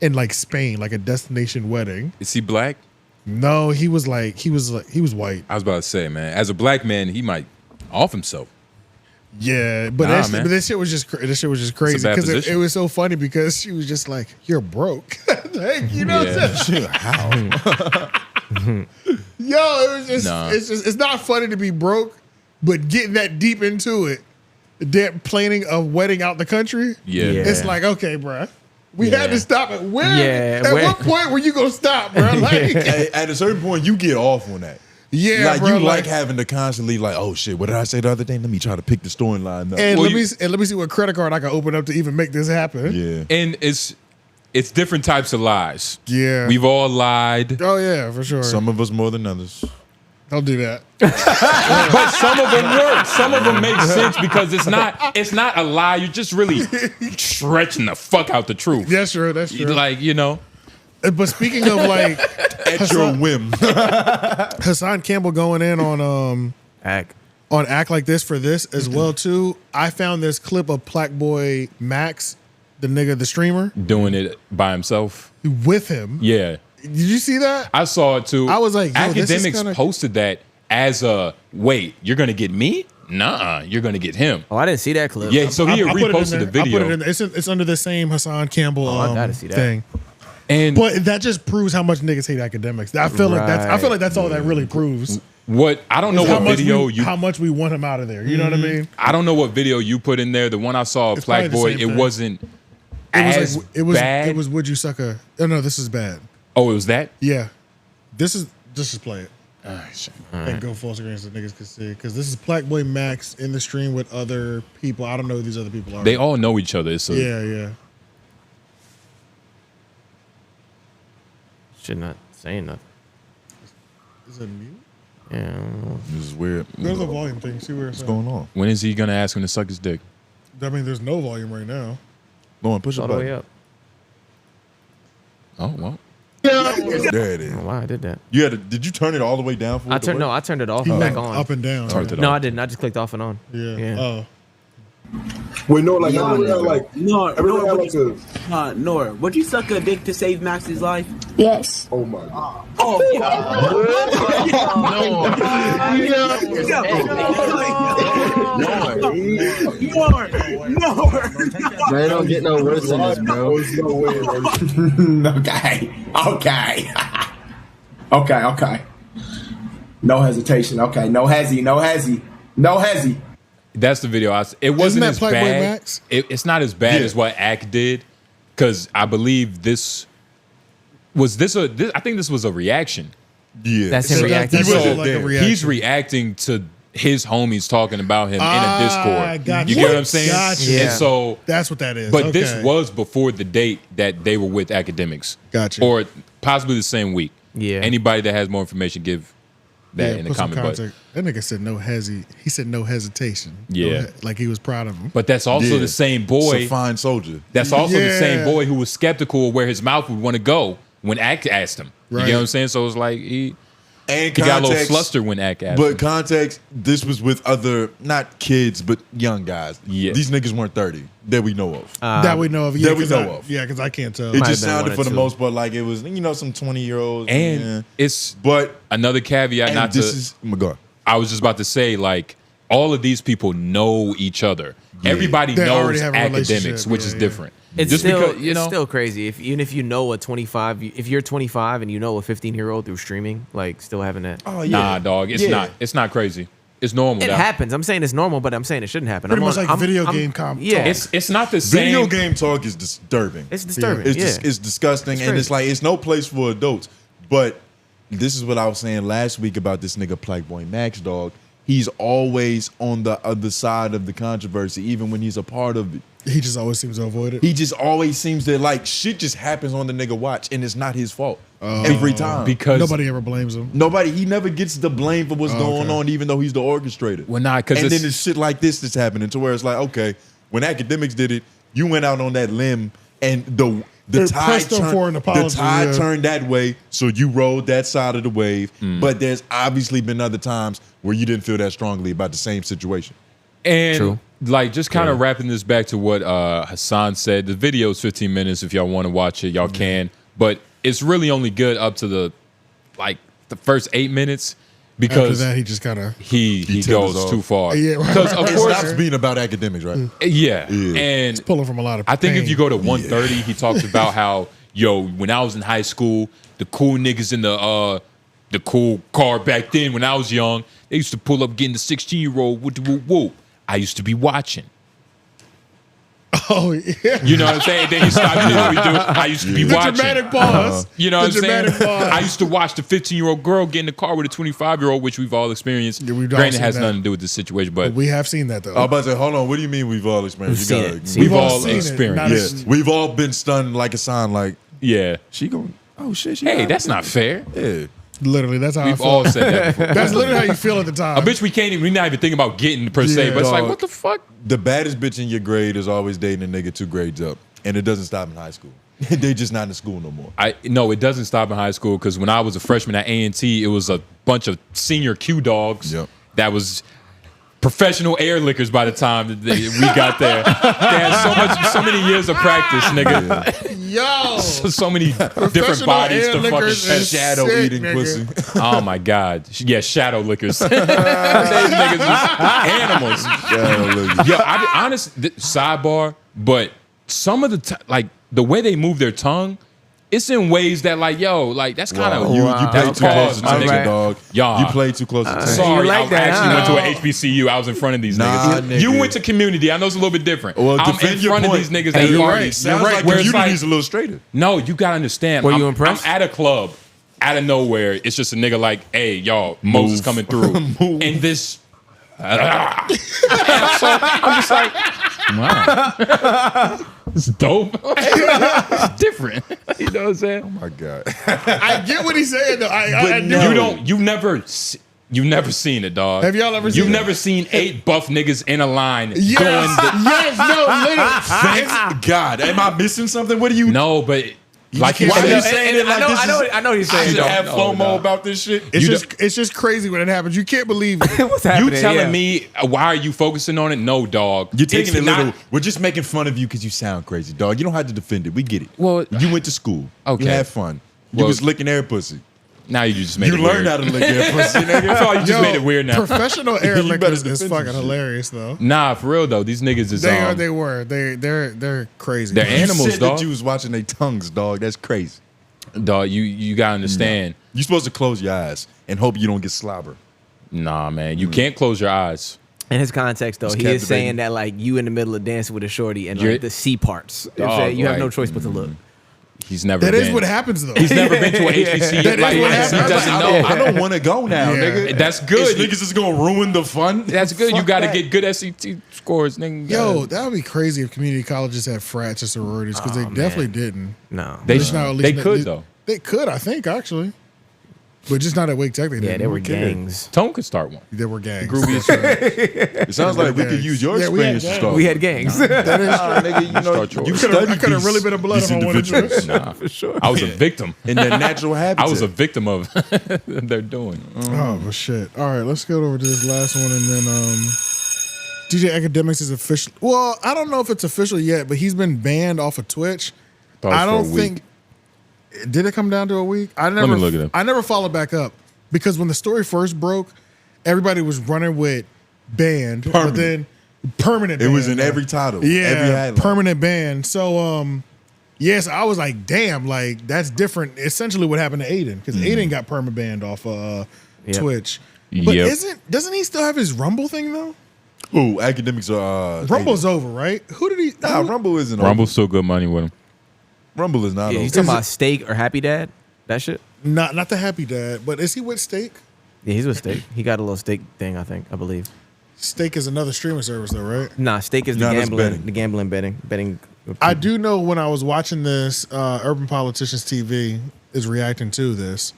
in like Spain, like a destination wedding. Is he black? No, he was white. I was about to say, man, as a black man, he might off himself. Yeah, but this shit was just crazy It's a bad because it position. was so funny because she was just like, "You're broke," like, you know. What I'm saying? How? Yo, it was just Nah. it's not funny to be broke, but getting that deep into it, that planning a wedding out the country. Yeah. It's like, okay, bruh. We had to stop it. At where- what point were you gonna stop, bro? Like, At a certain point, you get off on that. yeah, Like bro. you like having to constantly like, oh shit, what did I say the other day? Let me try to pick the storyline up. and Well, let me see what credit card I can open up to even make this happen. Yeah. And it's different types of lies. Yeah. We've all lied. Oh yeah, for sure. Some of us more than others. Don't do that. But some of them work. Some of them make sense because it's not a lie. You're just really stretching the fuck out the truth. That's true. That's true. Like, you know. But speaking of like At your whim. Hassan Campbell going in on Ak. on Act Like This for this as well too. I found this clip of Plaque Max, the streamer, doing it by himself with him. Yeah. Did you see that? I saw it too. I was like, yo, Akademiks posted that as a wait, you're gonna get me? Nah, you're gonna get him. Oh, I didn't see that clip. Yeah, so he reposted the video. I put it in it's under the same Hassan Campbell I gotta see that. thing. But that just proves how much niggas hate Akademiks. I feel like that's all that really proves. What I don't know what video how much we want him out of there. You know what I mean? I don't know what video you put in there. The one I saw of Black Boy, it wasn't as bad. It was Would You Suck a? Oh no, this is bad. Oh, it was that? Yeah, this is just play it. All right. And go full screen so niggas can see because this is Black Boy Max in the stream with other people. I don't know who these other people are. They all know each other. So yeah. Should not saying nothing. Is it mute? Yeah. This is weird. There's a volume thing. See where it's What's going on? When is he gonna ask him to suck his dick? I mean, there's no volume right now. Go on, push it all the way up. Oh well. There it is. Oh, wow, I did that. You had to, did you turn it all the way down for I it to turned work? no, I turned it off He and went back on. up and down. No, I didn't. I just clicked off and on. Yeah. Oh. Wait, no, like, No, everybody had, like, Nor, everybody had, like, Nor, would you suck a dick to save Max's life? Yes. Oh my God. Oh, Man, don't get no worse than this, bro. Okay. No hesitation. Okay, no hezzy. That's the video. It wasn't that as Black Boy bad. Max? It's not as bad as what Ack did, because I believe this was I think this was a reaction. Yeah, That's him reacting. He's reacting to his homies talking about him in a Discord. Gotcha. You get what I'm saying? Gotcha. And so that's what that is. But Okay. this was before the date that they were with Akademiks. Gotcha. Or possibly the same week. Yeah. Anybody that has more information, give that in the put some comment. But context. That nigga said no he said no hesitation. Yeah. Like he was proud of him. But that's also Yeah. the same boy. It's a fine soldier. That's also the Yeah. same boy who was skeptical of where his mouth would want to go when Ack asked him. You Right. get what I'm saying? So it's like he And got a little context, flustered when Ack asked But him. context, this was with other, not kids, but young guys. Yeah. These niggas weren't 30 that we know of. That we know of. Yeah, that we 'cause know of. Yeah, because I can't tell. It Might just have been sounded one for or the two. most part like it was, some 20-year-olds. And yeah. it's But another caveat, and not this to. is, oh my God. I was just about to say, like, all of these people know each other. Everybody They knows already have a relationship. Academics, which is Yeah. different. It's just still, because, it's still crazy. Even if you know a 25, if you're 25 and you know a 15-year-old through streaming, like still having that. Oh, yeah. Nah, dog, it's not. It's not crazy. It's normal. It dog. happens. I'm saying it's normal, but I'm saying it shouldn't happen. Pretty I'm much on- like I'm- video I'm- game Yeah, It's not the same. Video game talk is disturbing. it's disturbing. It's, Yeah, it's disgusting, It's and crazy. it's like it's no place for adults. But this is what I was saying last week about this nigga Black Boy Max, dog. He's always on the other side of the controversy, even when he's a part of it. He just always seems to avoid it. He just always seems to like shit just happens on the nigga watch, and it's not his fault every time. because Nobody ever blames him. He never gets the blame for what's going on, even though he's the orchestrator. Well, nah, because and then it's shit like this that's happening to where it's like, okay, when Akademiks did it, you went out on that limb, and the They tide pressed him for an apology, yeah. turned that way, so you rode that side of the wave. Mm. But there's obviously been other times where you didn't feel that strongly about the same situation. And True. like just kind of wrapping this back to what Hassan said. The video is 15 minutes. If y'all want to watch it, y'all can. But it's really only good up to the first 8 minutes After because that, he just kind of he tethers goes off. too far. Yeah, right. Because of It course, stops being about Akademiks, right? yeah. And pulling from a lot of. I think if pain. you go to 130, he talks about how, when I was in high school, the cool niggas in the cool car back then when I was young, they used to pull up getting the 16-year-old whoop. I used to be watching. Oh yeah. You know what I'm saying? Then he stopped doing what he do. I used to be The watching. dramatic pause. You know what I'm saying? dramatic pause. I used to watch the 15-year-old girl get in the car with a 25-year-old, which we've all experienced. Yeah, we've all Granted, it seen has that. nothing to do with this situation, but We have seen that though. I was about to say, hold on, what do you mean we've all experienced? We've You seen gotta- it. we've all all seen it. experienced. Not Yes, we've all been stunned like a sign, like Yeah. she going, oh shit, she Hey, got that's it. not fair. Yeah. Literally, that's how We've I feel. all said that before. That's literally how you feel at the time. A bitch we can't even, we're not even thinking about getting per se, Yeah, but it's like, dog. what the fuck? The baddest bitch in your grade is always dating a nigga 2 grades up, and it doesn't stop in high school. They just not in school no more. No, it doesn't stop in high school because when I was a freshman at A&T, it was a bunch of senior Q dogs Yep. that was professional air lickers by the time that we got there. They had so many years of practice, nigga. Yo, so many different bodies to fucking shadow eating pussy. Oh my god, yeah, shadow lickers. These niggas was animals. Yo, I be honest. Sidebar, but some of the like the way they move their tongue. It's in ways that like, yo, like that's kind of you play too close attention, dog. Y'all, you play too close attention. Sorry, like I actually went to an HBCU. I was in front of these niggas. You went to community. I know it's a little bit different. Well, I'm in front of these niggas. That you're party. right. Sounds like community's a little straighter. No, you gotta understand. Were you impressed? I'm at a club, out of nowhere. It's just a nigga like, hey, y'all, Moses coming through, and this. So I'm just like, wow, it's dope. It's different. You know what I'm saying? Oh my god, I get what he's saying though. I do. You've never seen it, dog. Have y'all ever seen You've it? never seen 8 buff niggas in a line going. Yes, no, literally. Thank God. Am I missing something? What do you? No, but like why are you said, saying it like this? I know what he's saying. I should have FOMO about this shit. It's just crazy when it happens. You can't believe it. What's happening? You telling me why are you focusing on it? No, dog. You're taking It's it not- little. We're just making fun of you because you sound crazy, dog. You don't have to defend it. We get it. Well, you went to school. Okay. You had fun. You Well, was licking air pussy. Now you just made You it learned weird. how to lick air pussy, nigga. I feel like you just made it weird now. Professional air You lickers better is defend fucking this shit. hilarious though. Nah, for real though, these niggas is They're crazy. They're man. animals, You said dog. that you was watching their tongues, dog. That's crazy. Dog, you gotta understand. You're supposed to close your eyes and hope you don't get slobber. Nah, man, you can't close your eyes. In his context, though, It's he is captivating. saying that like you in the middle of dancing with a shorty and You're- like the C parts. You know what I'm Dog, saying? You have no right. choice but to look. He's never. That been. is what happens though. He's never been to an HBCU. That is Like, what he happens. doesn't I know. don't want to go now, Yeah. nigga. That's good. This niggas is gonna ruin the fun. That's good. You Fuck got to that. get good SAT scores, nigga. Yo, that would be crazy if community colleges had frats or sororities because they definitely didn't. No, They Just not- at least they not- could though. They could, I think, actually, but just not at Wake Tech. They yeah, didn't. they were Who cared? gangs. Tone could start one. They were gangs. It sounds like we could use your Yeah, we had experience to gangs. start. We had gangs. That is true. Nigga, you know, Start yours. you I studied could have these- really been a blood these if I wanted to. individuals. Nah, for sure. I was a victim in their natural habitat. I was a victim of they're doing. Oh, well, shit. All right, let's go over to this last one, and then DJ Akademiks is official. Well, I don't know if it's official yet, but he's been banned off of Twitch. Thought it was I for don't a week. think. Did it come down to a week? I me never. look it up. I never followed back up because when the story first broke, everybody was running with banned, but then permanent. It was ban. in every title. Yeah, every headline. permanent ban. So, yes, I was like, damn, like that's different. Essentially, what happened to Aiden because Aiden got perma banned off Yep. Twitch. But Yep. doesn't he still have his Rumble thing though? Ooh, Akademiks are Rumble's over, right? Who did he? Nah, Rumble isn't over. Rumble's still good money with him. Rumble is not Yeah, over. you talking about Steak or Happy Dad? That shit? Not the Happy Dad, but is he with Steak? Yeah, he's with Steak. He got a little Steak thing, I believe. Steak is another streaming service though, right? Nah, Steak is Nah, that's the gambling betting. I do know when I was watching this, Urban Politicians TV is reacting to this.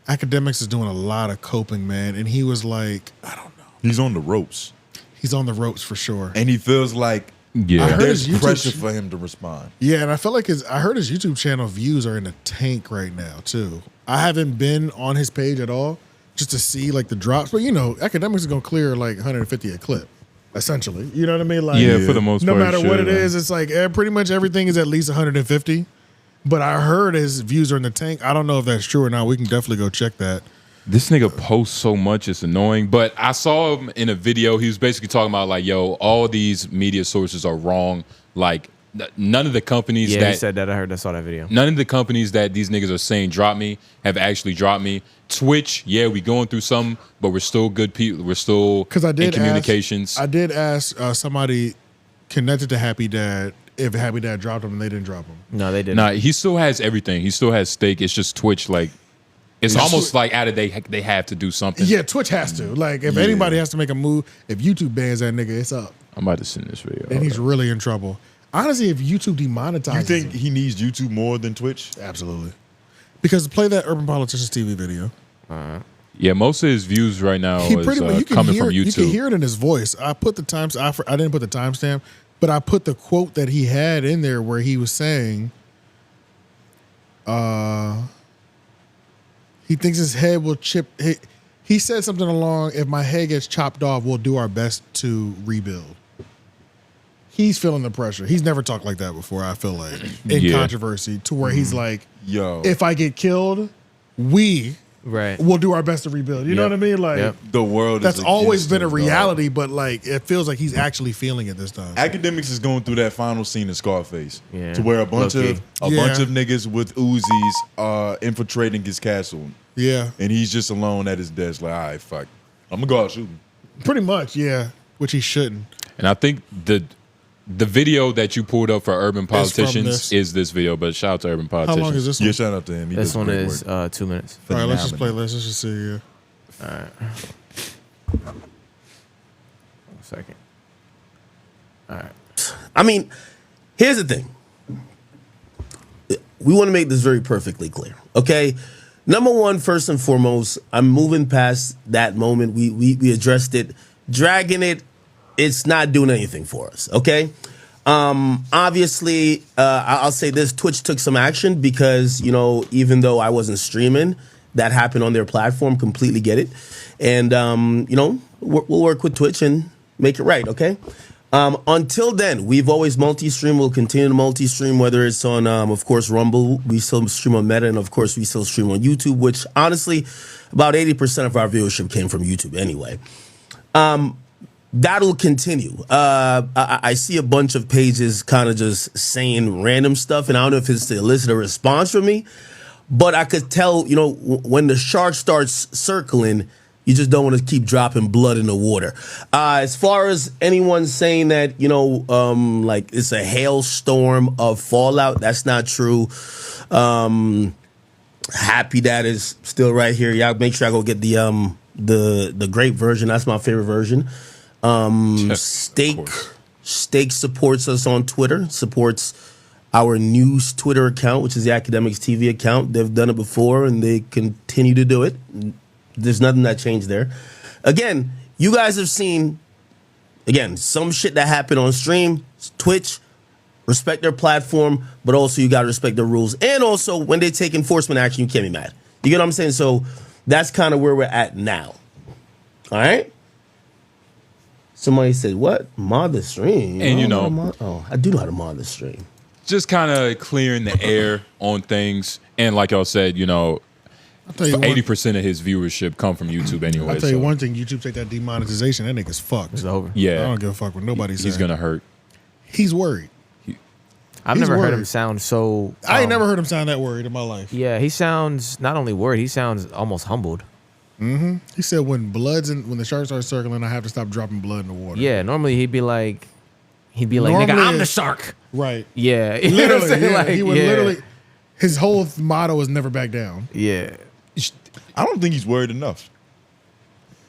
Akademiks is doing a lot of coping, man, and he was like, I don't know. He's on the ropes. He's on the ropes for sure. And he feels like Yeah. I heard there's his YouTube pressure for him to respond. Yeah, and I felt like I heard his YouTube channel views are in the tank right now too. I haven't been on his page at all just to see like the drops, but you know, Akademiks is gonna clear like 150 a clip, essentially. You know what I mean? Like, Yeah, for the most no part, matter sure, what it man. is, it's like pretty much everything is at least 150. But I heard his views are in the tank. I don't know if that's true or not. We can definitely go check that. This nigga posts so much, it's annoying. But I saw him in a video. He was basically talking about like, yo, all these media sources are wrong. Like, none of the companies Yeah, that he said that. I saw that video. none of the companies that these niggas are saying drop me have actually dropped me. Twitch, yeah, we going through some, but we're still good people. We're still in communications. I did ask somebody connected to Happy Dad if Happy Dad dropped him, and they didn't drop him. No, they didn't. Nah, he still has everything. He still has Stake. It's just Twitch. Like, it's almost like out of they have to do something. Yeah, Twitch has to. Like, if anybody has to make a move, if YouTube bans that nigga, it's up. I'm about to send this video. And he's really in trouble. Honestly, if YouTube demonetizes You think he needs YouTube more than Twitch? Absolutely. Because play that Urban Politicians TV video. Yeah, most of his views right now He is pretty much you can coming hear from YouTube. you can hear it in his voice. I put the times. I didn't put the timestamp, but I put the quote that he had in there where he was saying, he thinks his head will chip. He He said something along, if my head gets chopped off, we'll do our best to rebuild. He's feeling the pressure. He's never talked like that before, I feel like, in controversy, to where he's like, yo, if I get killed, we will do our best to rebuild. You know what I mean? Like the world that's is always been a against us, reality, but like it feels like he's actually feeling it this time. Akademiks is going through that final scene in Scarface, Yeah. to where a bunch Low-key. of bunch of niggas with Uzis are infiltrating his castle. Yeah, and he's just alone at his desk, like, all right, fuck, I'm gonna go out shooting. Pretty much, yeah, which he shouldn't. And I think the video that you pulled up for Urban Politicians is this video, but shout out to Urban Politicians. How long is this one? Yeah, shout out to him. He This does one great is work. 2 minutes. All right, let's just play. Let's just see. Yeah. All right. 1 second. All right. I mean, here's the thing. We want to make this very perfectly clear, okay? Number one, first and foremost, I'm moving past that moment. We addressed it. Dragging it, it's not doing anything for us, okay? Obviously, I'll say this. Twitch took some action because, you know, even though I wasn't streaming, that happened on their platform. Completely get it. And, you know, we'll work with Twitch and make it right, okay? Until then, we've always multi-stream. We'll continue to multi-stream, whether it's on, of course, Rumble. We still stream on Meta, and of course, we still stream on YouTube, which honestly, about 80% of our viewership came from YouTube anyway. That'll continue. I see a bunch of pages kind of just saying random stuff, and I don't know if it's to elicit a response from me, but I could tell, you know, when the shark starts circling, you just don't want to keep dropping blood in the water. As far as anyone saying that, you know, like it's a hailstorm of fallout, that's not true. Happy that is still right here. Y'all make sure I go get the grape version. That's my favorite version. Steak supports us on Twitter, supports our news Twitter account, which is the Akademiks TV account. They've done it before and they continue to do it. There's nothing that changed there. Again, you guys have seen, again, some shit that happened on stream, Twitch, respect their platform, but also you got to respect their rules. And also, when they take enforcement action, you can't be mad. You get what I'm saying? So that's kind of where we're at now. All right? Somebody said, what? Mod the stream? And you know, I do know how to mod the stream. Just kind of clearing the air on things. And like y'all said, you know, 80% of his viewership come from YouTube anyway. I'll tell you one thing, YouTube take that demonetization, that nigga's fucked. It's over. Yeah. I don't give a fuck what nobody's saying. He's going to hurt. He's worried. I've He's never heard worried. him sound so... I ain't never heard him sound that worried in my life. Yeah, he sounds not only worried, he sounds almost humbled. Mm-hmm. He said when the sharks start circling, I have to stop dropping blood in the water. Yeah, normally he'd be like, nigga, I'm the shark. Right. Yeah. You know what I'm Literally, saying? yeah. Like, He would yeah. literally, his whole motto is never back down. Yeah. I don't think he's worried enough.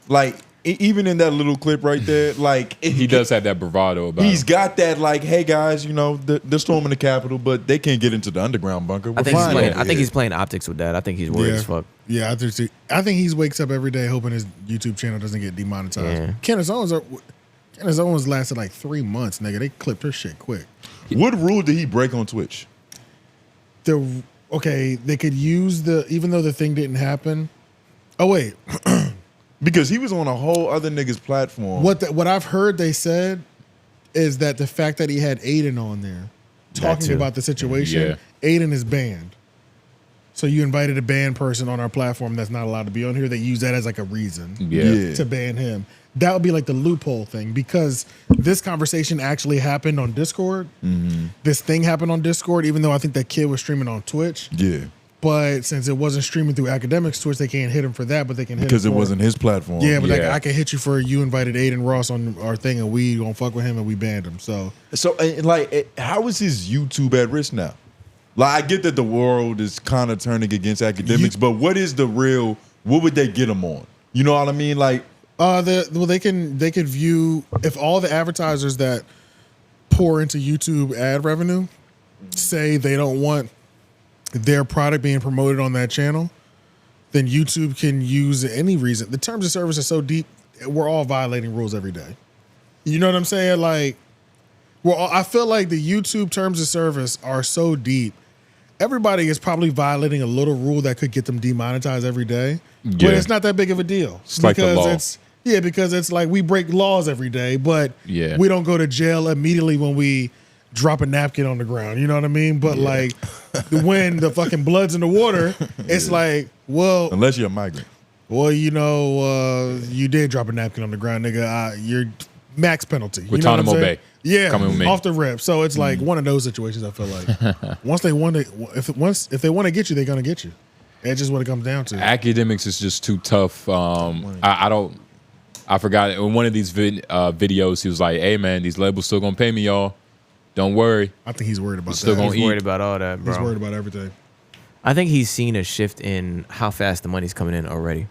Like, even in that little clip right there, like he does have that bravado about He's him. got that, like, hey guys, you know, they're storming the Capitol, but they can't get into the underground bunker. I think he's playing optics with that. I think he's worried as fuck. Yeah, I think he wakes up every day hoping his YouTube channel doesn't get demonetized. Yeah. Candace Owens lasted like 3 months, nigga. They clipped her shit quick. What rule did he break on Twitch? They could use even though the thing didn't happen. Oh wait, because he was on a whole other nigga's platform. What I've heard they said is that the fact that he had Aiden on there talking too. about the situation, Aiden is banned. So you invited a banned person on our platform that's not allowed to be on here. They use that as like a reason to ban him. That would be like the loophole thing because this conversation actually happened on Discord. Mm-hmm. This thing happened on Discord, even though I think that kid was streaming on Twitch. Yeah. But since it wasn't streaming through Akademiks Twitch, they can't hit him for that, but they can hit him Because it for wasn't his platform. Yeah, but like I can hit you for you invited Aiden Ross on our thing and we gonna fuck with him and we banned him. So like, how is his YouTube at risk now? Like, I get that the world is kind of turning against Akademiks, but what is the real? What would they get him on? You know what I mean? Like, they could view if all the advertisers that pour into YouTube ad revenue say they don't want their product being promoted on that channel, then YouTube can use any reason. The terms of service are so deep, we're all violating rules every day. You know what I'm saying? Like, I feel like the YouTube terms of service are so deep, everybody is probably violating a little rule that could get them demonetized every day. Yeah. But it's not that big of a deal. It's like the law. Because it's like we break laws every day, but Yeah. we don't go to jail immediately when we drop a napkin on the ground. You know what I mean? But like when the fucking blood's in the water, it's like, well, unless you're a migrant. Well, you know, you did drop a napkin on the ground, nigga. You're max penalty. You know what I'm Guantanamo saying? Bay. Yeah, Coming with me. off the rip. So it's like one of those situations. I feel like once they want to, if they want to get you, they're gonna get you. That's just what it comes down to. Akademiks is just too tough. I forgot in one of these videos he was like, "Hey man, these labels still gonna pay me, y'all. Don't worry." I think he's worried about still that. gonna He's eat. worried about all that, bro. He's worried about everything. I think he's seen a shift in how fast the money's coming in already.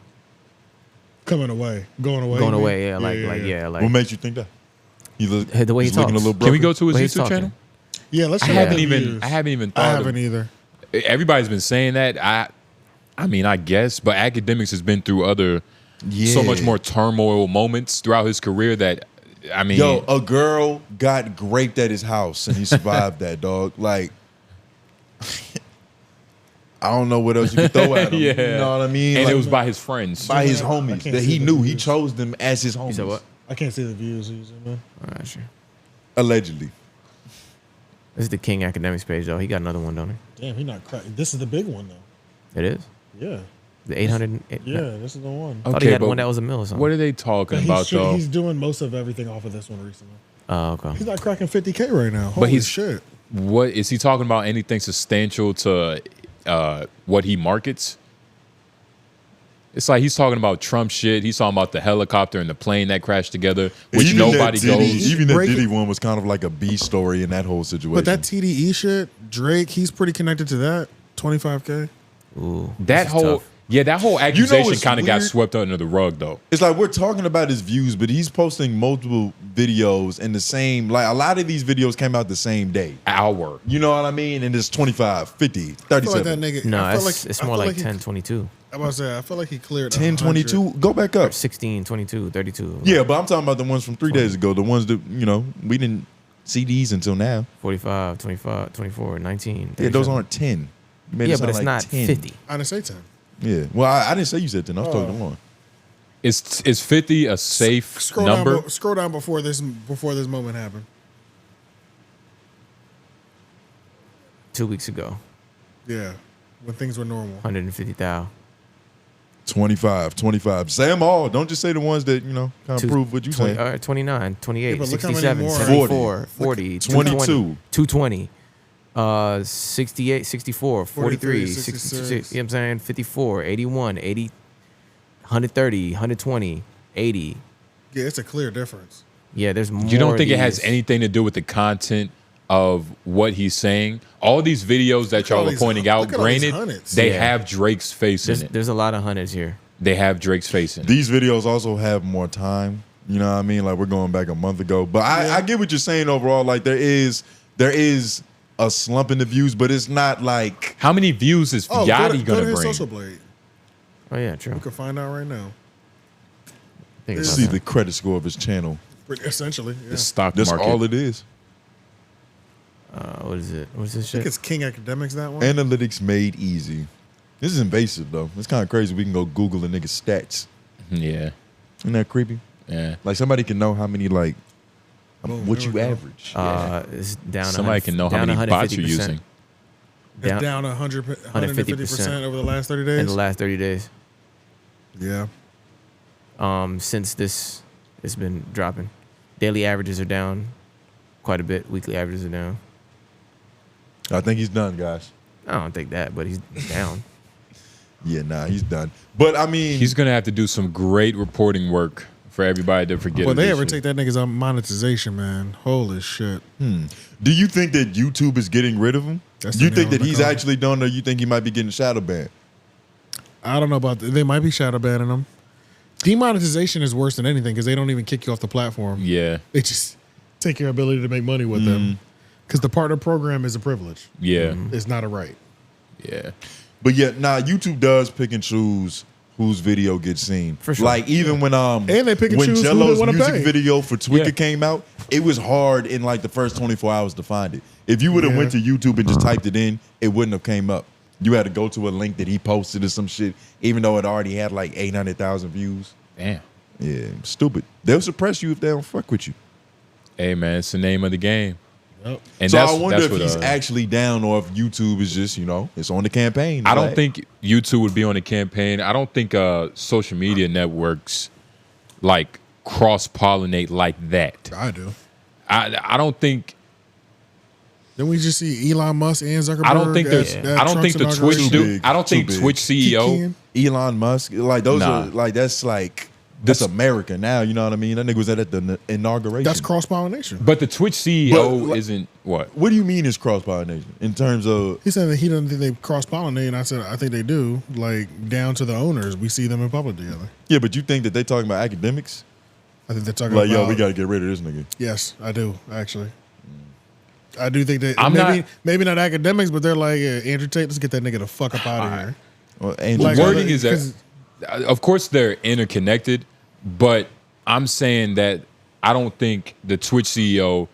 Coming away, going away, Going you mean? away, yeah, like What makes you think that? the way he he's looking talks. a little Can we broken. go to his Way he's YouTube talking. channel? Yeah, let's. I check haven't out the even. views. I haven't even. I Thought haven't of, either. Everybody's been saying that. I mean, I guess, but Akademiks has been through other, so much more turmoil moments throughout his career that, I mean, Yo, a girl got raped at his house and he survived that, dog. Like, I don't know what else you could throw at him. Yeah. You know what I mean? And Like, it was by his friends, by his I homies can't that see he the knew. He views. chose them as his homies. You said what? I can't see the views. Man. All right, sure. Allegedly. This is the King Akademiks page, though. He got another one, don't he? Damn, he not cracking. This is the big one though. It is Yeah, the 800. yeah, this is the one. I thought he had but one that was a mill or something. What are they talking about though? He's doing most of everything off of this one recently. Oh, okay. He's not cracking 50K right now. Holy he's- shit. What is he talking about? Anything substantial to what he markets? It's like he's talking about Trump shit. He's talking about the helicopter and the plane that crashed together, which Even nobody that Diddy, goes. Even the Break it. Diddy one was kind of like a B story in that whole situation. But that TDE shit, Drake, he's pretty connected to that. 25K. Ooh, That this is whole tough. that whole accusation what's kind of got weird? swept under the rug though. It's like we're talking about his views, but he's posting multiple videos in the same, like a lot of these videos came out the same day. Hour. You know what I mean? And it's 25, 50, I feel like 37. that nigga. No, I feel it's I more feel like he- 1022. I was about to say, I feel like he cleared 10, 22, go back up. 16, 22, 32. Yeah, but I'm talking about the ones from 3 days ago. The ones that, you know, we didn't see these until now. 45, 25, 24, 19. Yeah, those 37. aren't 10. You made it Yeah, sound but it's like not 10. 50. I didn't say 10. Yeah. Well, I didn't say you said 10. I was talking to one. Is 50 a safe Scroll number? down. Scroll down before this moment happened. 2 weeks ago, Yeah, when things were normal. 150,000. 25. Say them all. Don't just say the ones that, you know, kind of prove what you saying. All right, 29, 28, Yeah, but look how many 67, more. 74, 40, 22. 220, 68, 64, 43, 66. 66, you know what I'm saying? 54, 81, 80, 130, 120, 80. Yeah, it's a clear difference. Yeah, there's more. You don't think of it has these. anything to do with the content of what he's saying? All these videos that at all y'all are these- pointing out, look at all these granted, hundreds. they Yeah. have Drake's face in it. There's a lot of hundreds here. They have Drake's face in it. These videos also have more time. You know what I mean? Like we're going back a month ago. But I get what you're saying overall. Like there is a slump in the views, but it's not like How many views is Oh, Yachty go to gonna his bring? social blade. Oh yeah, true. We can find out right now. Think see about the credit score of his channel. Essentially, yeah. The stock That's market. all it is. what is it? What's this I think shit? it's King Akademiks, that one. Analytics made easy. This is invasive though. It's kind of crazy. We can go Google a nigga's stats. Yeah. Isn't that creepy? Yeah. Like somebody can know how many like Boom, what there you we go. average. It's down. Somebody can know how many bots you're using. It's down 150% over the last 30 days. In the last 30 days. Yeah. Since this has been dropping. Daily averages are down quite a bit. Weekly averages are down. I think he's done, guys. I don't think that, but he's down. Yeah, nah, he's done. But I mean, He's gonna have to do some great reporting work for everybody to forget. Well, of they this ever shit. take that nigga's monetization, man. Holy shit. do you think that YouTube is getting rid of him? That's Do you the think nail that in the he's coffin. actually done, or you think he might be getting shadow banned? I don't know about that. They might be shadow banning them. Demonetization is worse than anything because they don't even kick you off the platform. Yeah. They just take your ability to make money with them. Because the partner program is a privilege. Yeah. It's not a right. Yeah. But yeah, nah, YouTube does pick and choose whose video gets seen. For sure. Like even when they pick and when choose who they Jello's wanna music pay. video for Tweaker came out, it was hard in like the first 24 hours to find it. If you would have went to YouTube and just typed it in, it wouldn't have came up. You had to go to a link that he posted or some shit, even though it already had like 800,000 views. Damn. Yeah, stupid. They'll suppress you if they don't fuck with you. Hey man, it's the name of the game. Yep. And so that's, I wonder that's if what, he's actually down or if YouTube is just, it's on the campaign. I don't think YouTube would be on the campaign. I don't think social media networks like cross-pollinate like that. I do. I don't think. Then we just see Elon Musk and Zuckerberg. I don't think there's. I don't think the Twitch dude. I don't think Too big. Twitch CEO. Elon Musk, like those Nah. are like that's America now. You know what I mean? That nigga was at the inauguration. That's cross pollination. But the Twitch CEO isn't what? What do you mean is cross pollination in terms of? He said that he doesn't think they cross pollinate, and I said I think they do. Like down to the owners, we see them in public together. Yeah, but you think that they talking about academics? I think they're talking like, about. yo, we got to get rid of this nigga. Yes, I do actually. I do think that maybe not academics, but they're like Andrew Tate. Let's get that nigga the fuck up out of here. Well, The wording is that, of course, they're interconnected, but I'm saying that I don't think the Twitch CEO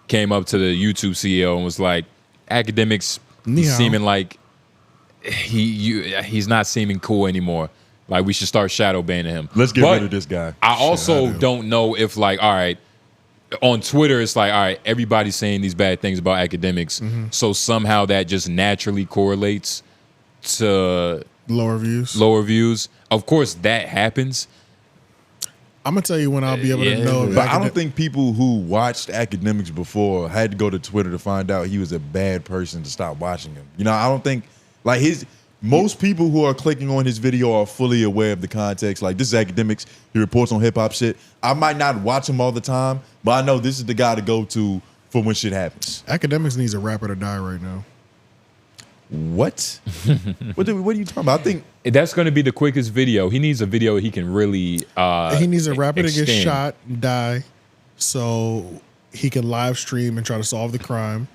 came up to the YouTube CEO and was like, Akademiks seeming like he's not seeming cool anymore. Like we should start shadow banning him. Let's get rid of this guy. I also don't know if like, all right, on Twitter, it's like, all right, everybody's saying these bad things about Akademiks. So somehow that just naturally correlates to lower views. Lower views. Of course, that happens. I'm gonna tell you when I'll be able to know. But I don't think people who watched Akademiks before had to go to Twitter to find out he was a bad person to stop watching him. You know, I don't think like most people who are clicking on his video are fully aware of the context. Like, this is Akademiks. He reports on hip hop shit. I might not watch him all the time, but I know this is the guy to go to for when shit happens. Akademiks needs a rapper to die right now. What? What are you talking about? I think that's going to be the quickest video. He needs a video he can really. He needs a rapper to get extend. shot and die, so he can live stream and try to solve the crime.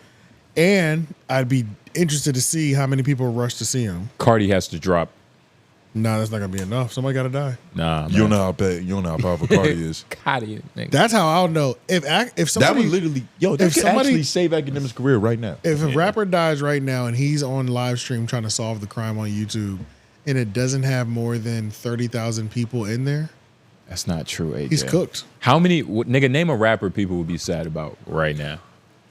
And I'd be interested to see how many people rush to see him. Cardi has to drop. Nah, that's not gonna be enough. Somebody gotta die. Nah, you don't know how powerful Cardi is. Cardi, That's how I'll know if somebody that would literally that could actually save Akademiks' career right now. If a rapper dies right now and he's on live stream trying to solve the crime on YouTube, and it doesn't have more than 30,000 people in there, that's not true. AJ. He's cooked. How many nigga name a rapper people would be sad about right now?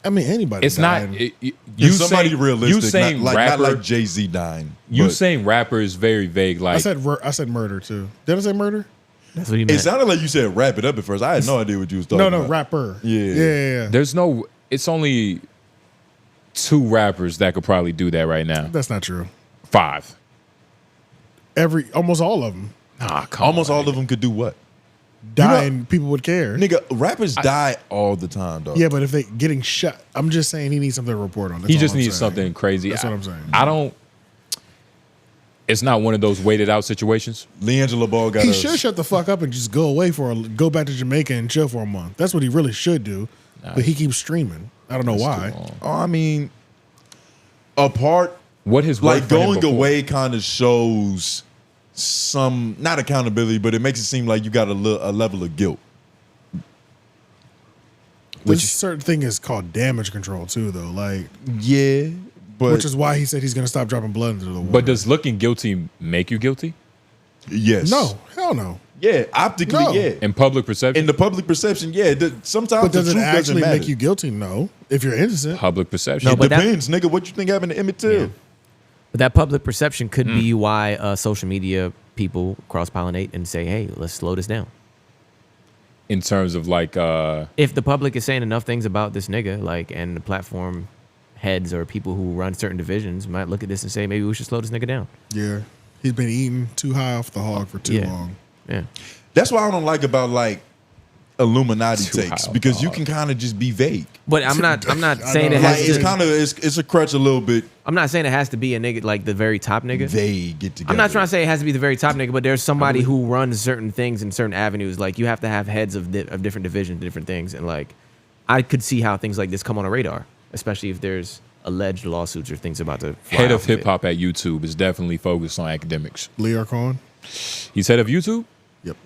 I mean, anybody. It's dying. not. You somebody saying, realistic. You saying not rapper, like Jay-Z dying. You but- saying rapper is very vague. Like I said murder too. Did I say murder? That's what he It meant. sounded like you said wrap it up at first. I had no idea what you was talking about. No, rapper. Yeah. There's no. It's only 2 rappers that could probably do that right now. That's not true. 5. Almost all of them. Nah, Almost all of them could do what? Die and people would care. Nigga, rappers die all the time, dog. Yeah, but if they getting shot, I'm just saying he needs something to report on. That's He all just I'm needs saying. something crazy. That's what I'm saying. I don't. It's not one of those waited out situations. LiAngelo Ball got. He should shut the fuck up and just go back to Jamaica and chill for a month. That's what he really should do. But he keeps streaming. I don't know why. Oh, I mean, apart. What his like worked for him going before. away kind of shows some not accountability, but it makes it seem like you got a level of guilt. This certain thing is called damage control too, though. Like, yeah, but which is why he said he's going to stop dropping blood into the water. But does looking guilty make you guilty? Yes. No, hell no. Yeah, optically, No. yeah. In public perception? In the public perception, yeah. Sometimes But does the it truth doesn't actually matter. make you guilty? No. If you're innocent. Public perception. It depends, nigga. What you think happened to Emmett Till? But that public perception could be why social media people cross pollinate and say, "Hey, let's slow this down." In terms of like, If the public is saying enough things about this nigga, like, and the platform heads or people who run certain divisions might look at this and say, maybe we should slow this nigga down. Yeah. He's been eating too high off the hog for too long. Yeah. That's what I don't like about like Illuminati Too takes high because you can kind of just be vague. But I'm not saying it Like has it's to. kind of it's a crutch a little bit. I'm not saying it has to be a nigga like the very top nigga. They get together. I'm not trying to say it has to be the very top nigga, but there's somebody who runs certain things in certain avenues. Like you have to have heads of different divisions, different things, and like I could see how things like this come on a radar, especially if there's alleged lawsuits or things about to fly head off of hip hop at YouTube is definitely focused on Akademiks. Leo Cohen. He's head of YouTube?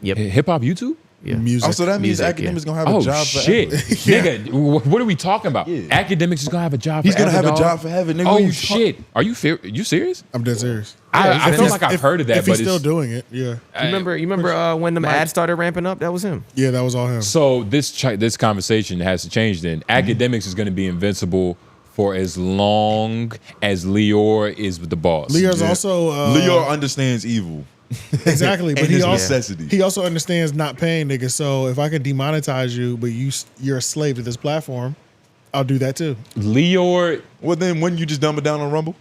Yep. Hip hop YouTube? Yeah. Music. Oh, so that means Music, Akademiks gonna have a job forever. Shit. Nigga, what are we talking about? Akademiks is gonna have a job He's forever, gonna have dog. a job forever, nigga. What Oh you shit. Are you serious? I'm dead serious. I feel like I've heard of that, If but he's still it's, doing it, yeah. You remember when the ads started ramping up? That was him. Yeah, that was all him. so this conversation has to change then. Akademiks is gonna be invincible for as long as Lior is the boss. Lior's also Lior understands evil. Exactly, but And he his also necessity. he also understands not paying niggas. So if I can demonetize you, but you're a slave to this platform, I'll do that too. Lior. Well, then wouldn't you just dumb it down on Rumble?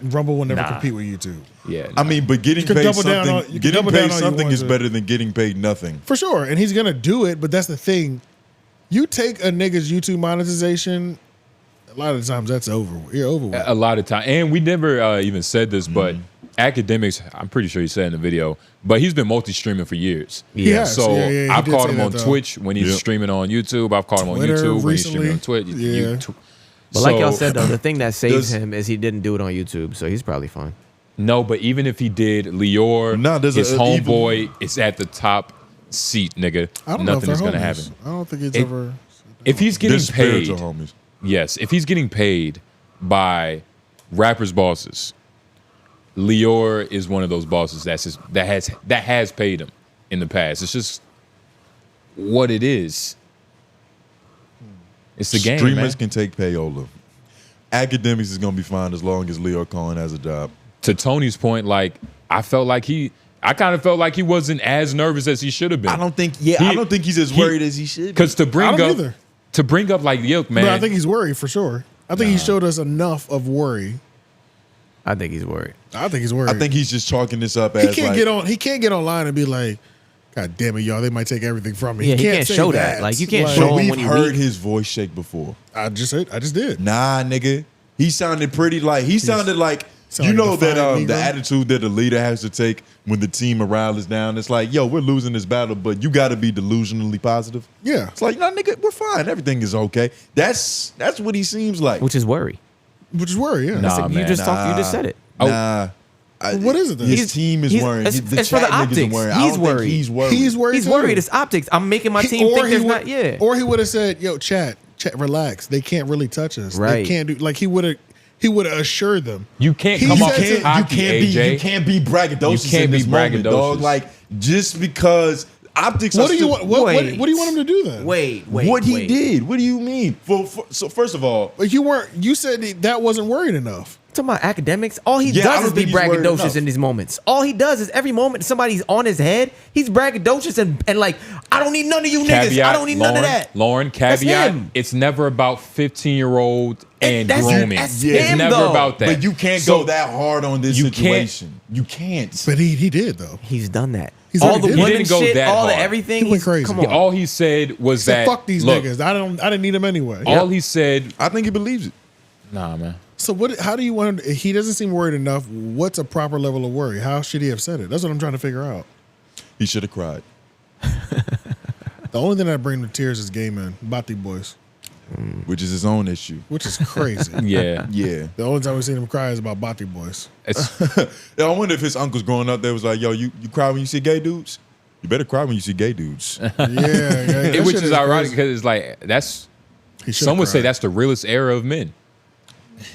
Rumble will never Nah. compete with YouTube. Yeah. I mean, but getting You can paid double down something, on- you can getting double down paid on you something want is to. better than getting paid nothing. For sure, and he's gonna do it. But that's the thing. You take a nigga's YouTube monetization. A lot of the times that's over. You're over with. A lot of time, and we never even said this, but Akademiks, I'm pretty sure he said in the video, but he's been multi-streaming for years. He has. So Yeah, he I've did caught say him that, on though. Twitch when he's Yep. streaming on YouTube. I've caught him on Twitter YouTube when he's streaming on recently. Twitch. Yeah. But like y'all So- said though, the thing that saves Does- him is he didn't do it on YouTube, so he's probably fine. No, but even if he did, Lior, Nah, there's his a homeboy, is at the top seat, nigga. I don't know if Nothing they're is gonna homies. happen. I don't think it's It- ever. If he's getting They're paid, spiritual homies. yes, if he's getting paid by rappers' bosses, Lior is one of those bosses that has paid him in the past. It's just what it is. It's the game, Streamers man. can take payola. Akademiks is gonna be fine as long as Lior Cohen has a job. To Tony's point, like I kind of felt like he wasn't as nervous as he should have been. I don't think. Yeah, I don't think he's as worried as he should. be. Because to I bring don't up either. like yoke, man. But I think he's worried for sure. I think he showed us enough of worry. I think he's worried. I think he's worried. I think he's just chalking this up he as can't like, get on. He can't get online and be like, "God damn it, y'all! They might take everything from me." Yeah, he can't say show that. Like, you can't But show him we've when he heard weak. his voice shake before. I just did. Nah, nigga. He sounded pretty like you sounded know like that defiant the Negro. attitude that a leader has to take when the team morale is down. It's like, yo, we're losing this battle, but you got to be delusionally positive. Yeah, It's like, nah, nigga, we're fine. Everything is okay. That's what he seems like. Which is worry. which is worry. Yeah. Nah, You man. just talked. You just said it. Nah. What is it then? His team is worried. It's The for the chat niggas are optics. worried. I He's don't think worried. he's worried. He's worried. He's too. worried. It's optics. I'm making my team think there's not. Yeah. Or he would have said, "Yo, chat, relax. They can't really touch us. They Right. can't do." Like he would have assured them. You can't He come said off to- cocky, AJ. You can't be braggadocious You can't in be this moment, dog. braggadocious. Like just because optics. What are do you still- want? What Wait. do you want him to do then? Wait. what he did? What do you mean? So first of all, Like you weren't. You said that wasn't worried enough. Talking about academics, all he Yeah, I does don't is be think he's worried braggadocious enough. in these moments. All he does is every moment somebody's on his head, he's braggadocious and like, I don't need none of you niggas. I don't need none of that. Lauren, That's caveat, him. it's never about 15-year-old and that's- grooming. that's It's him, never though. about that. but you can't So, go that hard on this you can't- situation. You can't. But he did though. He's done that. He's all already the did it. women He didn't go shit, that all the hard. everything. He went crazy. Come on. all he said was He said, that, "Fuck these look, niggas. I didn't need them anyway." all he said, I think he believes it. nah, man. So what? How do you want him? He doesn't seem worried enough. What's a proper level of worry? How should he have said it? That's what I'm trying to figure out. He should have cried. The only thing that brings me to tears is gay men, Bati boys, Which is his own issue. which is crazy. Yeah. Yeah. The only time we've seen him cry is about Bati boys. I wonder if his uncles growing up there was like, yo, you cry when you see gay dudes? You better cry when you see gay dudes. Yeah, that Which shit is ironic crazy. because it's like, that's, He should've some would say cried. that's the realest era of men.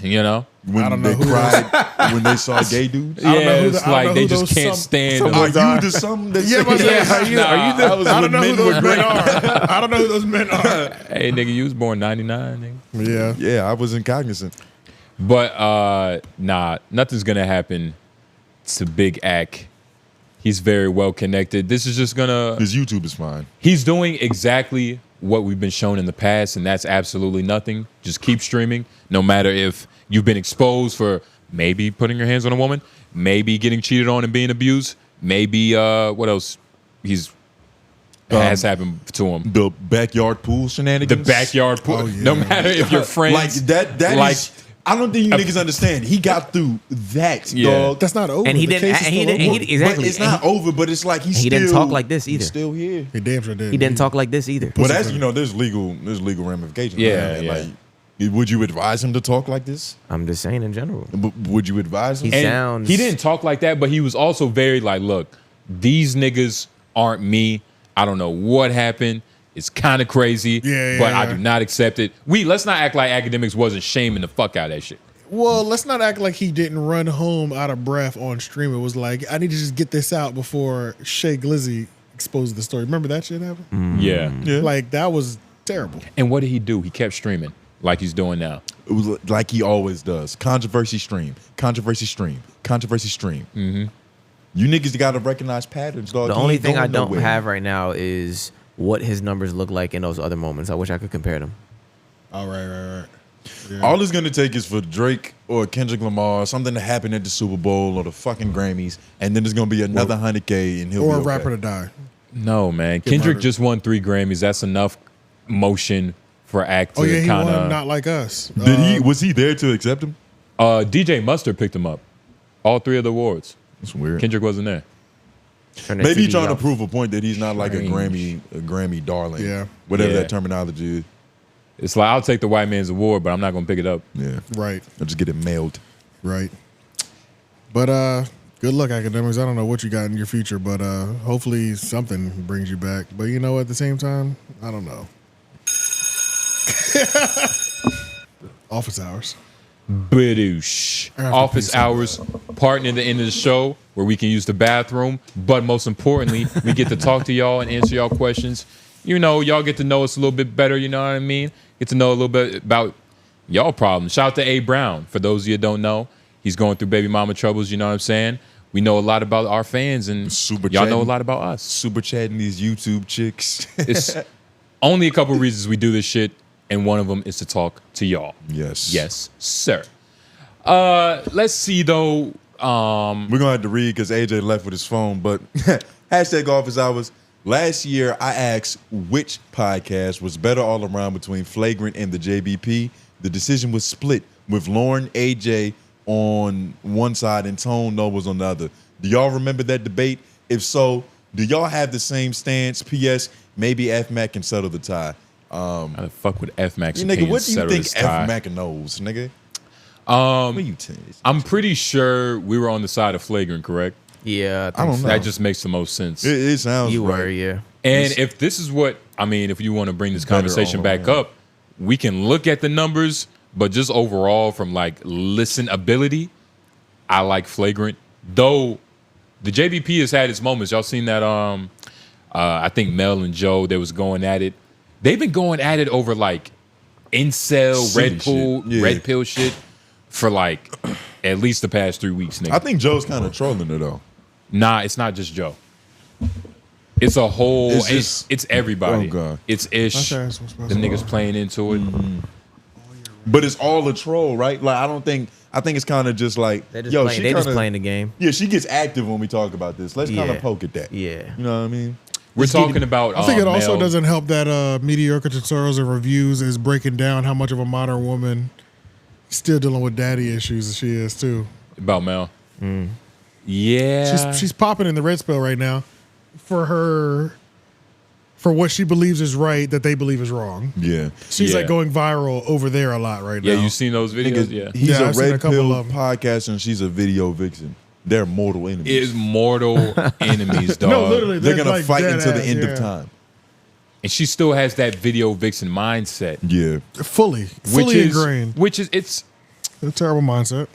You know? When I don't know they who cried when they saw gay dudes. I don't know Yeah, who it's the- I don't know like they who just those can't some- stand some them. Are ones are. you the some that Yeah, but say- yeah, are you the- That was I when don't know who men those were men great. are. I don't know who those men are. Hey, nigga, you was born 99, nigga. Yeah. Yeah, I wasn't cognizant. But nah, nothing's gonna happen to Big Ak. He's very well connected. This is just gonna. His YouTube is fine. He's doing exactly what we've been shown in the past, and that's absolutely nothing. Just keep streaming, no matter if you've been exposed for maybe putting your hands on a woman, maybe getting cheated on and being abused, maybe what else has happened to him. The backyard pool The shenanigans. backyard pool. Oh, yeah. No matter if you're friends, Like that like, is- I don't think you niggas understand. He got through that, Yeah. dog. That's not over. And he The didn't- case is and he still didn't- open. he- exactly. But it's And not over, but it's like he still, didn't talk like this either. He's still here. He damn sure did. He didn't talk like this either. Well, that's there's legal ramifications. Yeah, behind it. yeah. Like Would you advise him to talk like this? I'm just saying in general. Would you advise him? He didn't talk like that, but he was also very like, look, these niggas aren't me. I don't know what happened. It's kind of crazy, but I do not accept it. Let's not act like Akademiks wasn't shaming the fuck out of that shit. Well, let's not act like he didn't run home out of breath on stream. It was like, I need to just get this out before 𝔓𝔦𝔐𝔓𝔦𝔑 exposed the story. Remember that shit happened? Yeah. Like, that was terrible. And what did he do? He kept streaming like he's doing now. It was like he always does. Controversy stream. Controversy stream. Controversy stream. Mm-hmm. You niggas got to recognize patterns, dog. The He only ain't thing I going don't nowhere. have right now is what his numbers look like in those other moments. I wish I could compare them. All right. Yeah. All it's going to take is for Drake or Kendrick Lamar, something to happen at the Super Bowl or the fucking Grammys, and then there's going to be another 100K and he'll Or be a okay. rapper to die. No, man. Get Kendrick murdered. just won 3 Grammys. That's enough motion for Act to Oh, yeah, he kind won of. Not Like Us. Did he? Was he there to accept him? DJ Mustard picked him up. All 3 of the awards. That's weird. Kendrick wasn't there. Maybe he's trying to prove a point that he's not like a Grammy darling. Yeah. Whatever Yeah. that terminology is. It's like, I'll take the white man's award, but I'm not going to pick it up. Yeah. Right. I'll just get it mailed. Right. But good luck, Akademiks. I don't know what you got in your future, but hopefully something brings you back. But you know, at the same time, I don't know. Office hours. Badoosh. Office hours, part near the end of the show where we can use the bathroom, but most importantly, we get to talk to y'all and answer y'all questions. You know, y'all get to know us a little bit better, you know what I mean? Get to know a little bit about y'all problems. Shout out to A. Brown. For those of you that don't know, he's going through baby mama troubles, you know what I'm saying? We know a lot about our fans, and y'all know a lot about us. Super chatting these YouTube chicks. It's only a couple reasons we do this shit, and one of them is to talk to y'all. Yes. Yes, sir. Let's see, though. We're going to have to read because AJ left with his phone, but hashtag office hours. Last year, I asked which podcast was better all around between Flagrant and the JBP. The decision was split with Loren, AJ on one side and Tone Noblez on the other. Do y'all remember that debate? If so, do y'all have the same stance? P.S. Maybe 𝙼𝙾𝚃 can settle the tie. How the fuck would 𝙼𝙾𝚃's nigga, what do you think 𝙼𝙾𝚃 𝙼𝙾𝚃 knows, nigga? What you I'm pretty sure we were on the side of Flagrant, correct? Yeah, I don't know. That just makes the most sense. It sounds You right. were, yeah. And if this is what, I mean, if you want to bring this conversation all back around. up, we can look at the numbers, but just overall from like listenability, I like Flagrant. Though the JBP has had its moments. Y'all seen that I think Mel and Joe, they was going at it. They've been going at it over like incel, Silly red shit. pill shit for like at least the past 3 weeks, nigga. I think Joe's kind of trolling her, though. Nah, it's not just Joe. It's a whole. It's It's, just- everybody. Oh, God. It's Ish. Okay, so The niggas playing into it. But it's all a troll, right? Like, I think it's kind of just like, They're just yo, playing, she they just kinda- playing the game. Yeah, she gets active when we talk about this. Let's kind Yeah. of poke at that. Yeah. You know what I mean? We're talking about. I think it also Mel. doesn't help that mediocre tutorials and reviews is breaking down how much of a modern woman still dealing with daddy issues as she is too. About Mel. Yeah. She's popping in the red spell right now for what she believes is right that they believe is wrong. Yeah. She's Yeah. like going viral over there a lot right now. Yeah, you seen those videos? Nigga, Yeah. he's Yeah, a I've seen a red couple pill of 'em. podcaster and she's a video vixen. They're mortal enemies. Is mortal enemies, dog. No, literally, They're that's gonna like fight dead until the ass, end yeah. of time. And she still has that video vixen mindset, Yeah. Fully ingrained. which is it's A terrible mindset.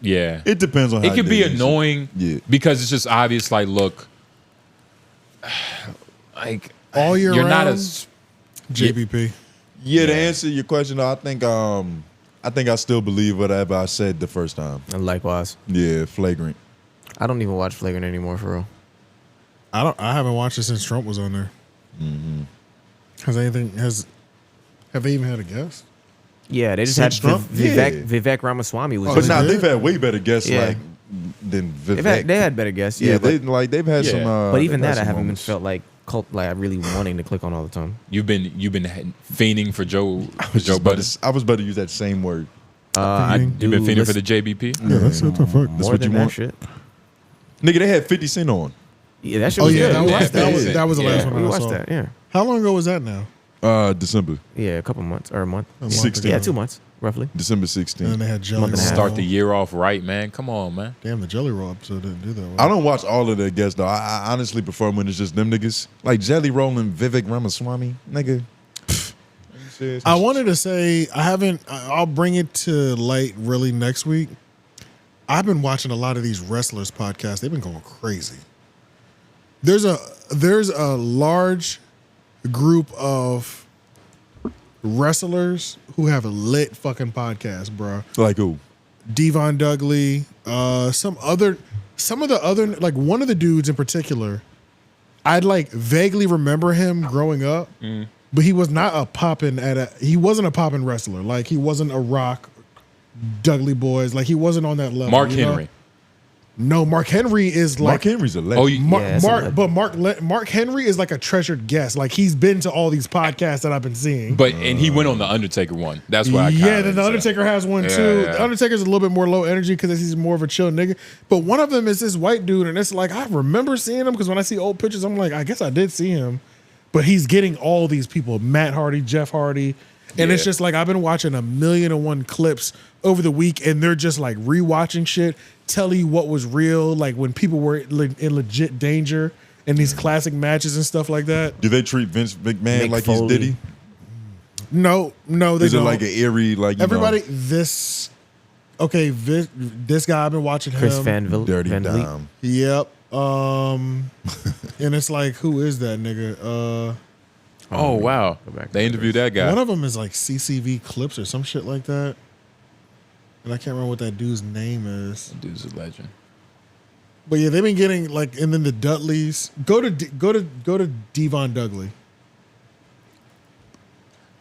yeah. It depends on how It could be it is. annoying, Yeah. because it's just obvious. Like, look, like All year you're round, not a JBP. Yeah, to answer your question, though, I think I still believe whatever I said the first time. And likewise. Yeah, Flagrant. I don't even watch Flagrant anymore, for real. I haven't watched it since Trump was on there. Mm-hmm. Have they even had a guest? Yeah, they just Since had Trump? Vivek Ramaswamy was. But just- now they've had way better guests Yeah. like than Vivek. They had better guests. yeah, Yeah, they've had Yeah. some. but even they've had that, I some haven't been moments. felt like really wanting to click on all the time. you've been fiending for Joe I Budden. I was about to use that same word. Fiending? You've been fiending for listen- the JBP. Yeah, that's what the fuck. That's More what than you that want? shit. Nigga, they had 50 Cent on. Yeah, that shit Oh was yeah, good. that We was watched that was the last Yeah, one we I watched saw. that. Yeah, How long ago was that now? December. Yeah, a couple months or a month. 16. Yeah, 2 months roughly. December 16th. And then they had Jelly Roll. Start the year off right, man. Come on, man. Damn, the Jelly Roll episode didn't do that well. I don't watch all of the guests though. I honestly prefer when it's just them niggas. Like Jelly Roll and Vivek Ramaswamy, nigga. I wanted to say I'll bring it to light really next week. I've been watching a lot of these wrestlers podcasts. They've been going crazy. There's a large group of wrestlers who have a lit fucking podcast, bro. Like who? 𝙿𝙾𝙳𝙲𝙰𝚃, some of the other, like one of the dudes in particular, I'd like vaguely remember him growing up, but he was not he wasn't a poppin' wrestler. Like he wasn't a Rock, Dudley Boys. Like he wasn't on that level. Mark Henry. Know? No, Mark Henry is like Mark Henry's a legend. Mark Henry is like a treasured guest. Like he's been to all these podcasts that I've been seeing. And he went on the Undertaker one. That's why. Then the Undertaker has one too. Yeah. The Undertaker's a little bit more low energy because he's more of a chill nigga. But one of them is this white dude, and it's like I remember seeing him because when I see old pictures, I'm like, I guess I did see him. But he's getting all these people: Matt Hardy, Jeff Hardy. And it's just like I've been watching 1,000,001 clips over the week, and they're just like rewatching shit, telling you what was real, like when people were in legit danger in these classic matches and stuff like that. Do they treat Vince McMahon like he's Diddy? No, they don't. Is it like an eerie, like everybody? This guy I've been watching Chris him. Van Vliet. Yep. And it's like, who is that nigga? Oh wow, they interviewed that guy. One of them is like CCV Clips or some shit like that, and I can't remember what that dude's name is. That dude's a legend. But yeah, they've been getting like, and then the Dudleys. Go to 𝙿𝙾𝙳𝙰𝙃.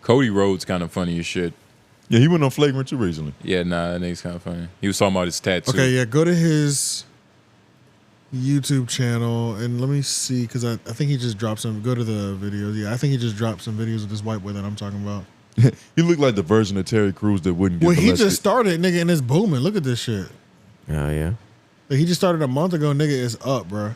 Cody Rhodes kind of funny as shit. Yeah, he went on Flagrant 2 recently. Yeah, nah, that nigga's kind of funny. He was talking about his tattoo. Okay, yeah, go to his YouTube channel and let me see, because I think he just dropped some. Go to the videos. Yeah, I think he just dropped some videos of this white boy that I'm talking about. He looked like the version of Terry Crews that wouldn't get molested. He just started, nigga, and it's booming. Look at this shit. Oh yeah. Like, he just started a month ago, nigga. It's up, bro.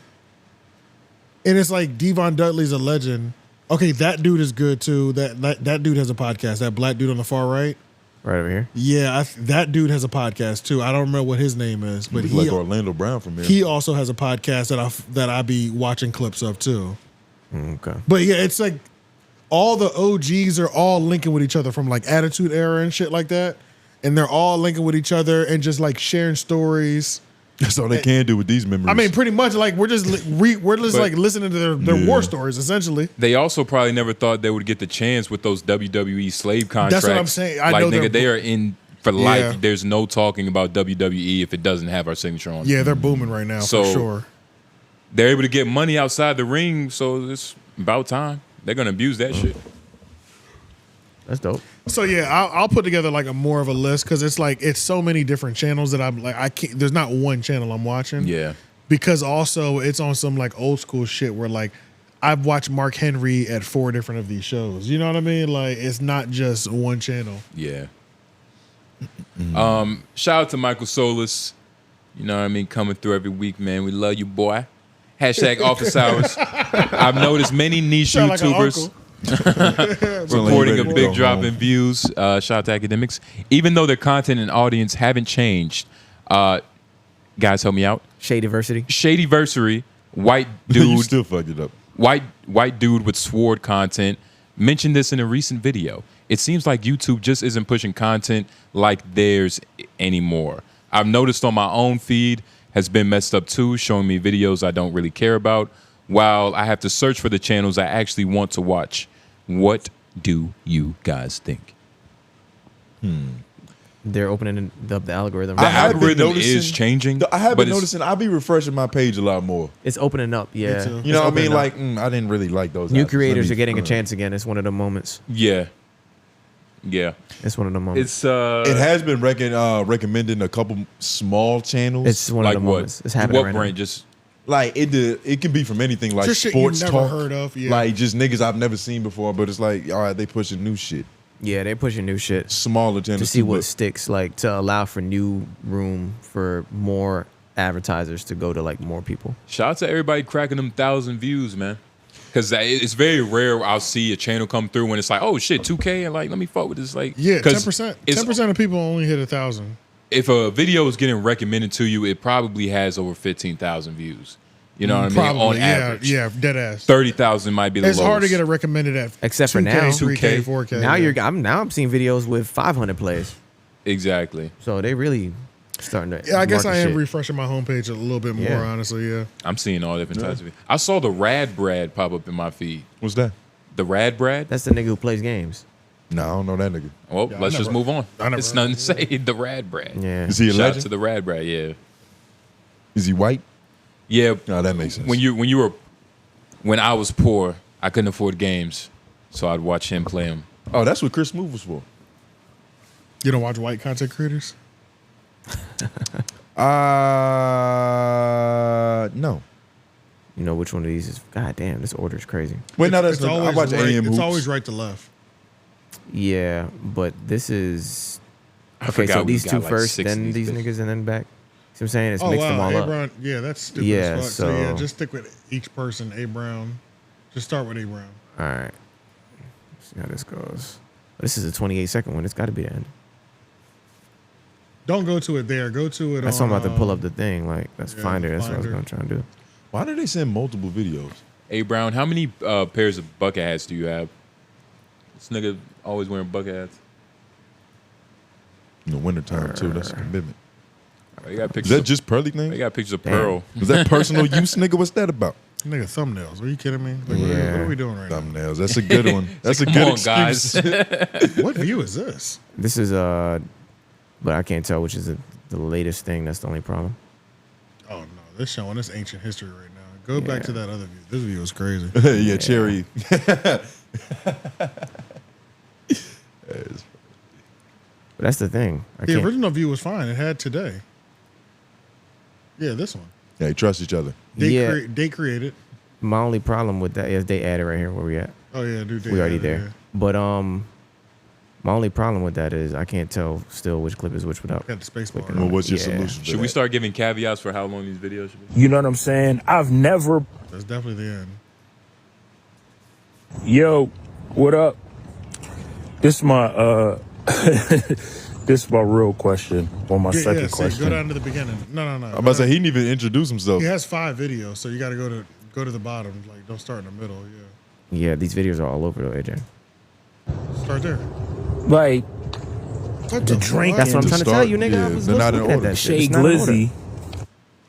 And it's like 𝙿𝙾𝙳𝙃 a legend. Okay, that dude is good too. That dude has a podcast. That black dude on the far right. Right over here. Yeah, that dude has a podcast too. I don't remember what his name is, but he like Orlando Brown from here. He also has a podcast that I be watching clips of too. Okay. But yeah, it's like all the OGs are all linking with each other from like Attitude Era and shit like that, and they're all linking with each other and just like sharing stories. That's all they can do with these memories. I mean, pretty much like we're just like listening to their war stories essentially. They also probably never thought they would get the chance with those WWE slave contracts. That's what I'm saying. I like, know nigga, they are in for life. Yeah. There's no talking about WWE if it doesn't have our signature on it. Yeah, they're booming right now for sure. They're able to get money outside the ring, so it's about time. They're gonna abuse that shit. That's dope. So yeah, I'll put together like a more of a list because it's like it's so many different channels that I'm like I can't. There's not one channel I'm watching. Yeah. Because also it's on some like old school shit where like I've watched Mark Henry at 4 different of these shows. You know what I mean? Like it's not just one channel. Yeah. Shout out to Michael Solis. You know what I mean? Coming through every week, man. We love you, boy. # office hours. I've noticed many niche YouTubers reporting a big drop in views. Shout out to Akademiks. Even though their content and audience haven't changed. Guys, help me out. Shadyversary. White dude. You still fucked it up. White dude with sword content mentioned this in a recent video. It seems like YouTube just isn't pushing content like theirs anymore. I've noticed on my own feed has been messed up too, showing me videos I don't really care about, while I have to search for the channels I actually want to watch. What do you guys think? They're opening up the algorithm. The algorithm is changing. I have been noticing. I'll be refreshing my page a lot more. It's opening up, yeah. You know what I mean? Like, I didn't really like those. New creators are getting a chance again. It's one of the moments. Yeah. It's one of the moments. It has been recommending a couple small channels. It's one of the moments. It's happening right now. Just like it can be from anything like just sports shit you never talk, heard of, yeah. like just niggas I've never seen before. But it's like, all right, they pushing new shit. Yeah, they're pushing new shit. Smaller channels to see what sticks, like to allow for new room for more advertisers to go to like more people. Shout out to everybody cracking them 1,000 views, man. Because it's very rare I'll see a channel come through when it's like, oh shit, 2K, and like, let me fuck with this. Like, yeah, 10%. 10% of people only hit 1,000. If a video is getting recommended to you, it probably has over 15,000 views. You know what I mean? Probably, On average. Yeah, dead ass. 30,000 might be the It's lowest. hard to get a recommended at Except for 2K, now. 3K, 4K. Now I'm seeing videos with 500 plays. Exactly. So they really starting to. Yeah, I guess I am shit. refreshing my homepage a little bit more, Yeah. honestly, yeah. I'm seeing all different types of it. I saw the Rad Brad pop up in my feed. What's that? The Rad Brad? That's the nigga who plays games. No, I don't know that nigga. Well, Yeah, let's just move on. I never It's heard nothing of to say. The Rad Brad. Yeah. Is he a Shout out legend? to the Rad Brad, yeah. Is he white? Yeah. No, that makes sense. When I was poor, I couldn't afford games. So I'd watch him play them. Oh, that's what Chris Smooth was for. You don't watch white content creators? No. You know which one of these is? God damn, this order is crazy. Wait, no, that's It's not. I always watch right, AM It's Hoops. always right to left. Yeah, but this is okay. forgot So we these got two like first, 6 of then these these niggas, and then back. See what I'm saying? It's Oh, mixed them wow. all A. up. Brown, yeah, that's stupid Yeah, as fuck. So, yeah, so- just stick with each person, A. Brown. Just start with A. Brown. All right. See how this goes. This is a 28-second one. It's got to be the end. Don't go to it there. Go to it That's on, why I'm about to pull up the thing. Like, that's yeah, Finder. That's what I was Finder. going to try and do. Why do they send multiple videos? Hey, Brown, how many pairs of bucket hats do you have? This nigga always wearing bucket hats. In the wintertime, too. That's a commitment. You got Is pictures that of, just Pearly thing? They got pictures of Damn. Pearl. Is that personal use, nigga? What's that about? Nigga, thumbnails. Are you kidding me? Like, Yeah. what are we doing right Thumbnails. That's a good one. That's a Come good on, excuse. guys. now? What view is this? This is, but I can't tell which is the latest thing. That's the only problem. Oh, no. This showing us ancient history right now. Go back Yeah. to that other view. This view is crazy. yeah, Cherry. But that's the thing. The original view was fine. It had today. Yeah, this one. Yeah, trust each other. They created. My only problem with that is they added right here where we at. Oh, yeah, dude. We already there. But my only problem with that is I can't tell still which clip is which without. Got the space bar. Well, what's your Yeah. solution? Should we start giving caveats for how long these videos should be? You know what I'm saying? I've never. That's definitely the end. Yo, what up? This is my this is my real question or my second see, question. Go down to the beginning. No. I'm about to say he didn't even introduce himself. He has 5 videos, so you got to go to the bottom. Like, don't start in the middle. Yeah, Yeah, these videos are all over though, AJ. start there. Like What the the drink. That's what I'm To trying to tell start, you, nigga. yeah, I was they're not in looking at order. that shit. Shay It's not in order. Glizzy.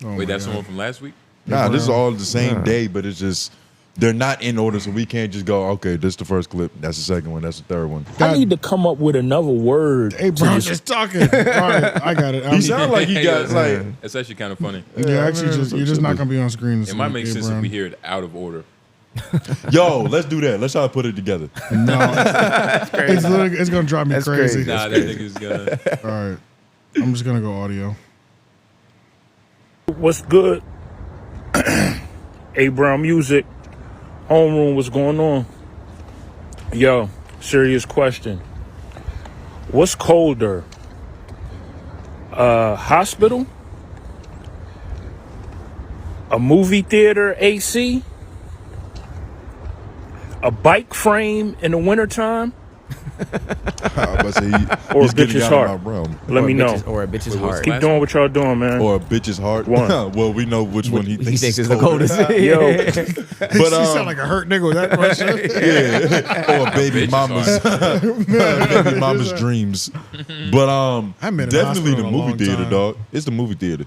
Oh Wait, my that's the God. one from last week? Nah, this is all the same Nah. day, but it's just they're not in order, so we can't just go, okay, this is the first clip, that's the second one, that's the third one. I need to come up with another word. Hey, bro, I'm just talking. All right, I got it. He sound like he Hey, got yo, like It's actually kind of funny. Yeah, actually, you're just not gonna be on screen. It might make sense if we hear it out of order. yo, let's do that. Let's try to put it together. No, it's gonna drive me That's crazy. crazy. Nah, that nigga's gonna. All right, I'm just gonna go audio. What's good? A Brown Music. Homeroom, what's going on? Yo, serious question. What's colder? A hospital? A movie theater AC? A bike frame in the wintertime? I was about to say, Or a he's getting bitch's out of heart? my realm. Let me know. Or a bitch's heart. Keep doing what y'all doing, man. Or a bitch's heart. One. Well, we know which one he thinks is is the colder. coldest. Yo, But You sound like a hurt nigga with that question. yeah, or baby Bitch's mama's baby mama's dreams. But I've been in definitely hospital the in a movie long theater, time. dog. It's the movie theater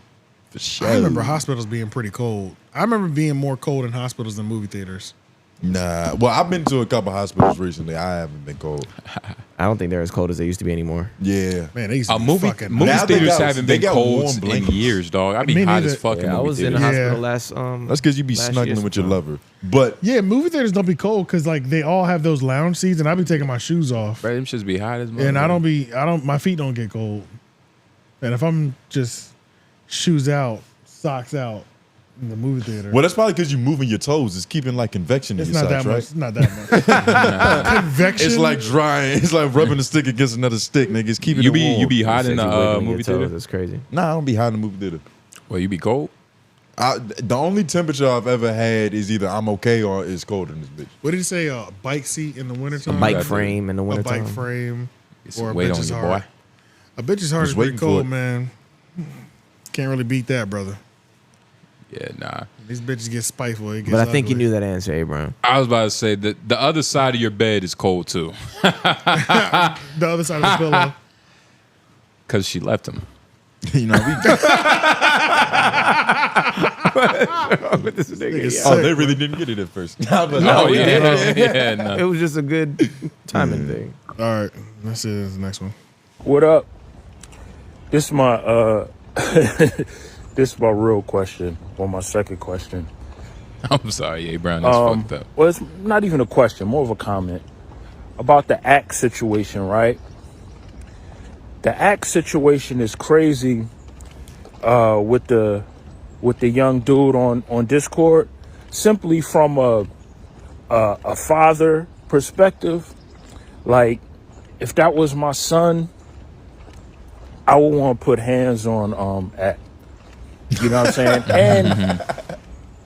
for sure. I remember hospitals being pretty cold. I remember being more cold in hospitals than movie theaters. Nah, well, I've been to a couple hospitals recently. I haven't been cold. I don't think they're as cold as they used to be anymore. Yeah, Man, they used to be Movie fucking. Now they theaters got- haven't they been got cold warm in blankets. years, dog. I'd be Me hot neither. as fuck in Yeah, I movie was in the theaters. hospital Yeah. last. that's because you be last snuggling year with your sometime. lover. But Yeah, movie theaters don't be cold because like they all have those lounge seats, and I be taking my shoes off, Bro, them shits be hot as and my feet don't get cold. And if I'm just shoes out, socks out in the movie theater, well, that's probably because you're moving your toes. It's keeping like convection in it's your not socks, that right? much. It's not that much. Convection. It's like drying. It's like rubbing a stick against another stick, nigga. It's keeping You it warm. be hot in Says you the wiggling your movie toes. theater? That's crazy. Nah, I don't be hot in the movie theater. Well, you be cold? The only temperature I've ever had is either I'm okay or it's cold in this bitch. What did you say? A bike seat in the wintertime? A bike frame in the wintertime. A bike frame. Or a bitch is hard. Boy. A bitch is hard is pretty cold, man. Can't really beat that, brother. Yeah, nah. These bitches get spiteful. It gets But I think you ugly. knew that answer, Abraham. I was about to say that the other side of your bed is cold too. The other side of the pillow. Because she left him. You know, Oh, they really didn't get it at first. No, yeah, no. It was just a good timing thing. All right, let's see the next one. What up? This is my this is my real question, or my second question. I'm sorry, A Brown, that's fucked up. Well, it's not even a question, more of a comment about the act situation, right? The act situation is crazy with the young dude on Discord, simply from a father perspective. Like, if that was my son, I would want to put hands on Act. You know what I'm saying? And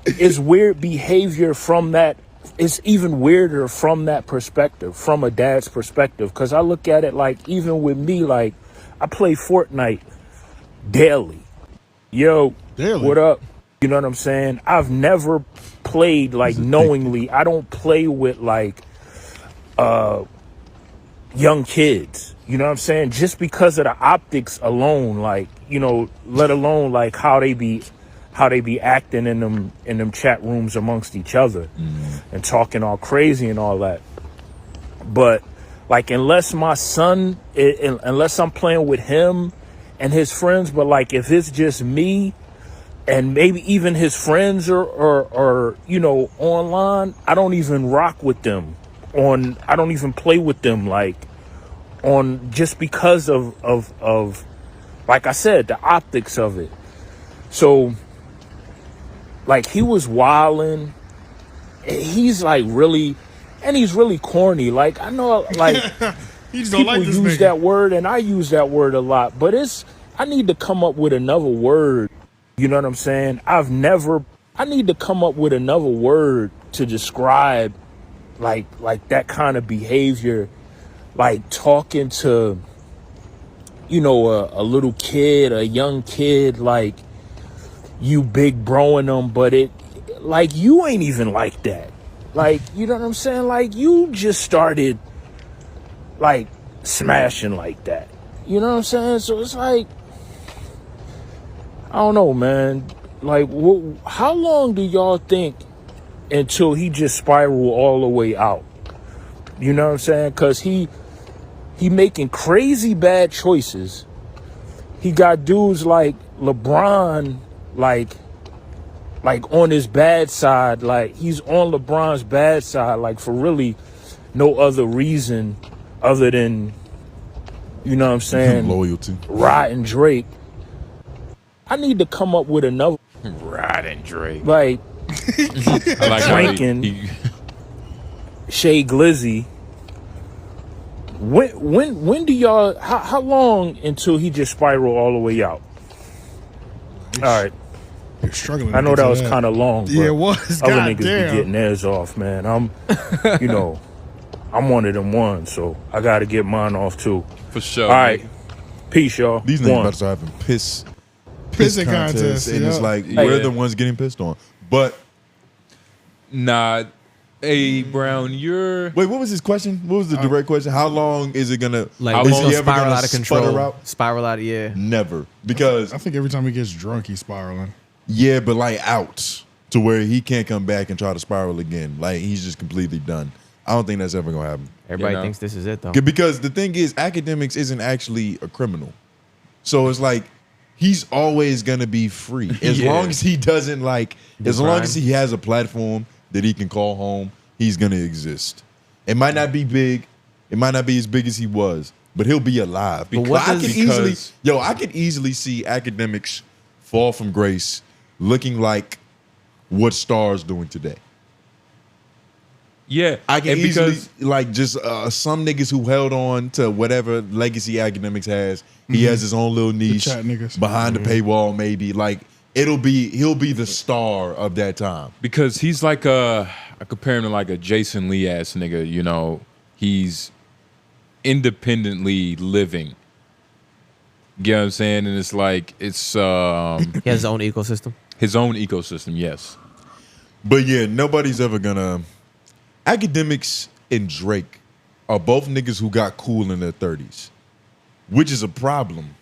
it's weird behavior from that. It's even weirder from that perspective, from a dad's perspective. Because I look at it like, even with me, like, I play Fortnite daily. Yo, what up? You know what I'm saying? I've never played, like, knowingly. I don't play with, like, young kids. You know what I'm saying? Just because of the optics alone, like, you know, let alone, like, how they be acting in them chat rooms amongst each other and talking all crazy and all that. But like, unless my son, unless I'm playing with him and his friends, but like, if it's just me and maybe even his friends or you know, online, I don't even rock with them I don't even play with them, like, on, just because of like I said, the optics of it. So, like, he was wilding. He's like really, and he's really corny. Like, I know, like, You just don't people like this use nigga. that word, and I use that word a lot. But I need to come up with another word. You know what I'm saying? I need to come up with another word to describe, like that kind of behavior, like talking to, you know, a little kid, a young kid, like, you big broing them, but like, you ain't even like that. Like, you know what I'm saying? Like, you just started, like, smashing like that. You know what I'm saying? So it's like, I don't know, man. Like, how long do y'all think until he just spiral all the way out? You know what I'm saying? Because he making crazy bad choices. He got dudes like LeBron, like on his bad side. Like, he's on LeBron's bad side, like, for really no other reason other than, you know what I'm saying, loyalty. Riding Drake. I need to come up with another Riding Drake. Like, I like how drinking Shea Glizzy. When do y'all, how long until he just spiral all the way out? All right. You're struggling. I know that was kind of long, but Yeah, it was. other God niggas damn. be getting theirs off, man. I'm one of them ones, so I got to get mine off too. For sure. All right. Peace, y'all. These niggas about to start having pissing contests, and it's like, we're the ones getting pissed on. But nah, A Brown, you're. Wait, what was his question? What was the direct question? How long is it gonna, Like, is is he he ever spiral gonna out of sputter control? out? Spiral out, yeah. Never, because I think every time he gets drunk, he's spiraling. yeah, but like out to where he can't come back and try to spiral again. Like, he's just completely done. I don't think that's ever gonna happen. Everybody thinks this is it, though. Because the thing is, Akademiks isn't actually a criminal, so it's like he's always gonna be free as Yeah. long as he doesn't like. Do As long crime. as he has a platform that he can call home, he's gonna exist. It might not be big, it might not be as big as he was, but he'll be alive. But I could easily see Akademiks fall from grace, looking like what Star's doing today. Yeah, I can and easily because like just some niggas who held on to whatever legacy Akademiks has. He has his own little niche chat niggas. behind the paywall, maybe. Like, he'll be the star of that time. Because he's like I compare him to like a Jason Lee ass nigga, you know. He's independently living. You know what I'm saying? And it's like he has his own ecosystem. His own ecosystem, yes. But yeah, nobody's ever gonna. Akademiks and Drake are both niggas who got cool in their 30s, which is a problem.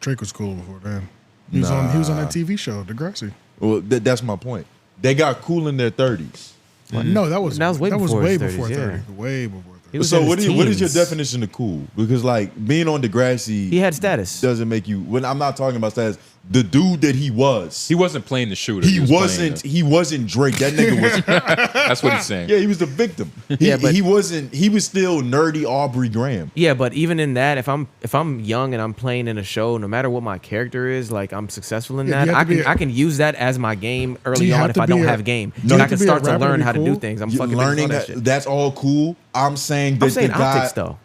Drake was cool before then. He was on that TV show, Degrassi. Well, that's my point. They got cool in their 30s. No, that was way before 30. Yeah. Way before 30. So what is your definition of cool? Because like being on Degrassi, he had status. Doesn't make you. When I'm not talking about status, the dude that he wasn't playing the shooter. He wasn't Drake. That nigga was. That's what he's saying. Yeah, he was the victim. He wasn't. He was still nerdy Aubrey Graham. Yeah, but even in that, if I'm young and I'm playing in a show, no matter what my character is, like I'm successful in that, I can use that as my game early on if I don't have game. And I can start to learn how to do things. I'm fucking learning that shit. That's all cool. I'm saying that the guy. Optics though.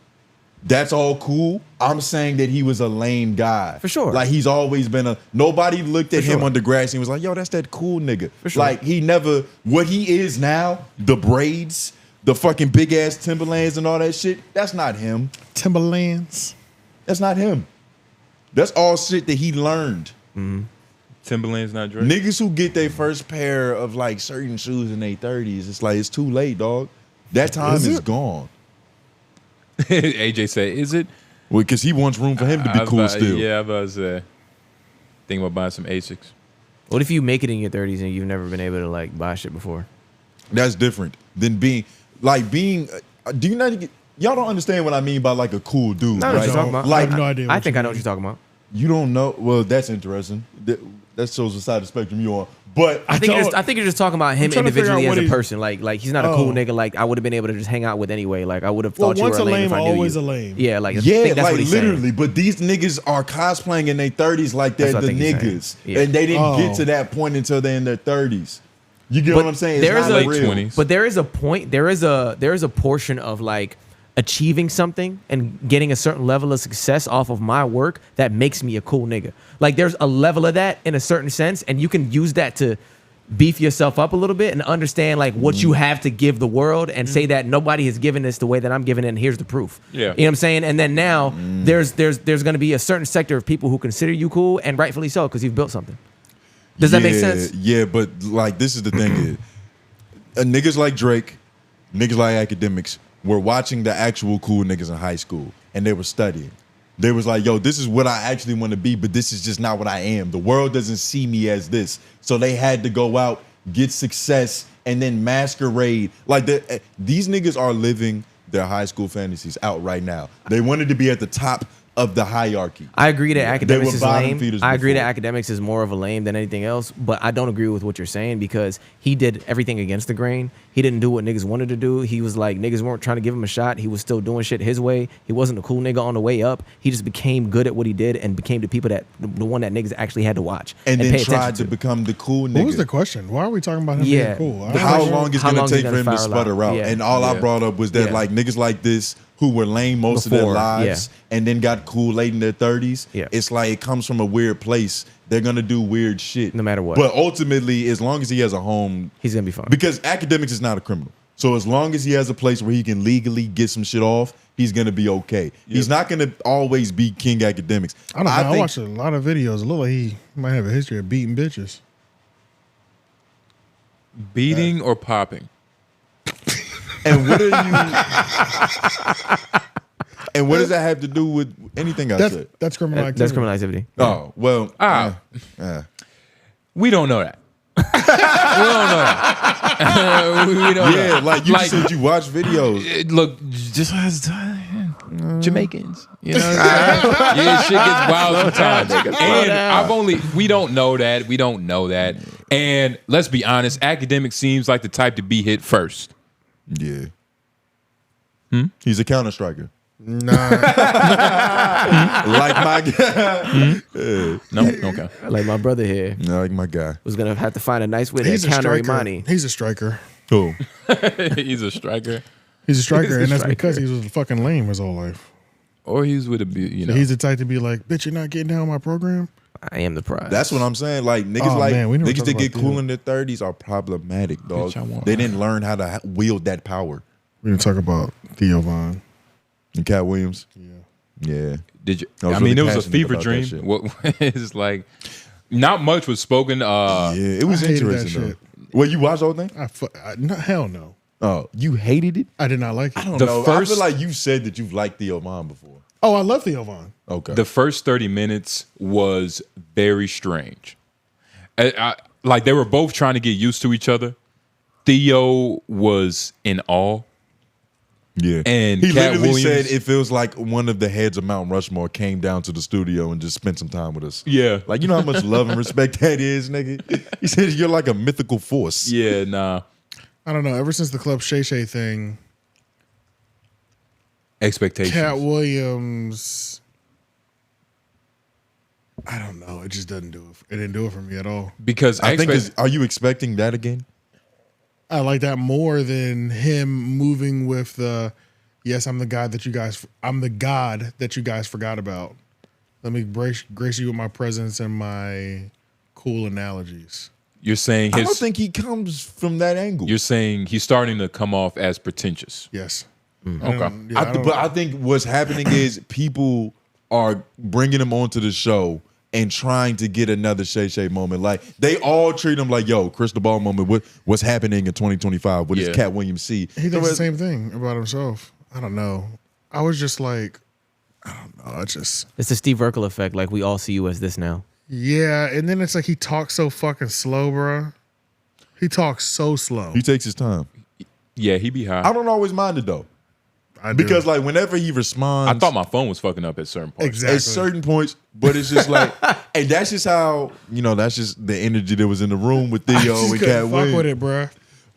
That's all cool. I'm saying that he was a lame guy. For sure. Like he's always been nobody looked at him on Degrassi and was like, yo, that's that cool nigga. For sure. Like he never, what he is now, the braids, the fucking big ass Timberlands and all that shit, that's not him. Timberlands. That's not him. That's all shit that he learned. Mm-hmm. Timberlands not Drake. Niggas who get their first pair of like certain shoes in their 30s, it's like, it's too late, dog. That time is gone. AJ said, is it? Well, because he wants room for him to be cool still. Yeah, I was thinking about buying some Asics. What if you make it in your 30s and you've never been able to like buy shit before? That's different than being. Do you not get? Y'all don't understand what I mean by like a cool dude, No, right? I have no idea. I think I know what you're talking about. You don't know? Well, that's interesting. That shows the side of the spectrum you're on. But I think you're just talking about him individually as a he's- person. Like he's not a cool nigga. Like I would have been able to just hang out with anyway. Like I would have thought you were once a lame if I knew always you. a lame. Yeah, like I yeah, think that's like what he's literally. saying. But these niggas are cosplaying in their 30s like they're That's the what I think he's niggas, saying. Yeah. and they didn't Oh. get to that point until they're in their 30s. You get what I'm saying? It's There is not a real. But there is a point. There is a portion of like achieving something and getting a certain level of success off of my work that makes me a cool nigga. Like there's a level of that in a certain sense, and you can use that to beef yourself up a little bit and understand like what you have to give the world and say that nobody has given this the way that I'm giving it, and here's the proof. Yeah. You know what I'm saying? And then now there's going to be a certain sector of people who consider you cool, and rightfully so, because you've built something. Does that make sense? Yeah, but like this is the thing is, niggas like Drake, niggas like Akademiks were watching the actual cool niggas in high school, and they were studying. They was like, yo, this is what I actually want to be, but this is just not what I am. The world doesn't see me as this. So they had to go out, get success, and then masquerade. Like these niggas are living their high school fantasies out right now. They wanted to be at the top of the hierarchy. I agree that They were Akademiks is bottom lame. feeders I agree before. that Akademiks is more of a lame than anything else, but I don't agree with what you're saying because he did everything against the grain. He didn't do what niggas wanted to do. He was like, niggas weren't trying to give him a shot. He was still doing shit his way. He wasn't a cool nigga on the way up. He just became good at what he did and became the people the one that niggas actually had to watch And pay then attention tried to become the cool nigga. What was the question? Why are we talking about him Yeah. being cool? How long is it going to take for him to spiral sputter out? Yeah. And all I brought up was that Yeah. like niggas like this who were lame most of their Before, lives and then got cool late in their 30s. Yeah. It's like it comes from a weird place. They're going to do weird shit. No matter what. But ultimately, as long as he has a home, he's going to be fine. Because Akademiks is not a criminal. So as long as he has a place where he can legally get some shit off, he's going to be okay. He's not going to always be King Akademiks. I don't know. I watched a lot of videos. It looked like he might have a history of beating bitches. Beating or popping? And what are you? And what does that have to do with anything I said? That's criminal activity. That's criminal activity. Oh well. We don't know that. We don't know that. we don't know. Yeah, like you said, you watch videos. Look, just Jamaicans. You know what I'm saying? Yeah, shit gets wild sometimes. And we don't know that. We don't know that. And let's be honest, Akademiks seems like the type to be hit first. Yeah. He's a counter striker. Nah. Like my guy. No, okay. Like my brother here like my guy. was going to have to find a nice way He's to a counter striker. Emanny. He's a striker. Cool. He's a striker. He's a striker, He's a and that's striker. because he was fucking lame his whole life. Or he's with a, you know. So he's the type to be like, bitch, you're not getting down on my program? I am the prize. That's what I'm saying. Like niggas, Oh, like man, we never niggas talked that get about cool Theo. in their 30s are problematic, dog. Bitch, I want They didn't learn how to wield that power. We're gonna talk about Theo Vaughn. And Katt Williams. Yeah. Did you? I was I mean, really it was a passionate fever about that dream. shit. What it's like, not much was spoken. Yeah, it was I hated that interesting though. shit. Well, you watched the whole thing? Hell no. Oh, you hated it? I did not like it. I don't The know. I first- feel like you said that you've liked Theo Vaughn before. Oh, I love Theo Vaughn. Okay. The first 30 minutes was very strange. Like they were both trying to get used to each other. Theo was in awe. Yeah. And he Katt literally Williams, said it feels like one of the heads of Mount Rushmore came down to the studio and just spent some time with us. Yeah. Like, you know how much love and respect that is, nigga? He said you're like a mythical force. Yeah, nah. Oh, I don't know. Ever since the Club Shay thing, Expectations. Katt Williams, I don't know. It just doesn't do it. It didn't do it for me at all. Because I think, are you expecting that again? I like that more than him moving with the, yes, I'm the God that you guys forgot about. Let me grace you with my presence and my cool analogies. You're saying I his. don't think he comes from that angle. You're saying he's starting to come off as pretentious. Yes. Okay. But I think what's happening is people are bringing him onto the show and trying to get another Shay moment. Like they all treat him like, yo, crystal ball moment. What's happening in 2025? What does Katt Williams see? He thinks the same thing about himself. I don't know. I was just like, I don't know. It's the Steve Urkel effect. Like we all see you as this now. Yeah, and then it's like he talks so fucking slow, bro. He talks so slow. He takes his time. Yeah, he be high. I don't always mind it though. I do. Because like whenever he responds, I thought my phone was fucking up at certain points. Exactly. At certain points, but it's just like, and that's just how, that's just the energy that was in the room with I Theo just and couldn't Katt fuck Williams. with it, bro.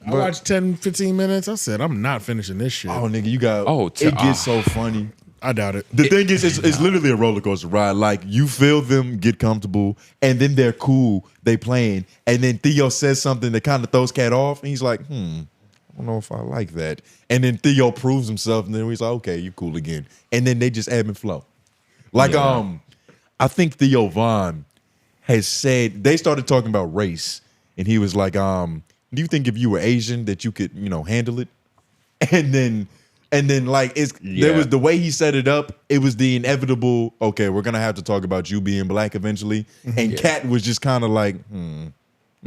I watched 10, 15 minutes. I said, I'm not finishing this shit. Oh, nigga, you got. It gets so funny. I doubt it. The thing is, it's literally a roller coaster ride. Like you feel them get comfortable, and then they're cool, they playing, and then Theo says something that kind of throws Katt off, and he's like, I don't know if I like that. And then Theo proves himself, and then he's like, okay, you cool again. And then they just ebb and flow. Like, I think Theo Vaughn has said, they started talking about race, and he was like, do you think if you were Asian that you could, handle it? And then like there was the way he set it up, it was the inevitable, okay, we're gonna have to talk about you being black eventually. And Katt was just kind of like, I'm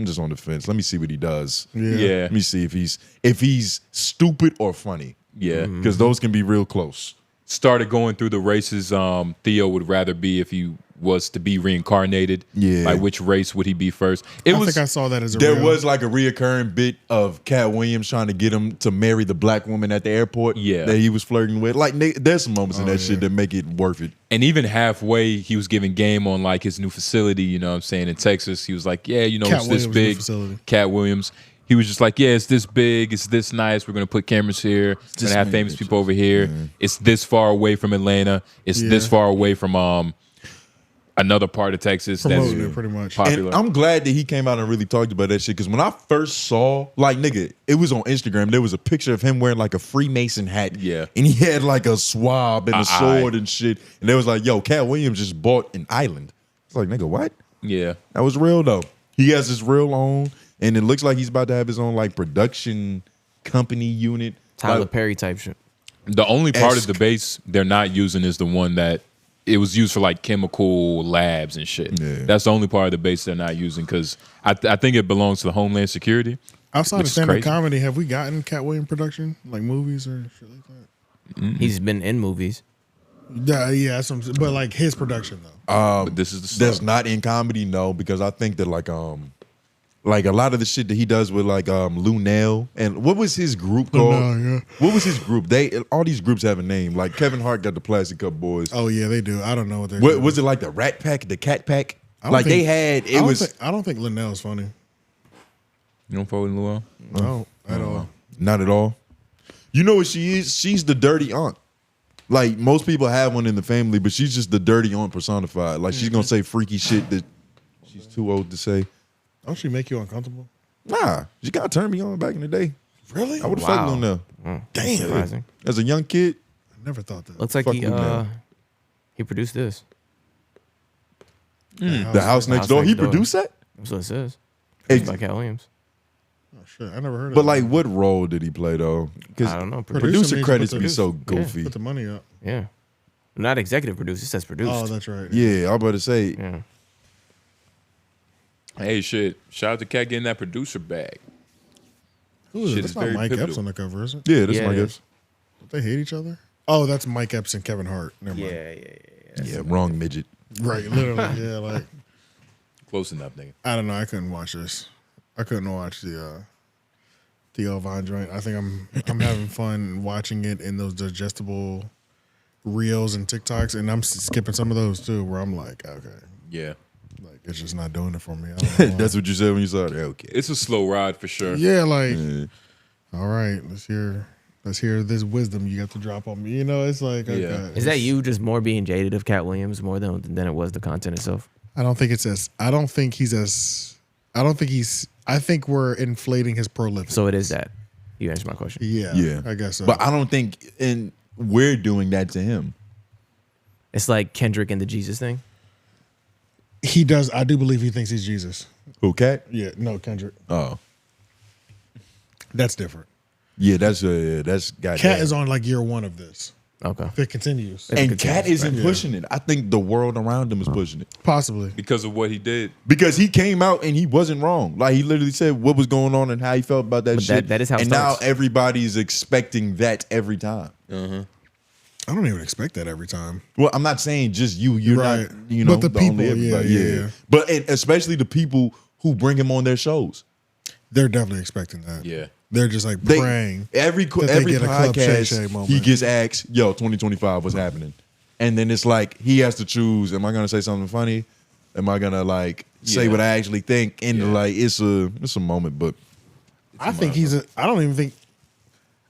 just on the fence. Let me see what he does. Yeah. Let me see if he's stupid or funny. Yeah. Because those can be real close. Started going through the races Theo would rather be if he was to be reincarnated. Yeah. Like which race would he be first? I think I saw that as a There real. was like a reoccurring bit of Katt Williams trying to get him to marry the black woman at the airport that he was flirting with. Like there's some moments in that shit that make it worth it. And even halfway, he was giving game on like his new facility, you know what I'm saying, in Texas. He was like, yeah, Katt it's this Williams' new big. facility. Katt Williams. He was just like, yeah, it's this big, it's this nice. We're going to put cameras here. We're going to have famous people over here. It's this far away from Atlanta. It's this far away from another part of Texas that's Promoting it pretty much. popular. And I'm glad that he came out and really talked about that shit, because when I first saw, like, nigga, it was on Instagram, there was a picture of him wearing like a Freemason hat. Yeah. And he had like a swab and a sword and shit. And they was like, yo, Katt Williams just bought an island. It's like, nigga, what? Yeah. That was real though. He has his real own, and it looks like he's about to have his own like production company unit. Tyler Like, Perry type shit. The only part of the base they're not using is the one that it was used for like chemical labs and shit. That's the only part of the base they're not using, because I think it belongs to the Homeland Security. Outside which of is stand-up crazy. comedy, have we gotten Katt Williams production? Like movies or shit like that? He's been in movies. Yeah, but like his production though. But this is the that's stuff. not in comedy, no, because I think that like a lot of the shit that he does with like Lunel, and what was his group called? Lunel, yeah. What was his group? All these groups have a name. Like Kevin Hart got the Plastic Cup Boys. Oh yeah, they do. I don't know what they're What doing. was it, like the Rat Pack, the Cat Pack? I don't Like think- they had I don't think Linnell's funny. You don't fuck with Luau? No, at all. Not at all. You know what she is? She's the dirty aunt. Like most people have one in the family, but she's just the dirty aunt personified. Like she's gonna say freaky shit that she's too old to say. Don't she make you uncomfortable? Nah, she got turned me on back in the day. Really? I would have Wow. fucked Lunel. Damn. Surprising. As a young kid, I never thought that. Looks like Fuck Lunel. he produced this. The House Next Door. He produced that? That's what it says. It's by Katt Williams. Oh shit, I never heard of But that. like, what role did he play though? Because I don't know. producer means credits put the- be so goofy. Put the money up. Yeah. Not executive producer. It says produced. Oh, that's right. Yeah, I'm about to say. Yeah. Hey, shit. Shout out to Katt getting that producer bag. Who is it? Shit That's is not very Mike Epps pivotal. on the cover, is it? Yeah, that's Yeah, Mike it Epps. They hate each other? Oh, that's Mike Epps and Kevin Hart. Never mind. Yeah, wrong midget. Right, literally. Yeah, like Close enough, nigga. I don't know. I couldn't watch this. I couldn't watch the Theo Vaughn joint. I think I'm having fun watching it in those digestible reels and TikToks, and I'm skipping some of those too, where I'm like, okay, Yeah. like it's just not doing it for me. I don't know why. That's what you said when you saw it. Okay. It's a slow ride for sure. Yeah, like all right, let's hear this wisdom you got to drop on me. You know, it's like okay. Yeah. Is that you just more being jaded of Katt Williams more than it was the content itself? I think we're inflating his prolific. So it is that. You answered my question. Yeah. Yeah. I guess so. But I don't think, and we're doing that to him. It's like Kendrick and the Jesus thing. He does. I do believe he thinks he's Jesus. Who, Katt? Yeah. No, Kendrick. Oh. That's different. Yeah, that's goddamn. Katt is on like year one of this. Okay. If it continues. And Katt isn't pushing it. I think the world around him is pushing it. Possibly. Because of what he did. Because he came out and he wasn't wrong. Like, he literally said what was going on and how he felt about that But shit. that is how it and starts. now everybody's expecting that every time. I don't even expect that every time. Well, I'm not saying just you. You're Right. not, you know, But the only people, yeah, everybody. yeah. But and especially the people who bring him on their shows. They're definitely expecting that. Yeah. They're just like They- praying. Every that they every get a Club Shay podcast, Shay moment. he gets asked, "Yo, 2025, what's happening?" And then it's like he has to choose: am I going to say something funny? Am I going to like say Yeah. what I actually think? And like it's a moment, but I think I don't even think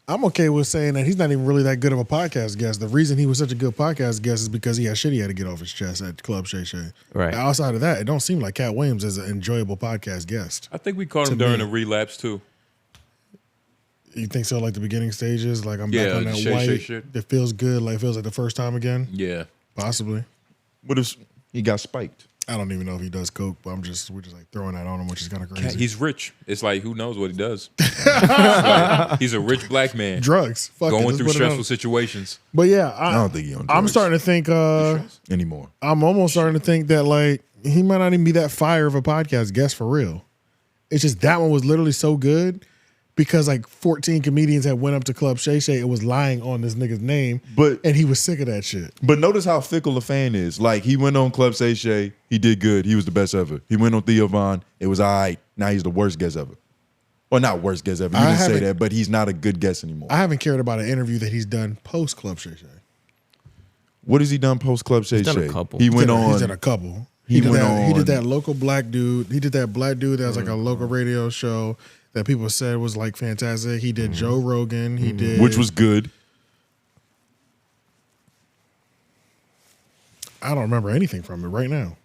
I'm okay with saying that he's not even really that good of a podcast guest. The reason he was such a good podcast guest is because he had shit he had to get off his chest at Club Shay Shay. Right. Outside of that, it don't seem like Katt Williams is an enjoyable podcast guest. I think we caught him To during me. the relapse too. You think so? Like the beginning stages, like I'm Yeah, back on the that Shay white. Shay shit. It feels good. Like it feels like the first time again. Yeah. Possibly. what if he got spiked? I don't even know if he does coke, but we're just like throwing that on him, which is kind of crazy. He's rich. It's like who knows what he does. It's like, he's a rich black man. Drugs. Fuck it, going let's through put it stressful on. situations. But yeah, I don't think he on I'm drugs starting to think anymore. I'm almost starting to think that like he might not even be that fire of a podcast guest for real. It's just that one was literally so good because like 14 comedians had went up to Club Shay Shay and was lying on this nigga's name, and he was sick of that shit. But notice how fickle a fan is. Like, he went on Club Shay Shay, he did good, he was the best ever. He went on Theo Vaughn, it was all right. Now he's the worst guest ever. Well, not worst guest ever. You didn't say haven't- that, but he's not a good guest anymore. I haven't cared about an interview that he's done post Club Shay Shay. What has he done post Club Shay He's done a Shay? couple. He went on. He's done a couple. He did went that, He did on- that local black dude. He did that black dude that was like a local radio show that people said was like fantastic. He did Joe Rogan. He did, Which was good. I don't remember anything from it right now.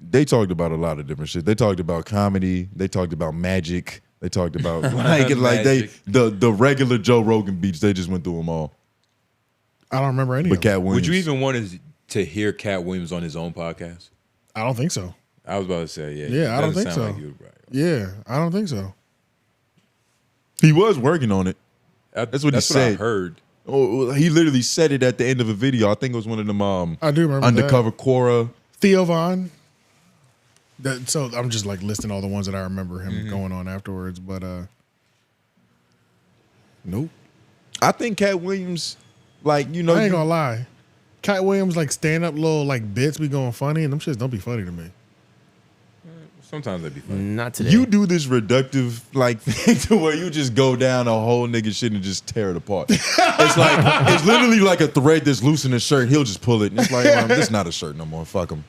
They talked about a lot of different shit. They talked about comedy. They talked about magic. They talked about the regular Joe Rogan beats. They just went through them all. I don't remember any. But of them. Katt Williams. Would you even want to hear Katt Williams on his own podcast? I don't think so. I was about to say, yeah. Yeah, I don't doesn't think sound so. like you would, right. Yeah, I don't think so. He was working on it. That's what he I said. heard. Oh, he literally said it at the end of a video. I think it was one of them I do remember undercover Quora. Theo Vaughn. So I'm just like listing all the ones that I remember him going on afterwards, but nope. I think Katt Williams, like, you know, I ain't gonna lie. Katt Williams like stand up little like bits be going funny, and them shits don't be funny to me. Sometimes they'd be funny. Not today. you do this reductive like thing to where you just go down a whole nigga shit and just tear it apart. It's literally like a thread that's loose in a shirt. He'll just pull it, and it's like, this is not a shirt no more. Fuck him.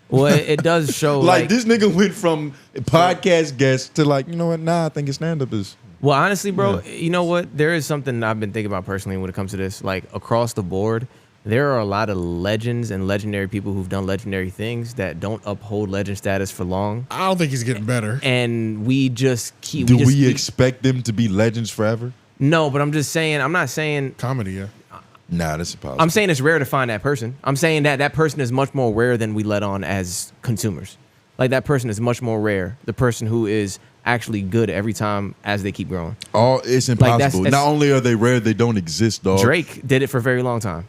Well, it does show Like, this nigga went from podcast guest to like, you know what? Nah, I think his stand up is. Well, honestly, bro, you know what? There is something I've been thinking about personally when it comes to this. Like, across the board, there are a lot of legends and legendary people who've done legendary things that don't uphold legend status for long. I don't think he's getting better. And we just keep. Do we expect them to be legends forever? No, but I'm just saying. I'm not saying comedy. Yeah. Nah, that's impossible. I'm saying it's rare to find that person. I'm saying that person is much more rare than we let on as consumers. Like that person is much more rare. The person who is actually good every time as they keep growing. Oh, it's impossible. Not only are they rare, they don't exist, dog. Drake did it for a very long time.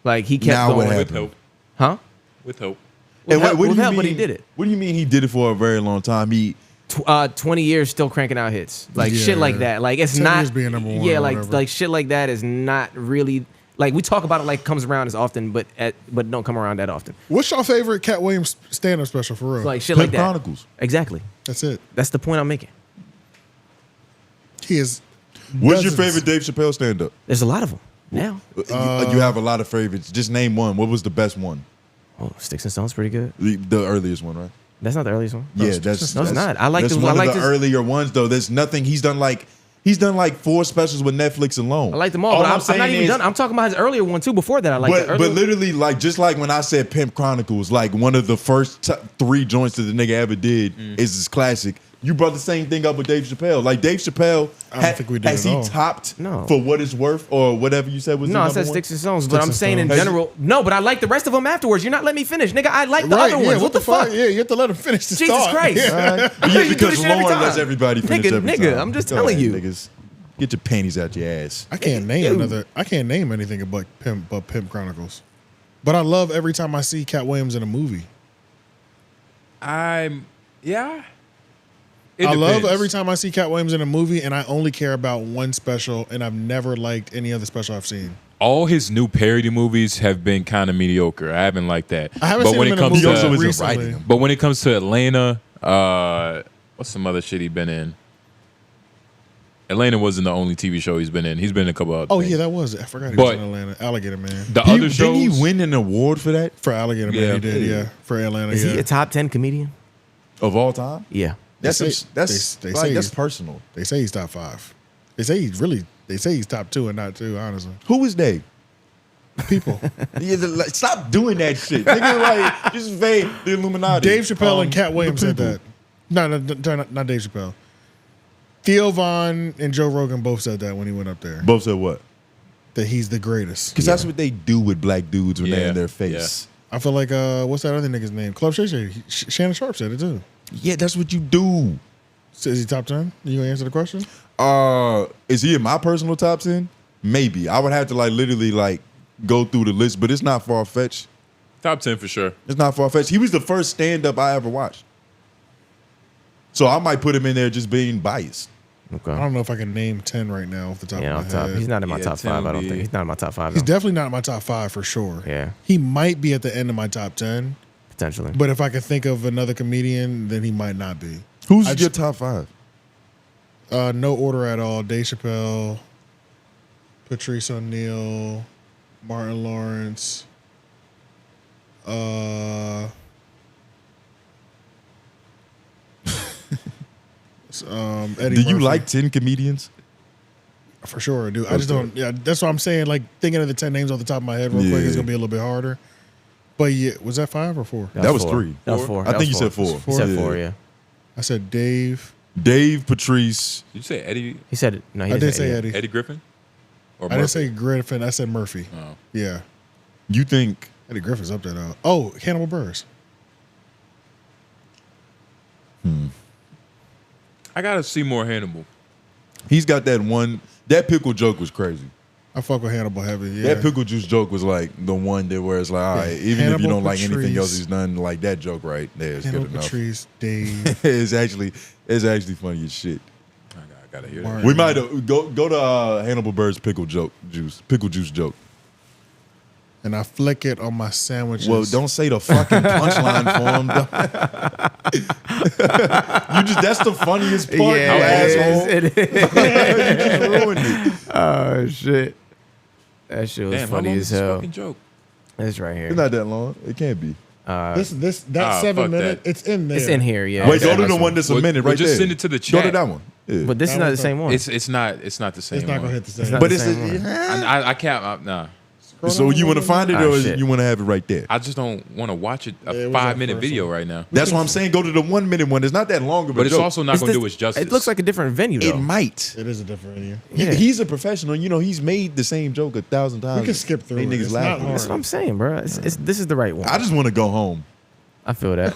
Like he kept Now going. what With happened? hope. Huh? With hope. With help, what do with you help, mean? but he did it. What do you mean he did it for a very long time? He 20 years still cranking out hits. Like shit like that. Like it's 10 not years being number one Yeah, or like whatever. like shit like that is not really like we talk about it like it comes around as often, but don't come around that often. What's your favorite Cat Williams stand-up special for real? Like shit like that. Chronicles. Exactly. That's it. That's the point I'm making. He is. What's your favorite Dave Chappelle stand-up? There's a lot of them now. You have a lot of favorites. Just name one. What was the best one? Oh, Sticks and Stones pretty good. The earliest one, right? That's not the earliest one. Yeah, that's no, it's not. I like that's this. one I like of the this. earlier ones though. There's nothing. He's done like 4 specials with Netflix alone. I like them all, but I'm not even done. I'm talking about his earlier one too. Before that, I like the earlier. But literally, like just like when I said Pimp Chronicles, like one of the first 3 joints that the nigga ever did is this classic. You brought the same thing up with Dave Chappelle. Like Dave Chappelle, I don't think we did has at he all. topped No. for what it's worth or whatever you said was No, I the said number Sticks one? and Stones, but Sticks I'm and saying in Stones. general. No, but I like the rest of them afterwards. You're not letting me finish, nigga. I like the Right, other yeah, ones. What the fuck? Yeah, you have to let him finish the Jesus thought. Christ. Yeah. You Yeah, do because this shit every Lauren time. lets everybody finish Nigga, every nigga, time. I'm just Go telling ahead, you. niggas. Get your panties out your ass. I can't name I can't name anything but Pimp Chronicles. But I love every time I see Cat Williams in a movie. I love every time I see Cat Williams in a movie, and I only care about one special, and I've never liked any other special I've seen. All his new parody movies have been kind of mediocre. I haven't liked that. I haven't but seen when him it in a comes movie to recently. But when it comes to Atlanta, what's some other shit he been in? Atlanta wasn't the only TV show he's been in. He's been in a couple other Oh, things. yeah, that was it. I forgot he was But in Atlanta. Alligator Man. The other shows, Didn't he win an award for that? For Alligator Man, he did, yeah. For Atlanta, Is yeah. he a top 10 comedian? Of all time? Yeah. That's They say that's he's- personal. They say he's top 5. They say he's top 2 and not 2, honestly. Who is Dave? People. Stop doing that shit. Nigga, like, just vague the Illuminati. Dave Chappelle and Cat Williams the said people. that. Not Dave Chappelle. Theo Vaughn and Joe Rogan both said that when he went up there. Both said what? That he's the greatest. Because that's what they do with black dudes when they're in their Yeah. face. I feel like, what's that other nigga's name? Club Shay Shay. Shannon Sharp said it too. Yeah, that's what you do. So is he top 10? You gonna answer the question? Is he in my personal top 10? Maybe. I would have to like literally like go through the list, but it's not far fetched. top 10 for sure. It's not far fetched. He was the first stand up I ever watched. So I might put him in there just being biased. Okay. I don't know if I can name 10 right now off the top Yeah, of on my top. head. He's not in my Yeah, top 5. I don't 10 think. He's not in my top 5. He's though. definitely not in my top 5 for sure. Yeah. He might be at the end of my top 10, Potentially. but if I could think of another comedian, then he might not be. Who's I your just- top 5? No order at all. Dave Chappelle, Patrice O'Neal, Martin Lawrence, Eddie Do you Murphy. like 10 comedians? For sure, dude. I just don't. Yeah, that's what I'm saying. Like thinking of the 10 names off the top of my head real quick is gonna be a little bit harder. But yeah, was that 5 or 4? That was 3. That was 4. I think you said 4. He said 4, yeah. I said Dave. Dave, Patrice. Did you say Eddie? He said it. No, he I didn't did say Eddie. Eddie Griffin? Or I didn't Murphy? say Griffin. I said Murphy. Oh. Yeah, You think Eddie Griffin's up there though. Oh, Hannibal Buress. I gotta see more Hannibal. he's got that one? That pickle joke was crazy. I fuck with Hannibal heavy. Yeah, That pickle juice joke was like the one that where it's like, all right, even if you Hannibal don't like anything Patrice. else he's done, like that joke right there is Hannibal good enough. Patrice, Dave. it's actually funny as shit. I gotta hear Martin. that. We might go to Hannibal Buress pickle juice joke. And I flick it on my sandwiches. Well, don't say the fucking punchline for him. That's the funniest part, you asshole. It is. You just ruined it. Oh shit. That shit was Damn, how funny long as is this hell. fucking joke? It's right here. It's not that long. It can't be. That fuck 7 minute. that. It's in there. It's in here, yeah. Wait, go to the Nice one that's a Well, minute well, right just there. send it to the Go chat. to that one. Yeah. But this is not the same one. It's not the same. It's not one. gonna hit the same. It's not But the it's same one. I can't. Nah. So you want to find it, or shit. you want to have it right there? I just don't want to watch it a Yeah, it was that 5-minute first video one. right now. That's what I'm saying. Go to the 1 minute one. It's not that long of a But it's joke. also not going to do its justice. It looks like a different venue, though. It might. It is a different venue. Yeah. He's a professional. You know, he's made the same joke 1,000 times. We can skip through Made it. niggas It's laugh. not hard. That's what I'm saying, bro. This is the right one. I just want to go home. I feel that.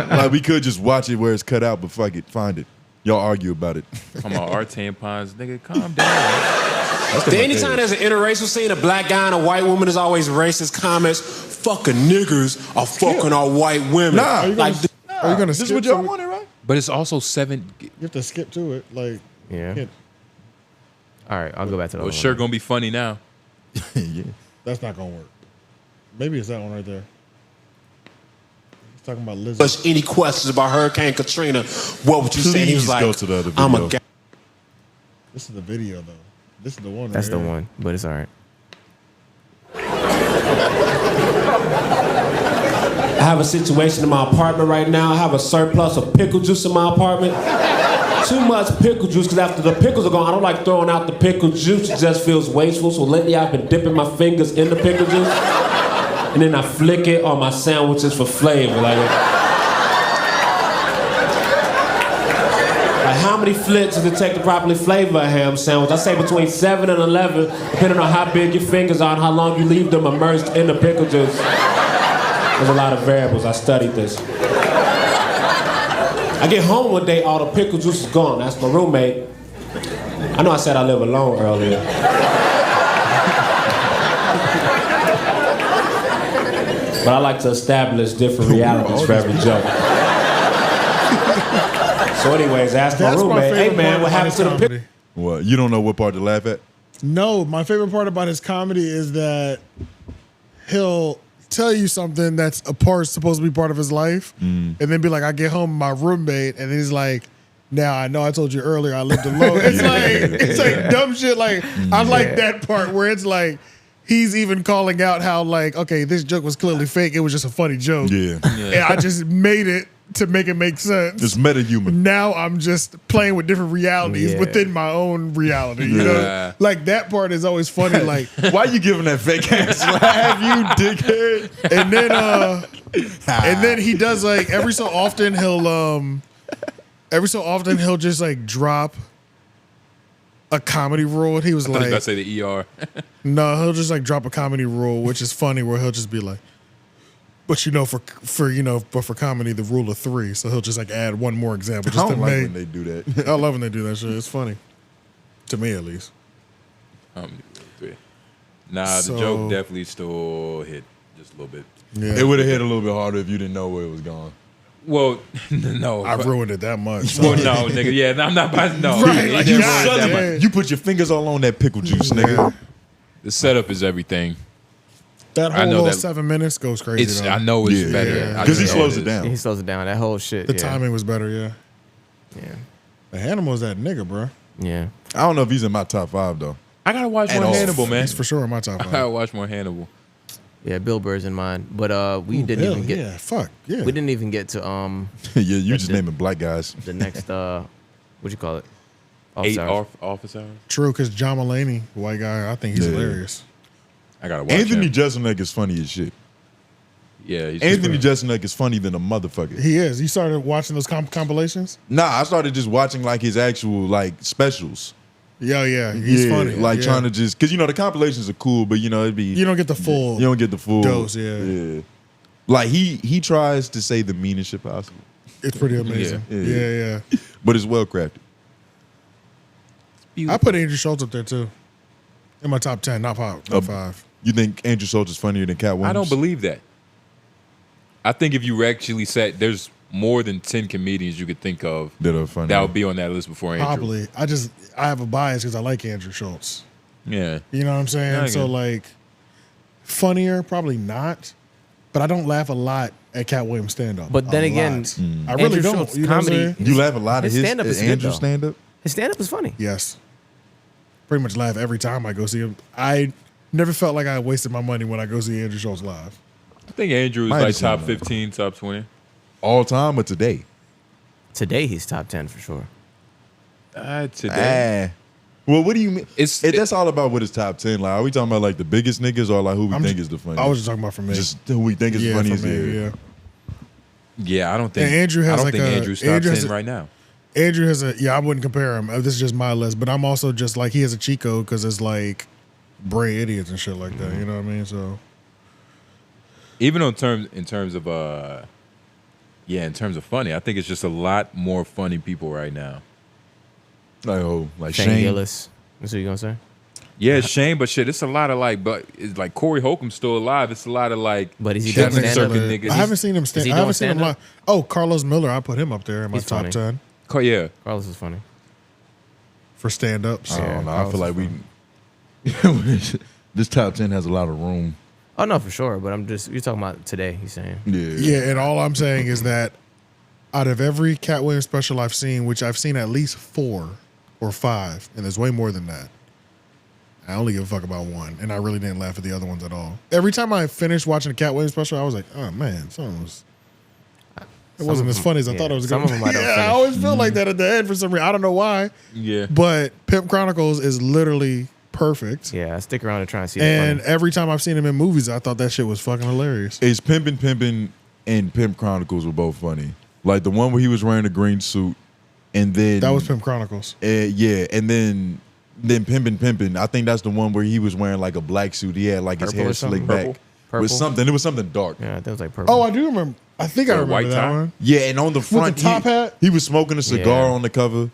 Like we could just watch it where it's cut out, but fuck it, find it. Y'all argue about it. Come on, our tampons, nigga, calm down. Anytime there's an interracial scene, a black guy and a white woman is always racist comments. Fucking niggers are fucking our white women. Nah. Are you gonna This skip is what y'all to it? wanted, right? But it's also 7. You have to skip to it. Like, Yeah. All right, I'll go back to the Well, other sure one. gonna be funny now. Yeah. that's not gonna work. Maybe it's that one right there. He's talking about Lizzo. But any questions about Hurricane Katrina, what would you say? He was Please like, go to the other I'm a video. guy. This is the video though. This is the one. That's right the here. one, but it's all right. I have a situation in my apartment right now. I have a surplus of pickle juice in my apartment. Too much pickle juice, because after the pickles are gone, I don't like throwing out the pickle juice. It just feels wasteful. So lately I've been dipping my fingers in the pickle juice. And then I flick it on my sandwiches for flavor. Like how many flicks does it take to properly flavor a ham sandwich? I say between 7 and 11, depending on how big your fingers are and how long you leave them immersed in the pickle juice. There's a lot of variables. I studied this. I get home one day, all the pickle juice is gone. That's my roommate. I know I said I live alone earlier. But I like to establish different realities for every joke. So anyways, ask my That's my roommate, hey favorite man, part what about happened his to the comedy. pickle? What? You don't know what part to laugh at? No, my favorite part about his comedy is that he'll tell you something that's supposed to be part of his life, and then be like, I get home, my roommate, and he's like, now I know I told you earlier I lived alone. It's like dumb shit. Like I like that part where it's like he's even calling out how like, okay, this joke was clearly fake. It was just a funny joke. Yeah. And I just made it to make it make sense. It's meta human. Now I'm just playing with different realities within my own reality. You know, like that part is always funny. Like, why you giving that fake ass laugh, you dickhead? And then he does like every so often he'll just like drop a comedy rule. And he was I thought he was like, about to say the ER. no, he'll just like drop a comedy rule, which is funny, where he'll just be like, but you know, for comedy, the rule of 3. So he'll just like add one more example. I Just don't to like make, when they do that. I love when they do that shit. It's funny. To me, at least. Nah, So- the joke definitely still hit just a little bit. Yeah. It would have hit a little bit harder if you didn't know where it was going. Well, no. I ruined it that much. Well, no, nigga. Yeah, I'm not about to know. Right, He like, didn't God ruin it that damn. much. You put your fingers all on that pickle juice, nigga. The setup is everything. That I whole know little that- 7 minutes goes crazy. It's. though. I know it's Yeah. better. Yeah. 'Cause he I know slows it is. down. He slows it down. That whole shit. The yeah. timing was better, yeah. Yeah. The Hannibal's that nigga, bro. Yeah. I don't know if he's in my top 5 though. I gotta watch At more all. Hannibal, man. He's for sure in my top I 5. gotta watch more Hannibal. Yeah, Bill Burr's in mine, but we Ooh, didn't Bill, even get. yeah, fuck, yeah. We didn't even get to Yeah, you just the- naming black guys. the next what you call it? 8 Office hours. office hours. True, because John Mulaney, white guy, I think he's Yeah. hilarious. I gotta watch Anthony him. Jeselnik is funny as shit. Yeah, he's Anthony Jeselnik is funny than a motherfucker. He is. You started watching those compilations? Nah, I started just watching like his actual like specials. Yeah, he's funny. Like yeah. trying to just because you know the compilations are cool, but you know it'd be You don't get the full. you don't get the full dose, yeah. Like he tries to say the meanest shit possible. It's pretty amazing. Yeah. But it's well crafted. I put Andrew Schultz up there too. In my top 10, not 5. You think Andrew Schultz is funnier than Katt Williams? I don't believe that. I think if you actually said there's more than 10 comedians you could think of that are funny that would be on that list before Andrew. Probably. I have a bias because I like Andrew Schultz. Yeah. You know what I'm saying? Yeah, I So get it. like, funnier, probably not. But I don't laugh a lot at Katt Williams stand up. But then again, I really Andrew don't. Schultz You know what I'm comedy- saying? You laugh a lot at his stand-up is good, Andrew though. stand up? His stand up is funny. Yes. Pretty much laugh every time I go see him. I never felt like I wasted my money when I go see Andrew Schultz live. I think Andrew is Might like have seen top that. 15, top 20. All time or today? Today he's top 10 for sure. Today. Well, what do you mean? That's all about what is top 10. Like, are we talking about like the biggest niggas or like who we think is the funniest? I was just talking about for me. Just who we think is the funniest. For me, yeah. Yeah, I don't think. And Andrew has I don't like think a, Andrew's top Andrew 10 has a- right now. Andrew has a I wouldn't compare him. This is just my list, but I'm also just like he has a cheat code because it's like brain idiots and shit like that. You know what I mean? So Even in terms of in terms of funny, I think it's just a lot more funny people right now. Like Shane Gillis. That's what you gonna say? Yeah, it's Shane, but shit, it's a lot of like, but it's like Corey Holcomb's still alive. It's a lot of like, but is he Chef doing and stand-up? Circuit niggas. I haven't seen him stand. I haven't seen him live. Oh, Carlos Miller, I put him up there in my He's top funny. 10 Yeah, Carlos is funny for stand-ups. I don't know. I Carlos feel is like this top 10 has a lot of room. Oh no, for sure. But you're talking about today. He's saying. Yeah, and all I'm saying is that out of every Katt Williams special I've seen, which I've seen at least 4 or 5, and there's way more than that, I only give a fuck about one, and I really didn't laugh at the other ones at all. Every time I finished watching the Katt Williams special, I was like, oh man, it wasn't as funny as I thought it was going to be. I always feel like that at the end for some reason. I don't know why. Yeah. But Pimp Chronicles is literally perfect. Yeah, I stick around and try and see it. And every time I've seen him in movies, I thought that shit was fucking hilarious. It's Pimpin', and Pimp Chronicles were both funny. Like the one where he was wearing a green suit, and then That was Pimp Chronicles. Yeah, and then Pimpin'. I think that's the one where he was wearing like a black suit. He had like his Purple hair or something? slicked back. Purple? With something. It was something dark. Yeah, that was like purple. Oh, I do remember. I think I remember that one. Yeah, and on the front, With the top hat? he was smoking a cigar on the cover.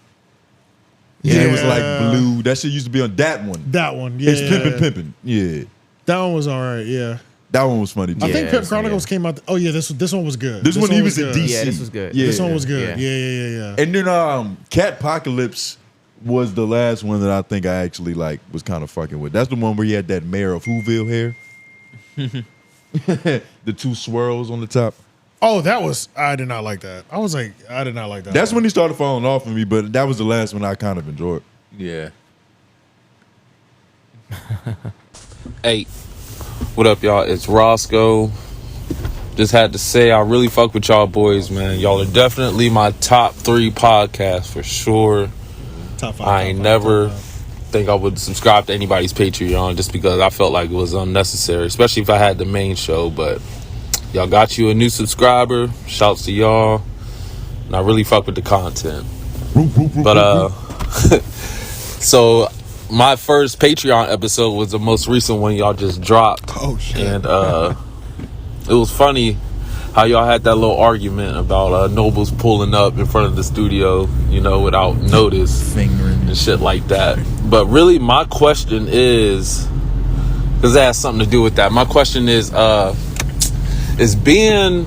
Yeah, it was like blue. That shit used to be on that one. That one, yeah. It's Pimpin'. Yeah. That one was all right, yeah. That one was funny too. I think Pimp Chronicles came out. Oh yeah, this one was good. This one he was good. in DC. Yeah, this was good. Yeah. This one was good. Yeah. And then Cat Apocalypse was the last one that I think I actually like was kind of fucking with. That's the one where he had that mayor of Whoville hair. The 2 swirls on the top. Oh, I did not like that. I did not like that. That's when he started falling off of me, but that was the last one I kind of enjoyed. Yeah. Hey, what up, y'all? It's Roscoe. Just had to say, I really fuck with y'all boys, man. Y'all are definitely my top 3 podcasts for sure. Top 5. I ain't never think I would subscribe to anybody's Patreon just because I felt like it was unnecessary, especially if I had the main show. But y'all got you a new subscriber. Shouts to y'all. And I really fuck with the content. But so my first Patreon episode was the most recent one y'all just dropped. Oh shit. And it was funny how y'all had that little argument about Noblez pulling up in front of the studio, without notice, fingering and shit like that. But really, my question is, because it has something to do with that. My question is being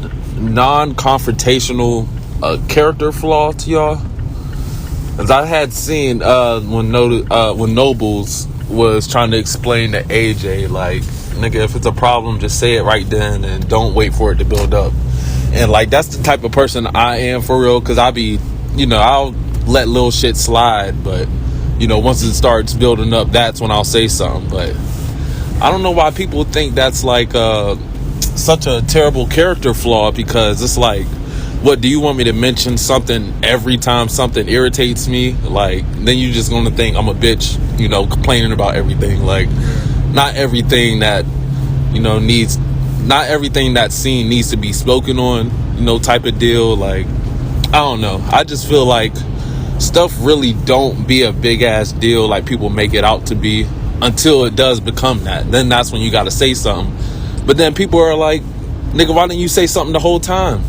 non-confrontational a character flaw to y'all? Because I had seen when Noblez was trying to explain to AJ, like, nigga, if it's a problem, just say it right then and don't wait for it to build up. And like, that's the type of person I am for real, because I be, I'll let little shit slide, but once it starts building up, that's when I'll say something. But I don't know why people think that's like such a terrible character flaw, because it's like, what, do you want me to mention something every time something irritates me? Like, then you're just gonna think I'm a bitch, complaining about everything. Like, not everything that not everything that scene needs to be spoken on, type of deal. Like, I don't know. I just feel like stuff really don't be a big ass deal like people make it out to be until it does become that. Then that's when you gotta say something. But then people are like, nigga, why didn't you say something the whole time?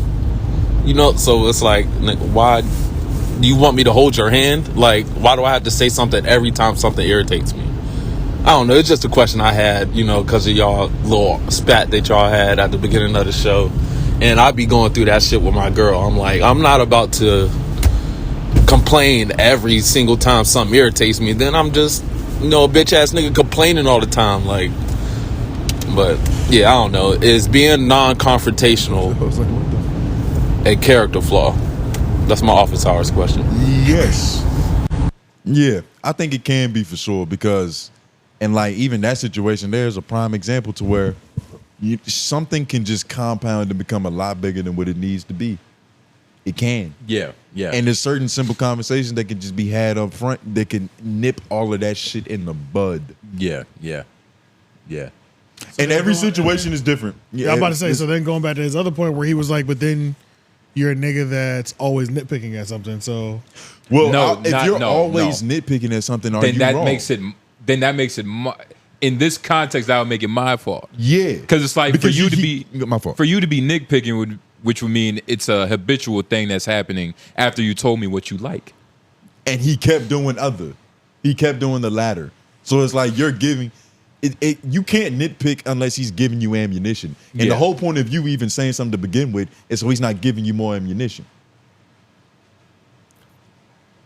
So it's like, nigga, why do you want me to hold your hand? Like, why do I have to say something every time something irritates me? I don't know. It's just a question I had, because of y'all little spat that y'all had at the beginning of the show. And I be going through that shit with my girl. I'm like, I'm not about to complain every single time something irritates me. Then I'm just, a bitch ass nigga complaining all the time. Like, but yeah, I don't know. Is being non-confrontational a character flaw? That's my office hours question. Yes. Yeah, I think it can be for sure, because, and like even that situation, there's a prime example to where something can just compound and become a lot bigger than what it needs to be. It can. Yeah, yeah. And there's certain simple conversations that can just be had up front that can nip all of that shit in the bud. Yeah, yeah, yeah. And every situation is different. Yeah, I'm about to say, so then going back to his other point where he was like, but then you're a nigga that's always nitpicking at something. So, well, if you're always nitpicking at something, then that makes it. Then that makes it. In this context, that would make it my fault. Yeah, because it's like because for you to be my fault. For you to be nitpicking which would mean it's a habitual thing that's happening after you told me what you like. And he kept doing He kept doing the latter. So it's like you're giving. You can't nitpick unless he's giving you ammunition. And the whole point of you even saying something to begin with is so he's not giving you more ammunition.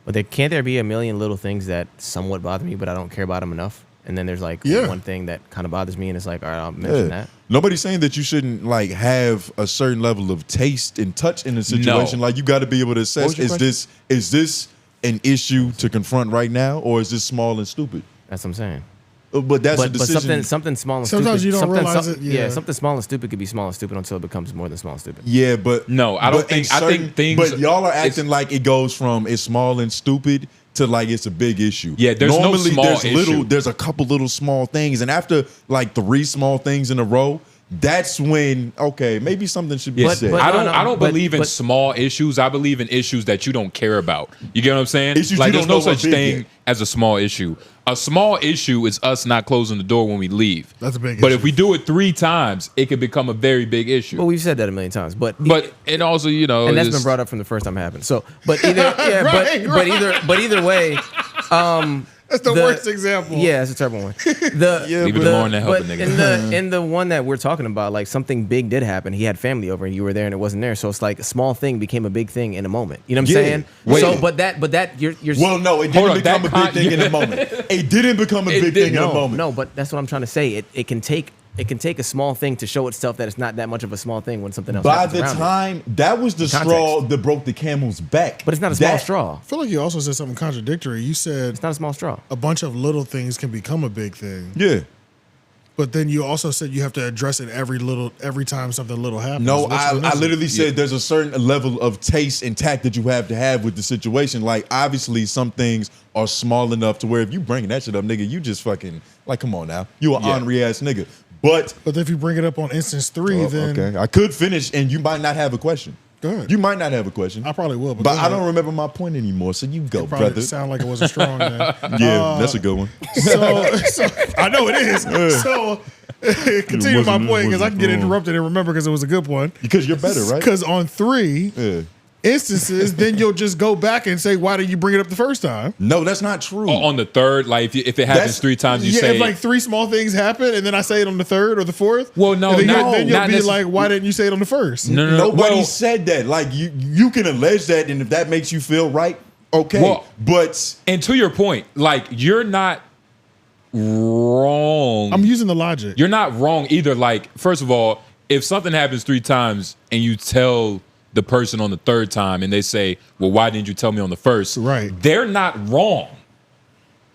But can't there be a million little things that somewhat bother me, but I don't care about them enough? And then there's like one thing that kind of bothers me, and it's like, all right, I'll mention that. Nobody's saying that you shouldn't like have a certain level of taste and touch in a situation. Like you got to be able to assess: is this an issue to confront right now, or is this small and stupid? That's what I'm saying. But that's a decision. But something small and sometimes stupid. You don't realize it. Yeah, something small and stupid could be small and stupid until it becomes more than small and stupid. Yeah, but no, I don't think. I think things. But y'all are acting like it goes from it's small and stupid to like it's a big issue. Yeah, there's normally no small issue. There's a couple little small things, and after like 3 small things in a row, that's when maybe something should be said. But I don't believe in small issues. I believe in issues that you don't care about. You get what I'm saying? Issues like you there's don't no know such thing as a small issue. A small issue is us not closing the door when we leave. That's a big But issue. if we do it 3 times, it could become a very big issue. Well, we've said that a million times, but it also, you know, and that's been brought up from the first time it happened. So, but either but either way, that's the worst example. Yeah, it's a terrible one. In the one that we're talking about, like something big did happen. He had family over, and you were there, and it wasn't there. So it's like a small thing became a big thing in a moment. You know what I'm saying? Wait. So, but that you're. Well, no, it didn't become a big thing in a moment. It didn't become a big thing in a moment. No, but that's what I'm trying to say. It can take a small thing to show itself that it's not that much of a small thing when something else happens By the time, that was the straw that broke the camel's back. But it's not a small straw. I feel like you also said something contradictory. You said it's not a small straw. A bunch of little things can become a big thing. Yeah. But then you also said you have to address it every time something little happens. No, I literally said there's a certain level of taste and tact that you have to have with the situation. Like, obviously, some things are small enough to where if you bringing that shit up, nigga, you just fucking, like, come on now. You an ornery ass nigga. But if you bring it up on instance 3, then... Okay, I could finish, and you might not have a question. Go ahead. You might not have a question. I probably will. But I don't remember my point anymore, so you go, brother. Sound like it wasn't strong then. Yeah, that's a good one. So I know it is. So continue my point because I can get interrupted and remember because it was a good one. Because you're better, right? Because on 3 instances, then you'll just go back and say, why did you bring it up the first time? No, that's not true. On the 3rd, like if it happens 3 times, you say if like 3 small things happen and then I say it on the 3rd or the 4th. Well, no, then you'll be like, why didn't you say it on the 1st? No. Nobody said that. Like you can allege that, and if that makes you feel right, okay. Well, but and to your point, like you're not wrong. I'm using the logic. You're not wrong either. Like, first of all, if something happens 3 times and you tell the person on the 3rd time and they say, well, why didn't you tell me on the 1st? Right. They're not wrong.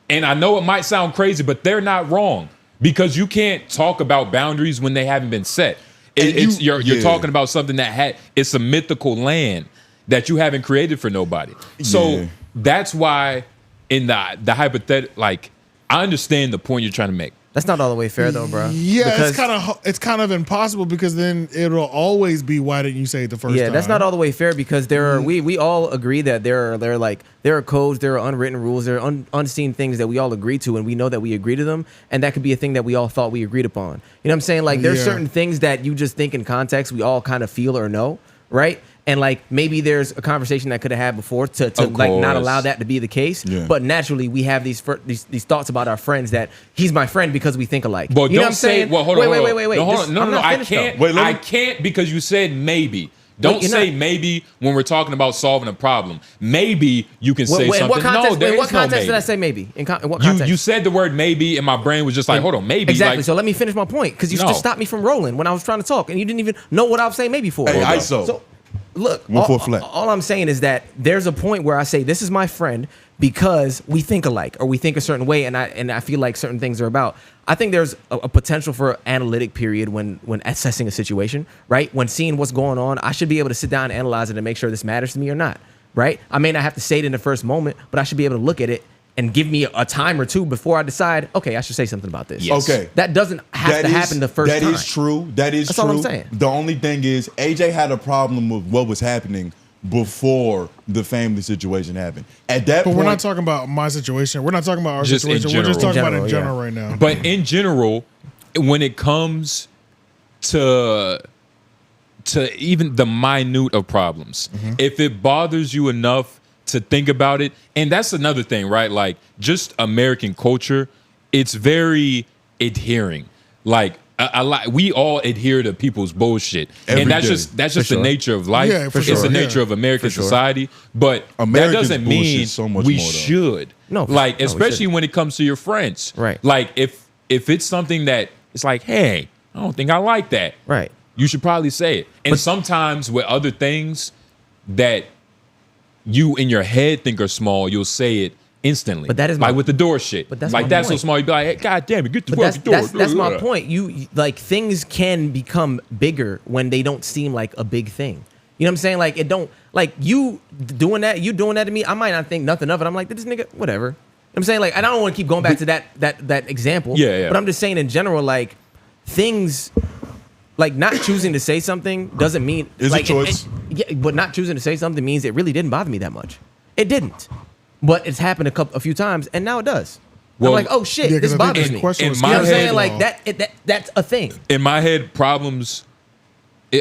And I know it might sound crazy, but they're not wrong because you can't talk about boundaries when they haven't been set. You're talking about something that it's a mythical land that you haven't created for nobody. So that's why in the hypothetical, like, I understand the point you're trying to make. That's not all the way fair though, bro. Yeah, it's kind of impossible because then it'll always be why didn't you say it the first time? Yeah, that's not all the way fair because there are we all agree that there are codes, there are unwritten rules, there are unseen things that we all agree to, and we know that we agree to them, and that could be a thing that we all thought we agreed upon. You know what I'm saying? Like there's certain things that you just think in context we all kind of feel or know, right? And like maybe there's a conversation that could have had before to like not allow that to be the case. Yeah. But naturally we have these thoughts about our friends that he's my friend because we think alike. But you know don't say well. Hold on. Wait. No. I can't. I can't because you said maybe. Don't say maybe when we're talking about solving a problem. Maybe you can say something. In what context, no, in what context did I say maybe? In what context? You said the word maybe, and my brain was just like, hold on, maybe. Exactly. Like, so let me finish my point because you just stopped me from rolling when I was trying to talk, and you didn't even know what I was saying maybe for. Hey, ISO. Look, 1-4 flat. all I'm saying is that there's a point where I say this is my friend because we think alike or we think a certain way, and I feel like certain things are about. I think there's a potential for an analytic period when assessing a situation, right? When seeing what's going on, I should be able to sit down and analyze it and make sure this matters to me or not, right? I may not have to say it in the first moment, but I should be able to look at it and give me a time or two before I decide, okay, I should say something about this. Yes. Okay. That doesn't have to happen the first time. That is true. That's true. All I'm saying. The only thing is, AJ had a problem with what was happening before the family situation happened. At that point, we're not talking about my situation. We're not talking about our Just in situation. We're just general. talking about in general right now. But in general, when it comes to even the minute of problems, if it bothers you enough to think about it, and that's another thing, right? Like, just American culture, it's very adhering. Like, we all adhere to people's bullshit, and that's just the nature of life. Yeah, for it's sure. the nature of American society. But that doesn't mean so much we more, though. should. No, like, we especially shouldn't. when it comes to your friends. Right. Like, if it's something that it's like, hey, I don't think I like that. Right. You should probably say it. And sometimes with other things that you in your head think are small, you'll say it instantly. But that is like with the door shit. But that's like my that's point. so small. You'd be like, hey, God damn it, get the But fucking door. that's my point. You like things can become bigger when they don't seem like a big thing. You know what I'm saying? Like it don't like you doing that to me. I might not think nothing of it. I'm like, this nigga, whatever. You know what I'm saying? Like, I don't want to keep going back to that example. Yeah. But I'm just saying in general, like things like not choosing to say something doesn't mean It's like, a choice. Yeah, but not choosing to say something means it really didn't bother me that much. It didn't. But it's happened a few times, and now it does. Well, I'm like, oh shit, Yeah, 'cause this I think bothers the me. question You was know what I'm kind of saying? Like law. that's a thing. In my head, problems.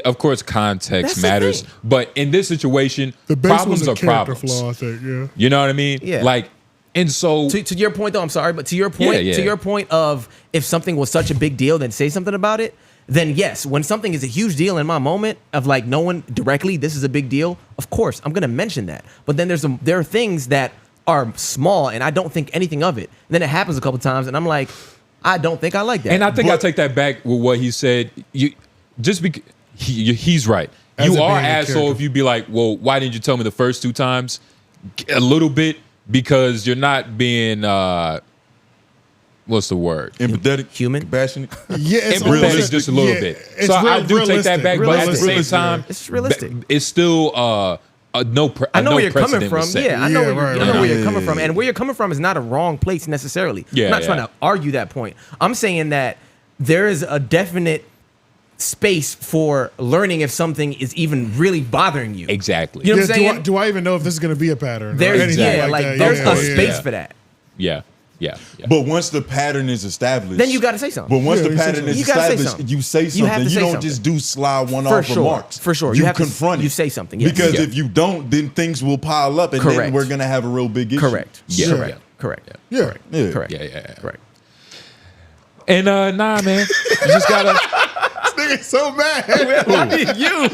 Of course, context That's the matters, thing. but in this situation, The base problems was a are character problems. flaw, I think. Yeah. You know what I mean? Yeah. Like, and so To your point, though, I'm sorry, but to your point, Yeah. to your point of if something was such a big deal, then say something about it. Then yes, when something is a huge deal in my moment of like knowing directly this is a big deal, of course I'm gonna mention that. But then there are things that are small and I don't think anything of it. And then it happens a couple times, and I'm like, I don't think I like that. And I think I take that back with what he said. You just because he's right. As You it are being a asshole character. if you be like, well, why didn't you tell me the first 2 times? A little bit because you're not being what's the word? Empathetic, human, compassionate. Yeah, it's Empathetic realistic. just a little Yeah, bit. it's So I real- do take that back, but at the realistic. same time, It's realistic. it's still I know where you're coming from. Yeah, I know where you're coming from, and where you're coming from is not a wrong place necessarily. Yeah, I'm not trying to argue that point. I'm saying that there is a definite space for learning if something is even really bothering you. Exactly. You know what I'm Yeah, saying? do I even know if this is going to be a pattern? or There's anything that? there's Yeah, a yeah, space yeah. for that. Yeah. But once the pattern is established, Then you got to say something. But once Yeah, the you say pattern something. is You gotta say established, something. you say You something. have to You say don't something. just do slide one For off sure. remarks. For sure. You have to- confront it. You say something. Yes. Because Yeah. if you don't, then things will pile up, and then Correct. we're gonna have a real big issue. Correct. Yeah. Correct. Correct. Yeah. Yeah. Correct. Yeah. Correct. And nah, man, you just gotta. This nigga's so mad. You.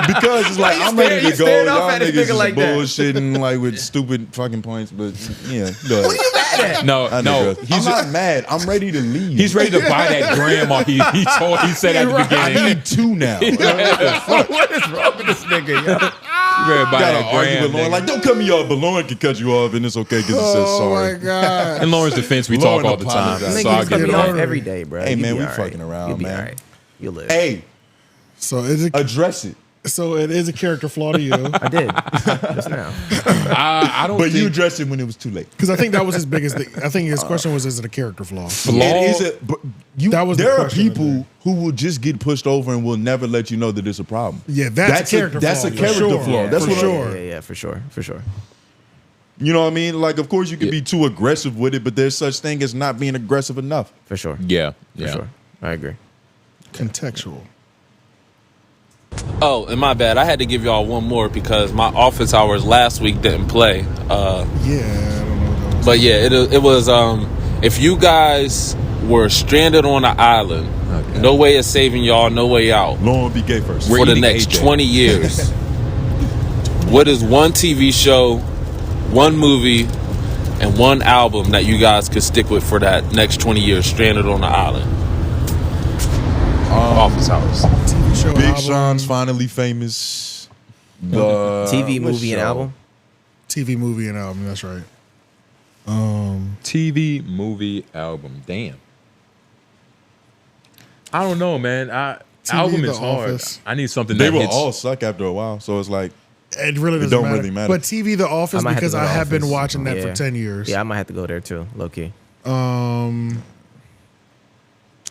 Because it's like Why you I'm ready to go. staring off Y'all at this niggas nigga is like that? bullshitting like with stupid fucking points, but yeah. Go ahead. No, I no. digress. I'm not mad. I'm ready to leave. He's ready to buy that grandma. He said at the I beginning. need 2 now. What is wrong with this nigga, yo? You ready to buy Gotta that argue gram, with Lauren. nigga. Like, don't cut me off, but Lauren can cut you off, and it's okay because it says Oh sorry. my god. In Lauren's defense, we Lauren talk all the time. apologized. So I'll Niggas give cut it me up. off every day, bro. Hey, You man, be we all right. fucking around, You'll be man. all right. You'll live. Hey, So is it? address it. So it is a character flaw to you. I did just now. I don't But think you addressed it when it was too late. Because I think that was his biggest thing. I think his question was, is it a character flaw? It is a, but That was the there are question, I people who will just get pushed over and will never let you know that it's a problem. Yeah, that's a character That's flaw, a for character sure. flaw. Yeah, That's for what sure. Yeah, for sure. For sure. You know what I mean? Like, of course, you can be too aggressive with it, but there's such thing as not being aggressive enough. For sure. Yeah. For sure. I agree. Contextual. Oh, and my bad. I had to give y'all one more because my office hours last week didn't play. Yeah, I don't know what that was. But yeah, it was if you guys were stranded on an island, no way of saving y'all, no way out. Lauren, be gay first. For the next 20 years. What is one TV show, one movie, and one album that you guys could stick with for that next 20 years stranded on the island? Office hours. TV show Big album. Sean's finally famous. TV, what movie, and show? album. TV, movie, and album. That's right. TV, movie, album. Damn. I don't know, man. Album The is hard. Office. I need something They that will hits. all suck after a while, so it's like It really doesn't don't matter. really matter. But TV, The Office, might have to because go I to have been Office. watching that Yeah. for 10 years. Yeah, I might have to go there too, low key.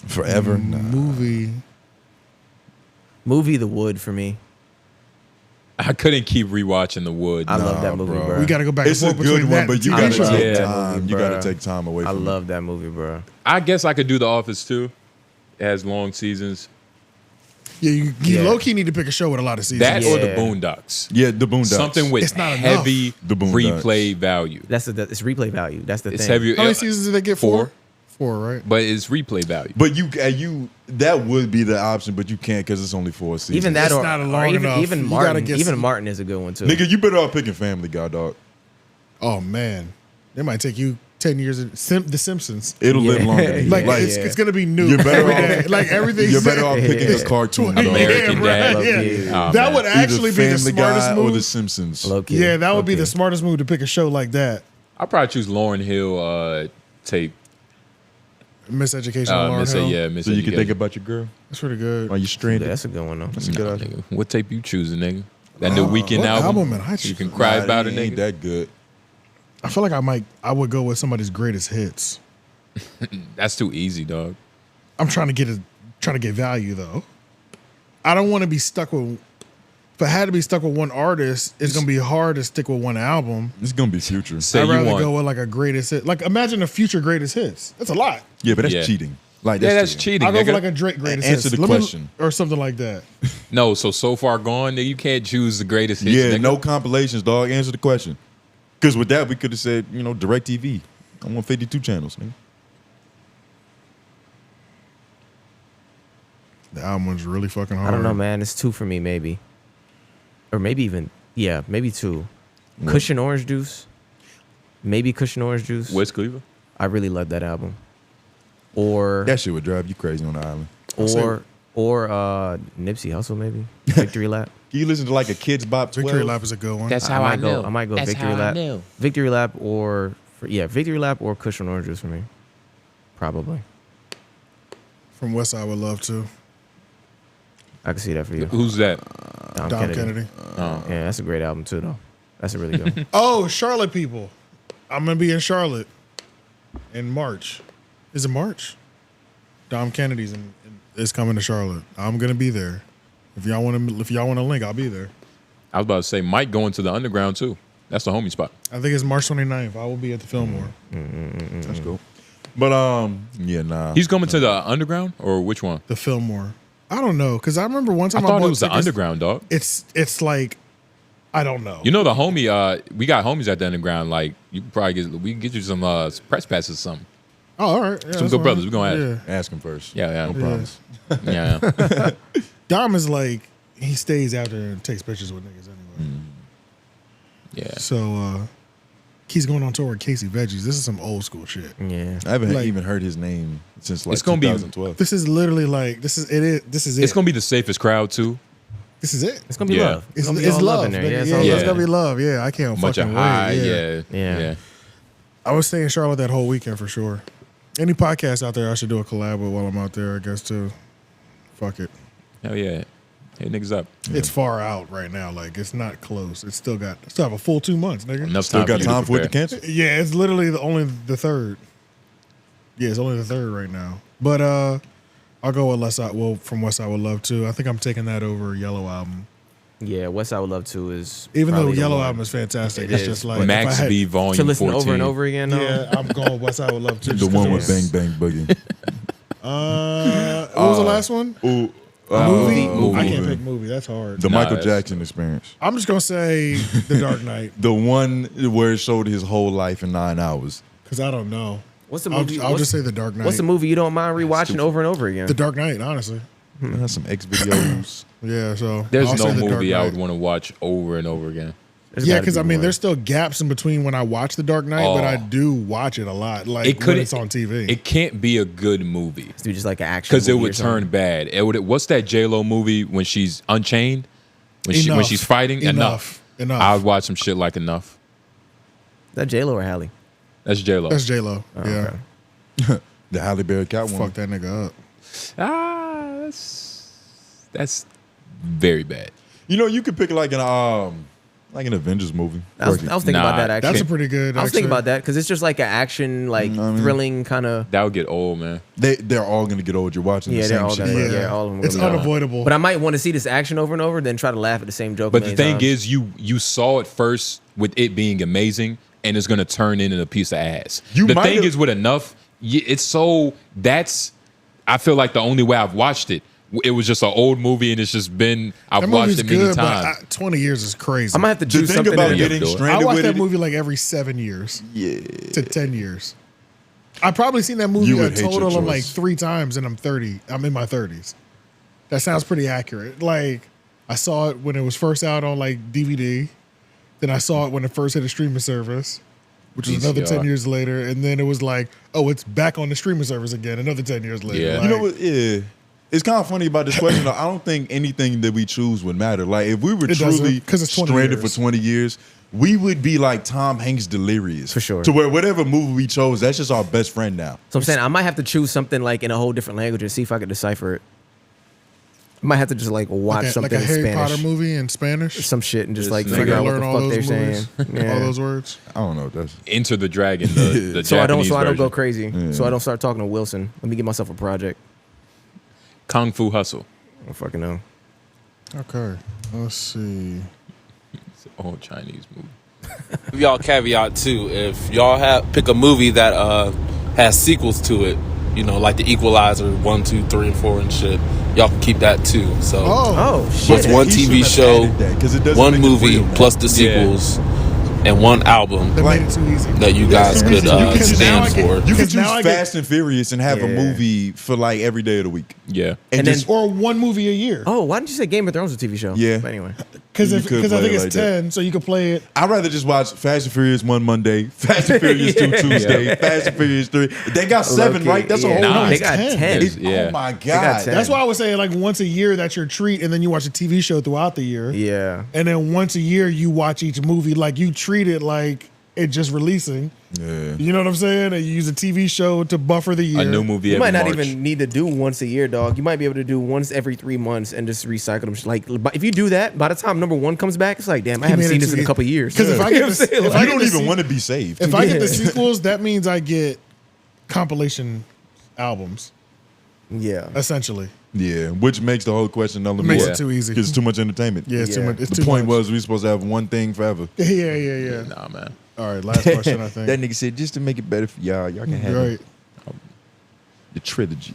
Forever. Movie. Movie, The Wood for me. I couldn't keep rewatching The Wood. I love that movie, bro. We got to go back It's and a forth good between one, that but and you TV gotta show. take that time. movie, You gotta bruh. take time away I from love that movie, bro. I guess I could do The Office too. It has long seasons. Yeah, you Yeah. low key need to pick a show with a lot of seasons. That or The Yeah. Boondocks. Yeah, the Boondocks. Something with It's not heavy The Boondocks. replay value. It's replay value. That's the It's thing. heavy. How many seasons did they get? Four. Four, right? But it's replay value. But you that would be the option, but you can't because it's only 4 seasons. Even that, It's or, not or long even enough. even You Martin. gotta get Even some- Martin is a good one too. Nigga, you better off picking Family Guy, dog. Oh man, they might take you 10 years. The Simpsons. It'll live longer than you. Like, Like, it's gonna be new you're better every off- day. Like everything. You're better off picking a cartoon. dog. American bro, Dad. yeah. Low-key. Oh, That man. would Either actually be the Family smartest Guy or move. The Simpsons. Low-key. Yeah, that would be Low-key. the smartest move to pick a show like that. I'll probably choose Lauryn Hill tape. Miseducation. Lauryn Miss Hill. yeah, Miss So you can think Education. about your girl That's pretty good. while you're stranded. That's a good one though. That's a good Nah, idea. nigga. What tape you choosing, nigga? That new Weekend what album? album am I You can choosing? cry about it it, ain't nigga. that good. I feel like I would go with somebody's greatest hits. That's too easy, dog. I'm trying to get value though. I don't want to be stuck with. If I had to be stuck with one artist, it's gonna be hard to stick with one album. It's gonna be Future. Say I'd you rather want. go with like a greatest hit. Like imagine a future greatest hits. That's a lot. Yeah, but that's Yeah. cheating. Like Yeah, that's cheating, I'll go nigga. for like a Drake greatest Answer hits. the Let me- question. or something like that. No, so far gone, nigga. You can't choose the greatest hits. Yeah, nigga. no compilations, dog. Answer the question. Because with that, we could have said, DirecTV. I want 52 channels, man. The album was really fucking hard. I don't know, man. It's 2 for me, maybe, or maybe even maybe 2. Cushion Orange Juice, maybe Cushion Orange Juice. Wiz Khalifa. I really love that album. Or That shit would drive you crazy on the island. or Nipsey Hussle, maybe Victory Lap. You listen to like a Kid's Bop 12? Victory Lap is a good one. I might go Victory Lap. Victory Lap Victory Lap or Cushion Orange Juice for me, probably. From West Side Would Love To. I can see that for you. Who's that? Dom Kennedy. Oh. Yeah, that's a great album too, though. That's a really good one. Oh, Charlotte people. I'm gonna be in Charlotte in March. Is it March? Dom Kennedy's is coming to Charlotte. I'm gonna be there. If y'all want to link, I'll be there. I was about to say Mike going to the underground too. That's the homie spot. I think it's March 29th. I will be at the Fillmore. That's cool. But yeah, nah. He's coming to the underground or which one? The Fillmore. I don't know, because I remember one I time thought bought it was the tickets. underground, dog. It's like, I don't know. You know the homie. We got homies at the underground. Like you can probably we can get you some press passes or something. Oh, all right. Yeah, Some that's good fine. brothers. We're gonna ask. Ask him first. Yeah. No promise. Yeah. Dom is like, he stays out there and takes pictures with niggas anyway. Yeah. So he's going on tour with Casey Veggies. This is some old school shit. Yeah. I haven't Like- even heard his name since like It's gonna be- 2012. This is literally like this is it. It's gonna be the safest crowd too. This is it. It's gonna be Yeah. love. It's, gonna be it's all love. in there. nigga. Yeah, it's Yeah, all it's love. gonna be love. Yeah, I can't Bunch fucking of high. wait. Yeah. I was staying in Charlotte that whole weekend for sure. Any podcast out there, I should do a collab with while I'm out there. I guess too. Fuck it. Hell yeah. Hey niggas up. It's far out right now. Like it's not close. It's still have a full 2 months, nigga. Enough Still time got for you time to for it to prepare. cancel? Yeah, it's literally only the third. Yeah, it's only the third right now. But I'll go with from West Side Would Love To. I think I'm taking that over Yellow Album. Yeah, West Side Would Love To is Even though probably the Yellow one. Album is fantastic, It it's is. just like Max if I had- B Volume to listen 14. over and over again. Though. Yeah, I'm going West Side Would Love To. The just 'cause one it with was- Bang Bang Boogie. What was the last one? Ooh, movie? I can't pick movie. That's hard. The Nah, Michael it's- Jackson Experience. I'm just gonna say The Dark Knight The one where it showed his whole life in 9 hours. because I don't know. What's the I'll, movie? I'll what's- just say The Dark Knight. What's the movie you don't mind rewatching over and over again? The Dark Knight, honestly. That's some X videos. Yeah, so There's I'll no say The Dark movie I Knight. would want to watch over and over again. There's Yeah, gotta because be I mean, more. there's still gaps in between when I watch The Dark Knight, but Oh. I do watch it a lot. Like It when couldn't- it's on TV. It can't be a good movie Let's do just like an action because it movie would or something. turn bad. What's that J-Lo movie when she's Unchained? when she's fighting. Enough. I would watch some shit like Enough. That J-Lo or Halle? That's J-Lo. That's J-Lo. Yeah. Okay. The Halle Berry Catwoman. Fuck that nigga up. That's very bad. You know, you could pick like an Avengers movie. I was thinking about that actually. That's a pretty good. I was thinking about that because it's just like an action, like thrilling kind of. That would get old, man. They're all gonna get old. You're watching the same shit. All of them. It's unavoidable. But I might want to see this action over and over, then try to laugh at the same joke. But the thing is, you saw it first with it being amazing, and it's gonna turn into a piece of ass. The thing is with Enough, it's so I feel like the only way I've watched it. It was just an old movie, and it's just been. I've watched it many times. But 20 years is crazy. I might have to choose something. About getting stranded I watch with that it. movie like every 7 years. Yeah. To 10 years. I've probably seen that movie a total of like 3 times, and I'm 30. I'm in my 30s. That sounds pretty accurate. Like, I saw it when it was first out on like DVD. Then I saw it when it first hit a streaming service, which was another 10 years later. And then it was like, oh, it's back on the streaming service again, another 10 years later. Yeah. Like, You know what? Yeah. It's kind of funny about this question. Though. I don't think anything that we choose would matter. Like if we were truly stranded for 20 years, we would be like Tom Hanks delirious. For sure. To where whatever movie we chose, that's just our best friend now. So I'm saying I might have to choose something like in a whole different language and see if I could decipher it. I might have to just like watch something like a in Harry Spanish. Potter movie in Spanish, or some shit, and just like figure figure out what learn the all fuck those they're movies, saying. all those words. I don't know. That's Enter the Dragon. The so I don't Japanese go version. crazy. Yeah. So I don't start talking to Wilson. Let me give myself a project. Kung Fu Hustle. I don't fucking know. Okay, let's see. It's an old Chinese movie. Give y'all a caveat too. If y'all pick a movie that has sequels to it, you know, like The Equalizer 1, 2, 3, and 4 and shit, y'all can keep that too. So shit. What's one He TV shouldn't have show, added that, 'cause it doesn't one make it movie real. plus the sequels, and one album They made it too easy. that you guys could stand for. You could choose now I get- Fast and Furious and have a movie for like every day of the week. Yeah. And just or one movie a year. Oh, why didn't you say Game of Thrones was a TV show? Yeah. But anyway. Because You I could think play it it's like that. 10, so you can play it. I'd rather just watch Fast and Furious 1 Monday, Fast and Furious 2 Tuesday, Fast and Furious 3. They got 7, right? That's a whole Nah, lot. they got 10. Oh my God. That's why I was saying like once a year that's your treat, and then you watch a TV show throughout the year. Yeah. And then once a year you watch each movie. Like you treat it like it just releasing. Yeah. You know what I'm saying? And you use a TV show to buffer the year. A new movie You every might not March. even need to do once a year, dog. You might be able to do once every 3 months and just recycle them. Like, if you do that, by the time number 1 comes back, it's like, damn, I haven't seen this in a couple years. Because if I You know get what I'm saying? if I You get don't the even se- want to be saved. If I get the sequels, that means I get compilation albums, Yeah. essentially. Yeah, which makes the whole question null and Makes void. it too easy. 'Cause it's too much entertainment. Yeah, it's too much. It's The too point much. was we supposed to have one thing forever. Yeah. Nah, man. All right, last question, I think. That nigga said just to make it better for y'all can have Right. the trilogy.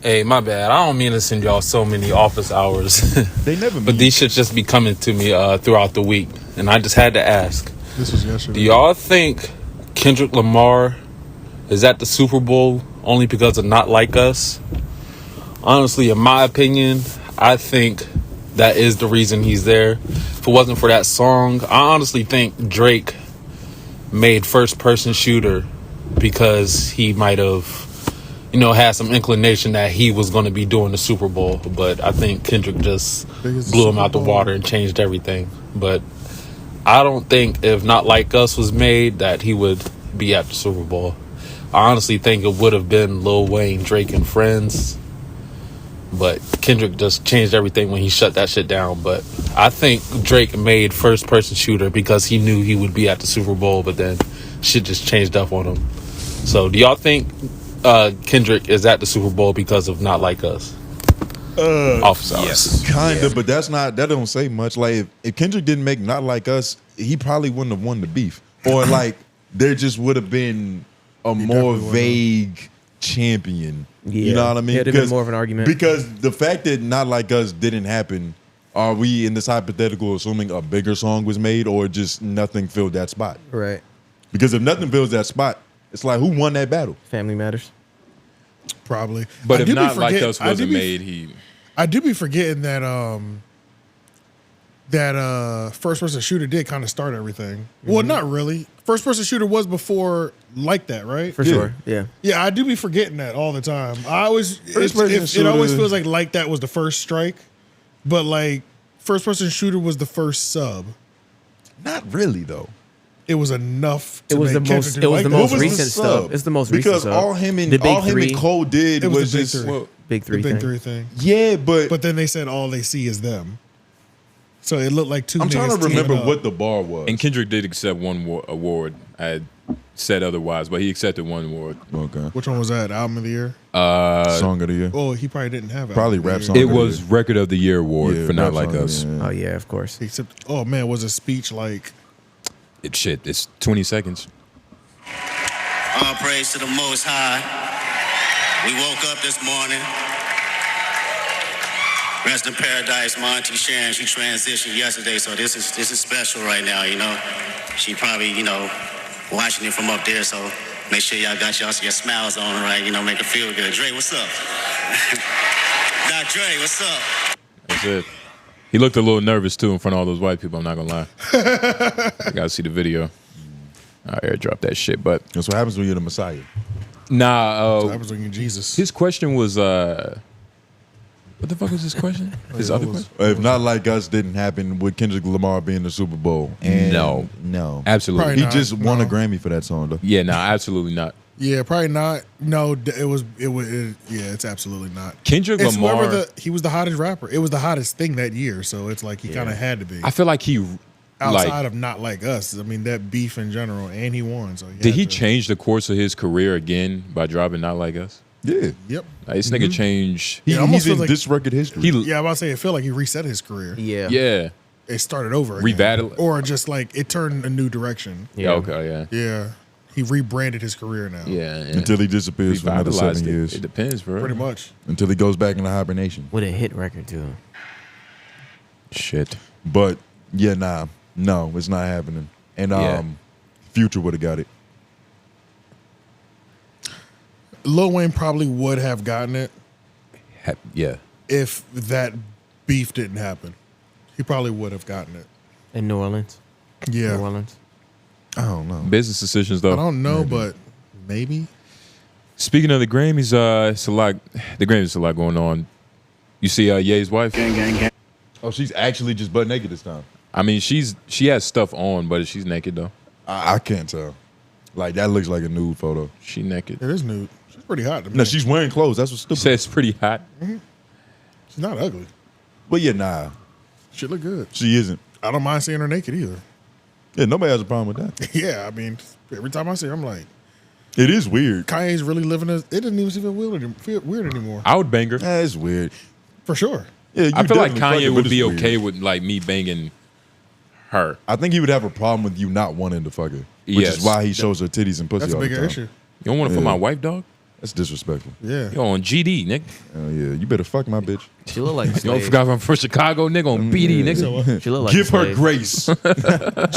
Hey, my bad. I don't mean to send y'all so many office hours. They never But these shit just be coming to me throughout the week. And I just had to ask. This was yesterday. Do y'all think Kendrick Lamar is at the Super Bowl only because of Not Like Us? Honestly, in my opinion, I think that is the reason he's there. If it wasn't for that song, I honestly think Drake made First Person Shooter because he might have, had some inclination that he was going to be doing the Super Bowl. But I think Kendrick just blew him out the water and changed everything. But I don't think if Not Like Us was made that he would be at the Super Bowl. I honestly think it would have been Lil Wayne, Drake, and Friends. But Kendrick just changed everything when he shut that shit down. But I think Drake made First Person Shooter because he knew he would be at the Super Bowl, but then shit just changed up on him. So do y'all think Kendrick is at the Super Bowl because of Not Like Us? Office hours. Yes, kind of, but that don't say much. Like if Kendrick didn't make Not Like Us, he probably wouldn't have won the beef, or like there just would have been a more vague champion. You know what I mean? Yeah, it'd have been more of an argument. Because the fact that Not Like Us didn't happen, are we in this hypothetical assuming a bigger song was made, or just nothing filled that spot? Right. Because if nothing fills that spot, it's like who won that battle? Family Matters. Probably. But I if do be Not Like forget- Us I do wasn't be- made, I do be forgetting that First Person Shooter did kind of start everything. Well, not really. First Person Shooter was before Like That, right? For sure. Yeah. Yeah, I do be forgetting that all the time. I always First Person it always Shooter- feels like That was the first strike, but like first person shooter was the first sub. Not really though. It was enough. It was the most. It was the most recent stuff. It's the most recent because stuff. all him and Cole did was just big three. The big three thing. Yeah, but then they said all they see is them. So it looked like two. I'm trying to remember up. what the bar was. And Kendrick did accept one award. I had said otherwise, but he accepted one award. Okay. Which one was that? Album of the year? Song of the year. Oh, he probably didn't have it. Probably rap song. It was Record of the Year award for Not Like Us. Oh yeah, of course. Except, oh man, was a speech like? It's 20 seconds. All praise to the Most High. We woke up this morning. Rest in paradise, my auntie Sharon. She transitioned yesterday, so this is special right now. You know, she probably watching it from up there. So make sure y'all got your smiles on, right? You know, make it feel good. Dre, what's up? Doc Dre, what's up? That's it. He looked a little nervous too in front of all those white people. I'm not gonna lie. I gotta see the video. I airdrop that shit, but that's what happens when you're the Messiah. Nah, That's what happens when you're Jesus. his question was what the fuck was his question? His other question? If Not Like Us didn't happen, would Kendrick Lamar be in the Super Bowl? And No, absolutely. Probably He not. just won a Grammy for that song though. Yeah, no, absolutely not. Yeah, probably not. No, it's absolutely not. Kendrick It's Lamar. whoever he was the hottest rapper. It was the hottest thing that year, so it's like he kind of had to be. I feel like he Outside of Not Like Us, I mean that beef in general, and he won. So did he change the course of his career again by dropping Not Like Us? Yeah. Yep. Like, this nigga changed. almost He's in feels like- this record history. Yeah, I'm about to say, I feel like he reset his career. Yeah. It started over again. Revitalized. Or just like it turned a new direction. Yeah. Okay. Yeah. Yeah. He rebranded his career now. Yeah. Until he disappears for another 7 Revitalized it. years. It depends, bro. Pretty much. Until he goes back into hibernation. With a hit record too. Shit. But yeah, no, it's not happening. And Yeah. Future would have got it. Lil Wayne probably would have gotten it Yeah. if that beef didn't happen. He probably would have gotten it. In New Orleans. Yeah. New Orleans. I don't know. Business decisions, though. I don't know, but maybe. Speaking of the Grammys, it's a lot. The Grammys, a lot going on. You see, Ye's wife. Oh, she's actually just butt naked this time. I mean, she has stuff on, but she's naked though. I can't tell. Like that looks like a nude photo. She naked. It is nude. She's pretty hot to me. No, she's wearing clothes. That's what's stupid. She said it's pretty hot. She's not ugly. But yeah, nah, She look good. she isn't. I don't mind seeing her naked either. Yeah, nobody has a problem with that. Yeah, I mean, every time I see her, I'm like, It is weird. Kanye's really living it doesn't even feel weird anymore. I would bang her. It's weird. For sure. Yeah, you I feel like definitely fuck it, Kanye but would it's be weird. okay with like me banging her. I think he would have a problem with you not wanting to fuck her, which Yes. is why he shows her titties and pussy That's a all the bigger time. issue. You don't want to fuck my wife, dog? That's disrespectful. Yeah. You on GD, nigga. Oh yeah, you better fuck my bitch. She look like a You don't slave. forgot I'm from Chicago, nigga, on BD, nigga. She look like Give a her slave. grace. She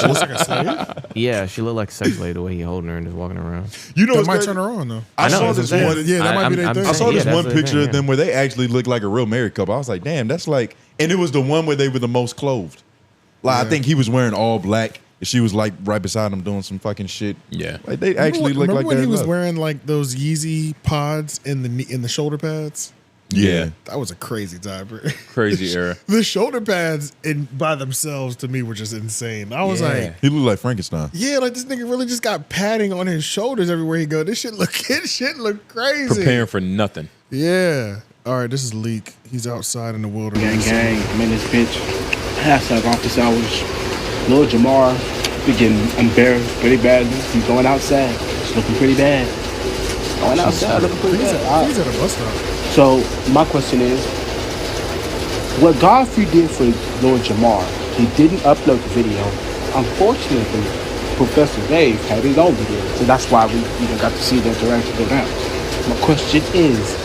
looks like a slave. Yeah, she looked like a sex slave the way he holding her and just walking around. You know That what's might crazy? turn her on though. I know, saw that's this what I'm one. saying. Yeah, that might be their I'm thing. I saw Yeah, this that's one the picture thing, of yeah. them where they actually look like a real married couple. I was like, damn, that's like, and it was the one where they were the most clothed. Like I think he was wearing all black, and she was like right beside him doing some fucking shit. Yeah. Like they actually look Remember like when that. he was enough. wearing like those Yeezy pods in the shoulder pads? Yeah. That was a crazy time. Crazy era. The shoulder pads by themselves to me were just insane. I was like, He looked like Frankenstein. yeah, like this nigga really just got padding on his shoulders everywhere he go. This shit look crazy. Preparing for nothing. Yeah. All right, this is Leak. He's outside in the wilderness. Gang, Menace, bitch. Hashtag office hours. Lil Jamar be getting embarrassed pretty badly. He's going outside. It's looking pretty bad. Going outside looking pretty bad. He's at a bus stop. So my question is, what Godfrey did for Lord Jamar, he didn't upload the video. Unfortunately, Professor Dave had his own video, so that's why we even got to see the interaction go down. My question is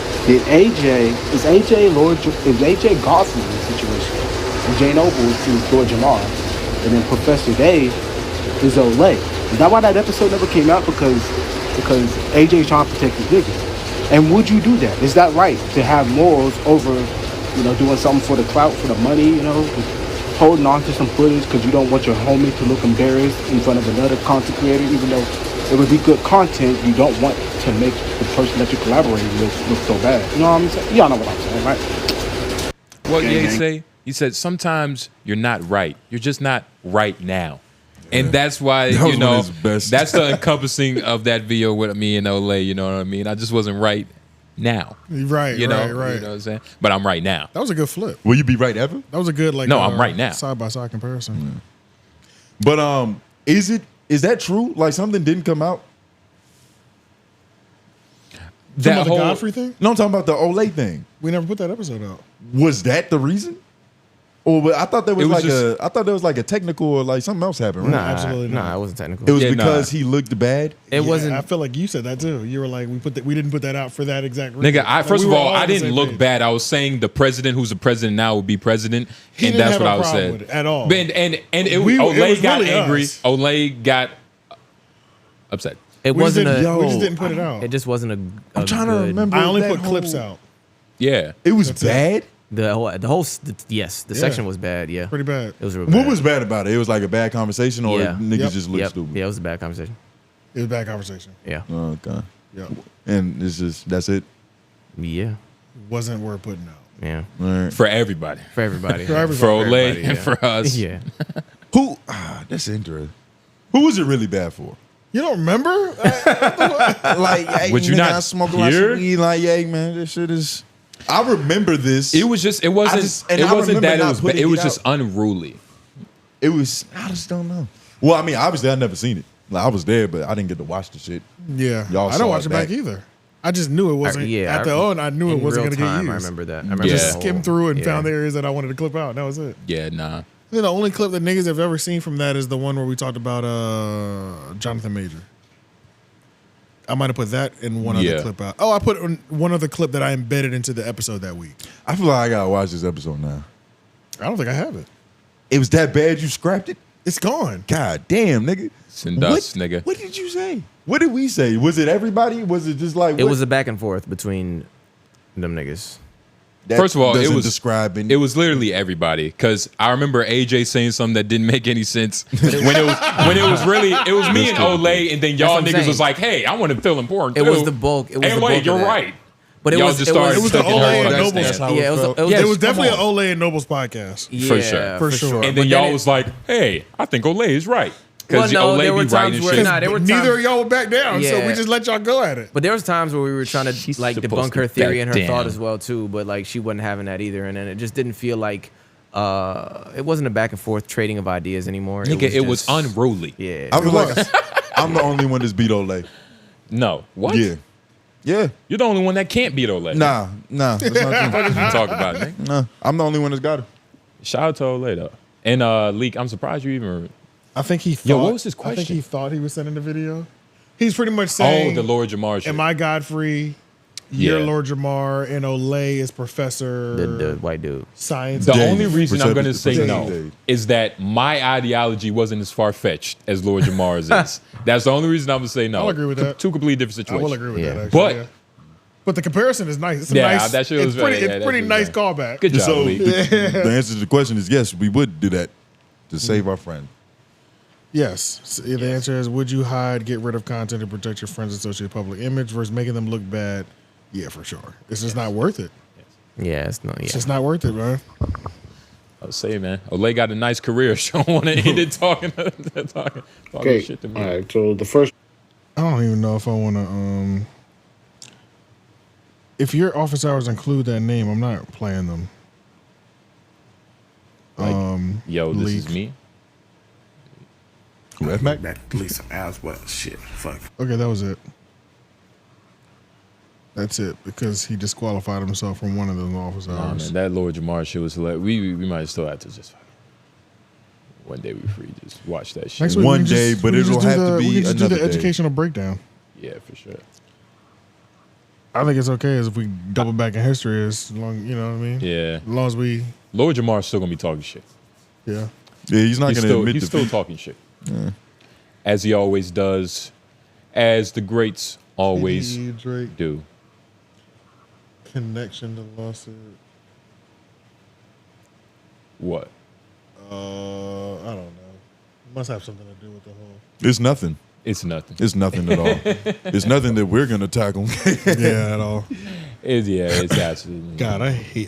AJ Godfrey in the situation? And Jay Noble is Lord Jamar, and then Professor Dave is Olay. Is that why that episode never came out? Because AJ's trying to protect his niggas. And would you do that? Is that right to have morals over, doing something for the clout, for the money, holding on to some footage because you don't want your homie to look embarrassed in front of another content creator, even though it would be good content, you don't want to make the person that you're collaborating with look so bad. You know what I'm saying? Y'all know what I'm saying, right? What Ye say? He said, sometimes you're not right. You're just not right now. And that's why, That was you one of know, his best. that's the encompassing of that video with me and Olay, you know what I mean? I just wasn't right now. Right, You know, right. you know what I'm saying? But I'm right now. That was a good flip. Will you be right ever? That was a good No, I'm right now. side by side comparison. But is that true? Like something didn't come out? Talking about the Godfrey thing? No, I'm talking about the Olay thing. We never put that episode out. Was that the reason? Or I thought there was, It was like just- I thought there was like a technical or like something else happened, right? Nah, absolutely not. Nah, it wasn't technical. It was Yeah, because he looked bad. It Yeah, wasn't. I feel like you said that too. You were like, we didn't put that out for that exact reason. Nigga, Like, first we of were all, on I the didn't same look page. bad. I was saying the president who's the president now would be president. He and didn't that's have what a I was problem saying. with it at all. And it Olay was got really angry. us. Olay got upset. It We just wasn't didn't- a. we just didn't put it out. It just wasn't a. I'm trying to remember. I only that put clips whole- out. Yeah. It was bad. Yes, the Yeah. section was bad. Yeah, Pretty bad. it was real bad. What was bad about it? It was like a bad conversation, or Yeah. niggas Yep. just look Yep. stupid. Yeah, it was a bad conversation. It was a bad conversation. Yeah, Okay. Yeah. And that's it. yeah, Wasn't worth putting out. yeah. All right. For everybody. For everybody. For everybody. For Olay everybody, and yeah. for us. Yeah. Who? That's interesting. Who was it really bad for? You don't remember? Like, hey, Would you nigga, not I smoke a lot hear? of weed. Like, yeah, man, this shit is. I remember this. It was just, it wasn't, I it wasn't remember that it not was, putting it was it just out. unruly. It was. I just don't know. Well, I mean, obviously, I never seen it. Like, I was there, but I didn't get to watch the shit. Yeah. Y'all I saw don't watch it it back back. either. I just knew it wasn't. yeah, At the end, I knew it in wasn't real going to get time, used. I remember that. I remember Yeah. the Just whole- skimmed through and yeah. found the areas that I wanted to clip out. That was it. Yeah, nah. The only clip that niggas have ever seen from that is the one where we talked about Jonathan Major. I might have put that in one Yeah. other clip out. Oh, I put one other clip that I embedded into the episode that week. I feel like I gotta watch this episode now. I don't think I have it. It was that bad. You scrapped it. It's gone. God damn, nigga. It's in dust, nigga. What did you say? What did we say? Was it everybody? Was it just like It what? was a back and forth between them niggas. That First of all, it doesn't was describing. It was literally everybody, because I remember AJ saying something that didn't make any sense when it was really it was me and Olay, and then That's y'all what I'm niggas saying. was like, "Hey, I want to feel important." It too." was the bulk. It was Hey, the wait, bulk you're of that. right. But it Y'all was just it started was, It was the taking Olay her and understand. Nobles. That's how yeah, it was, felt. it was, Yes, It was come definitely on. an Olay and Nobles podcast. yeah, For sure. For sure. And then But y'all it- was like, "Hey, I think Olay is right." Well, Because no, there Olay were be times writing where shit. nah, there were Neither times- of y'all would back down, so Yeah. we just let y'all go at it. But there was times where we were trying to like supposed debunk to her theory and her back thought down. as well too, but like she wasn't having that either, and then it just didn't feel like it wasn't a back and forth trading of ideas anymore. Nigga, it was just- unruly. Yeah, I feel like I'm the only one that's beat Olay. No, what? Yeah, yeah. You're the only one that can't beat Olay. Nah. That's not What true. did you talk about, nigga? Nah, I'm the only one that's got it. Shout out to Olay though. And Leak, I'm surprised you even. I think he thought. Yo, what was his I think question? he thought he was sending the video. He's pretty much Oh, saying, the Lord Jamar shit. "Am I Godfrey? You're Yeah. Lord Jamar, and Olay is Professor the white dude. Science." The Dave. only reason I'm going to Perception- say no Dave. is that my ideology wasn't as far fetched as Lord Jamar's is. That's the only reason I'm going to say no. I'll agree with that. Two completely different I situations. will agree with Yeah. that. Actually, But- yeah. But the comparison is nice. It's a Yeah, nice. that shit was it's pretty. very- yeah, It's that pretty shit was nice nice. callback. Good job, So Leak. the answer to the question is yes, we would do that to save our friend. Yes. So the answer is: would you hide, get rid of content, and protect your friends' associated public image versus making them look bad? Yeah, for sure. It's just not worth it. Yeah, it's not. It's Yeah, just not worth it, man. I'll say, man, Olay got a nice career. So I want to end it talking Okay. shit to All me. right. So the first. I don't even know if I want to. If your office hours include that name, I'm not playing them. Yo, this Leak. is me. Who, F-Mac? Back to Lisa as well. Shit. Fuck. Okay, that was it. That's it because he disqualified himself from one of those office Nah, hours. man, that Lord Jamar shit was hilarious. We might still have to just one day we free just watch that shit. Next week, One we can day, just- but we can it'll just do have to the- be we can just do the another day. educational breakdown. Yeah, for sure. I think it's okay as if we double back in history as long, you know what I mean? Yeah. As long as we, Lord Jamar's still gonna be talking shit. yeah. Yeah, he's not going to still, admit he's still defeat. talking shit. As he always does, as the greats always TDE, Drake do. connection to lawsuit. What? I don't know. Must have something to do with the whole. It's nothing. It's nothing. It's nothing at all. It's nothing that we're going to tackle. Yeah, at all. It's absolutely. God,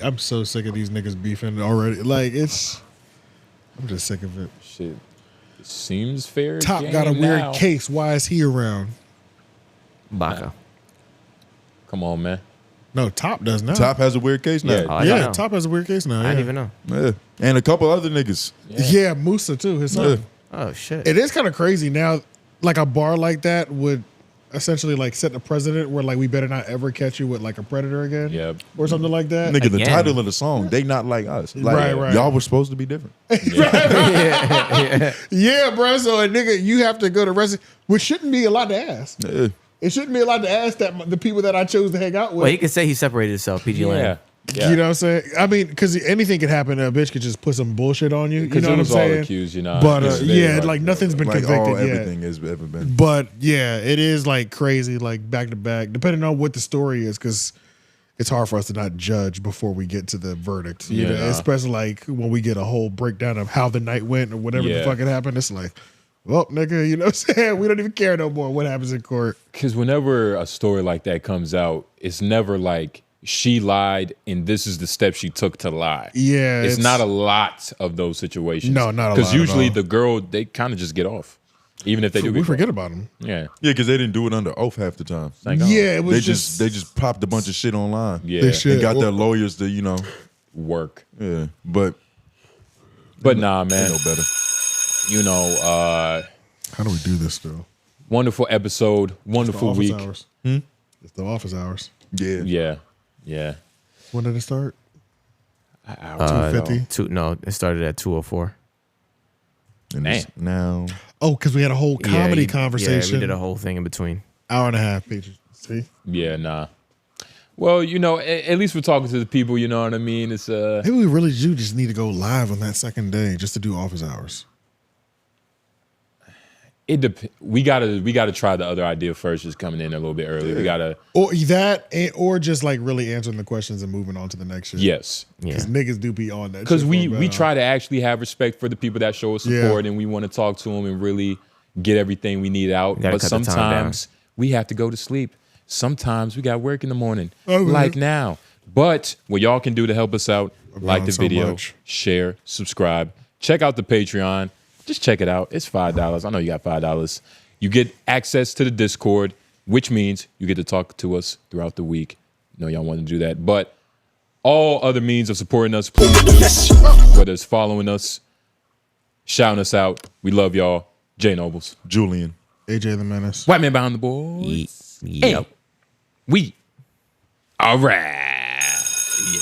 I'm so sick of these niggas beefing already. Like, I'm just sick of it. Shit. It seems fair. Top game got a weird now. case. Why is he around? Baka. Come on, man. No, Top does now. Top has a weird case now. Yeah, Top has a weird case now. I yeah. didn't even know. Yeah. And a couple other niggas. Yeah, Musa too, his son. Yeah. Oh shit. It is kind of crazy now. Like a bar like that would essentially like set the precedent where like we better not ever catch you with like a predator again, or something like that. Nigga, the title of the song, they not like us. Like, Right. Y'all were supposed to be different. Yeah, bro. So a nigga, you have to go to rest, which shouldn't be a lot to ask. Yeah. It shouldn't be a lot to ask that the people that I chose to hang out with. Well, he could say he separated himself. PG Land. You know what I'm saying? I mean, because anything could happen. A bitch could just put some bullshit on you. You Because know it what I'm was all saying? accused, you know. But It's yeah, very like nothing's been Like convicted yet. everything has ever been. But yeah, it is like crazy, like back to back, depending on what the story is, because it's hard for us to not judge before we get to the verdict. You know, especially like when we get a whole breakdown of how the night went or whatever the fuck happened. It's like, well, nigga, you know what I'm saying? We don't even care no more what happens in court. Because whenever a story like that comes out, it's never like she lied and this is the step she took to lie. Yeah, it's not a lot of those situations. No, not a lot Because at usually all. the girl, they kind of just get off, even if they do. We get forget caught. about them. Yeah, Yeah, because they didn't do it under oath half the time. Thank God. Yeah, it was they just popped a bunch of shit online. Yeah. They should. And got Well- their lawyers to, you know, work. Yeah. But nah, man. They know better. You know, how do we do this though? Wonderful episode, wonderful It's the week. office hours. It's the office hours. Yeah. When did it start? 2:50. No, it started at 2:04. And it's now. Oh, because we had a whole comedy Yeah, conversation. we did a whole thing in between. Hour and a half, Peaches. See? Yeah, nah. Well, you know, at least we're talking to the people. You know what I mean? It's Maybe we really do just need to go live on that second day just to do office hours. We gotta try the other idea first, just coming in a little bit early. We gotta Or that, or just like really answering the questions and moving on to the next shit. Yes. Because niggas do be on that. because shit we for a we while. try to actually have respect for the people that show us support, and we want to talk to them and really get everything we need out. Gotta But cut the time sometimes we have to go to sleep. Sometimes we got work in the morning, Oh, man. like now. But what y'all can do to help us out, like the so video, much. share, subscribe, check out the Patreon. Just check it out. It's $5. I know you got $5. You get access to the Discord, which means you get to talk to us throughout the week. I know y'all want to do that. But all other means of supporting us, please do. Whether it's following us, shouting us out. We love y'all. J Nobles. Julian. AJ the Menace. White man behind the boards. Yep. And we all right. Yeah.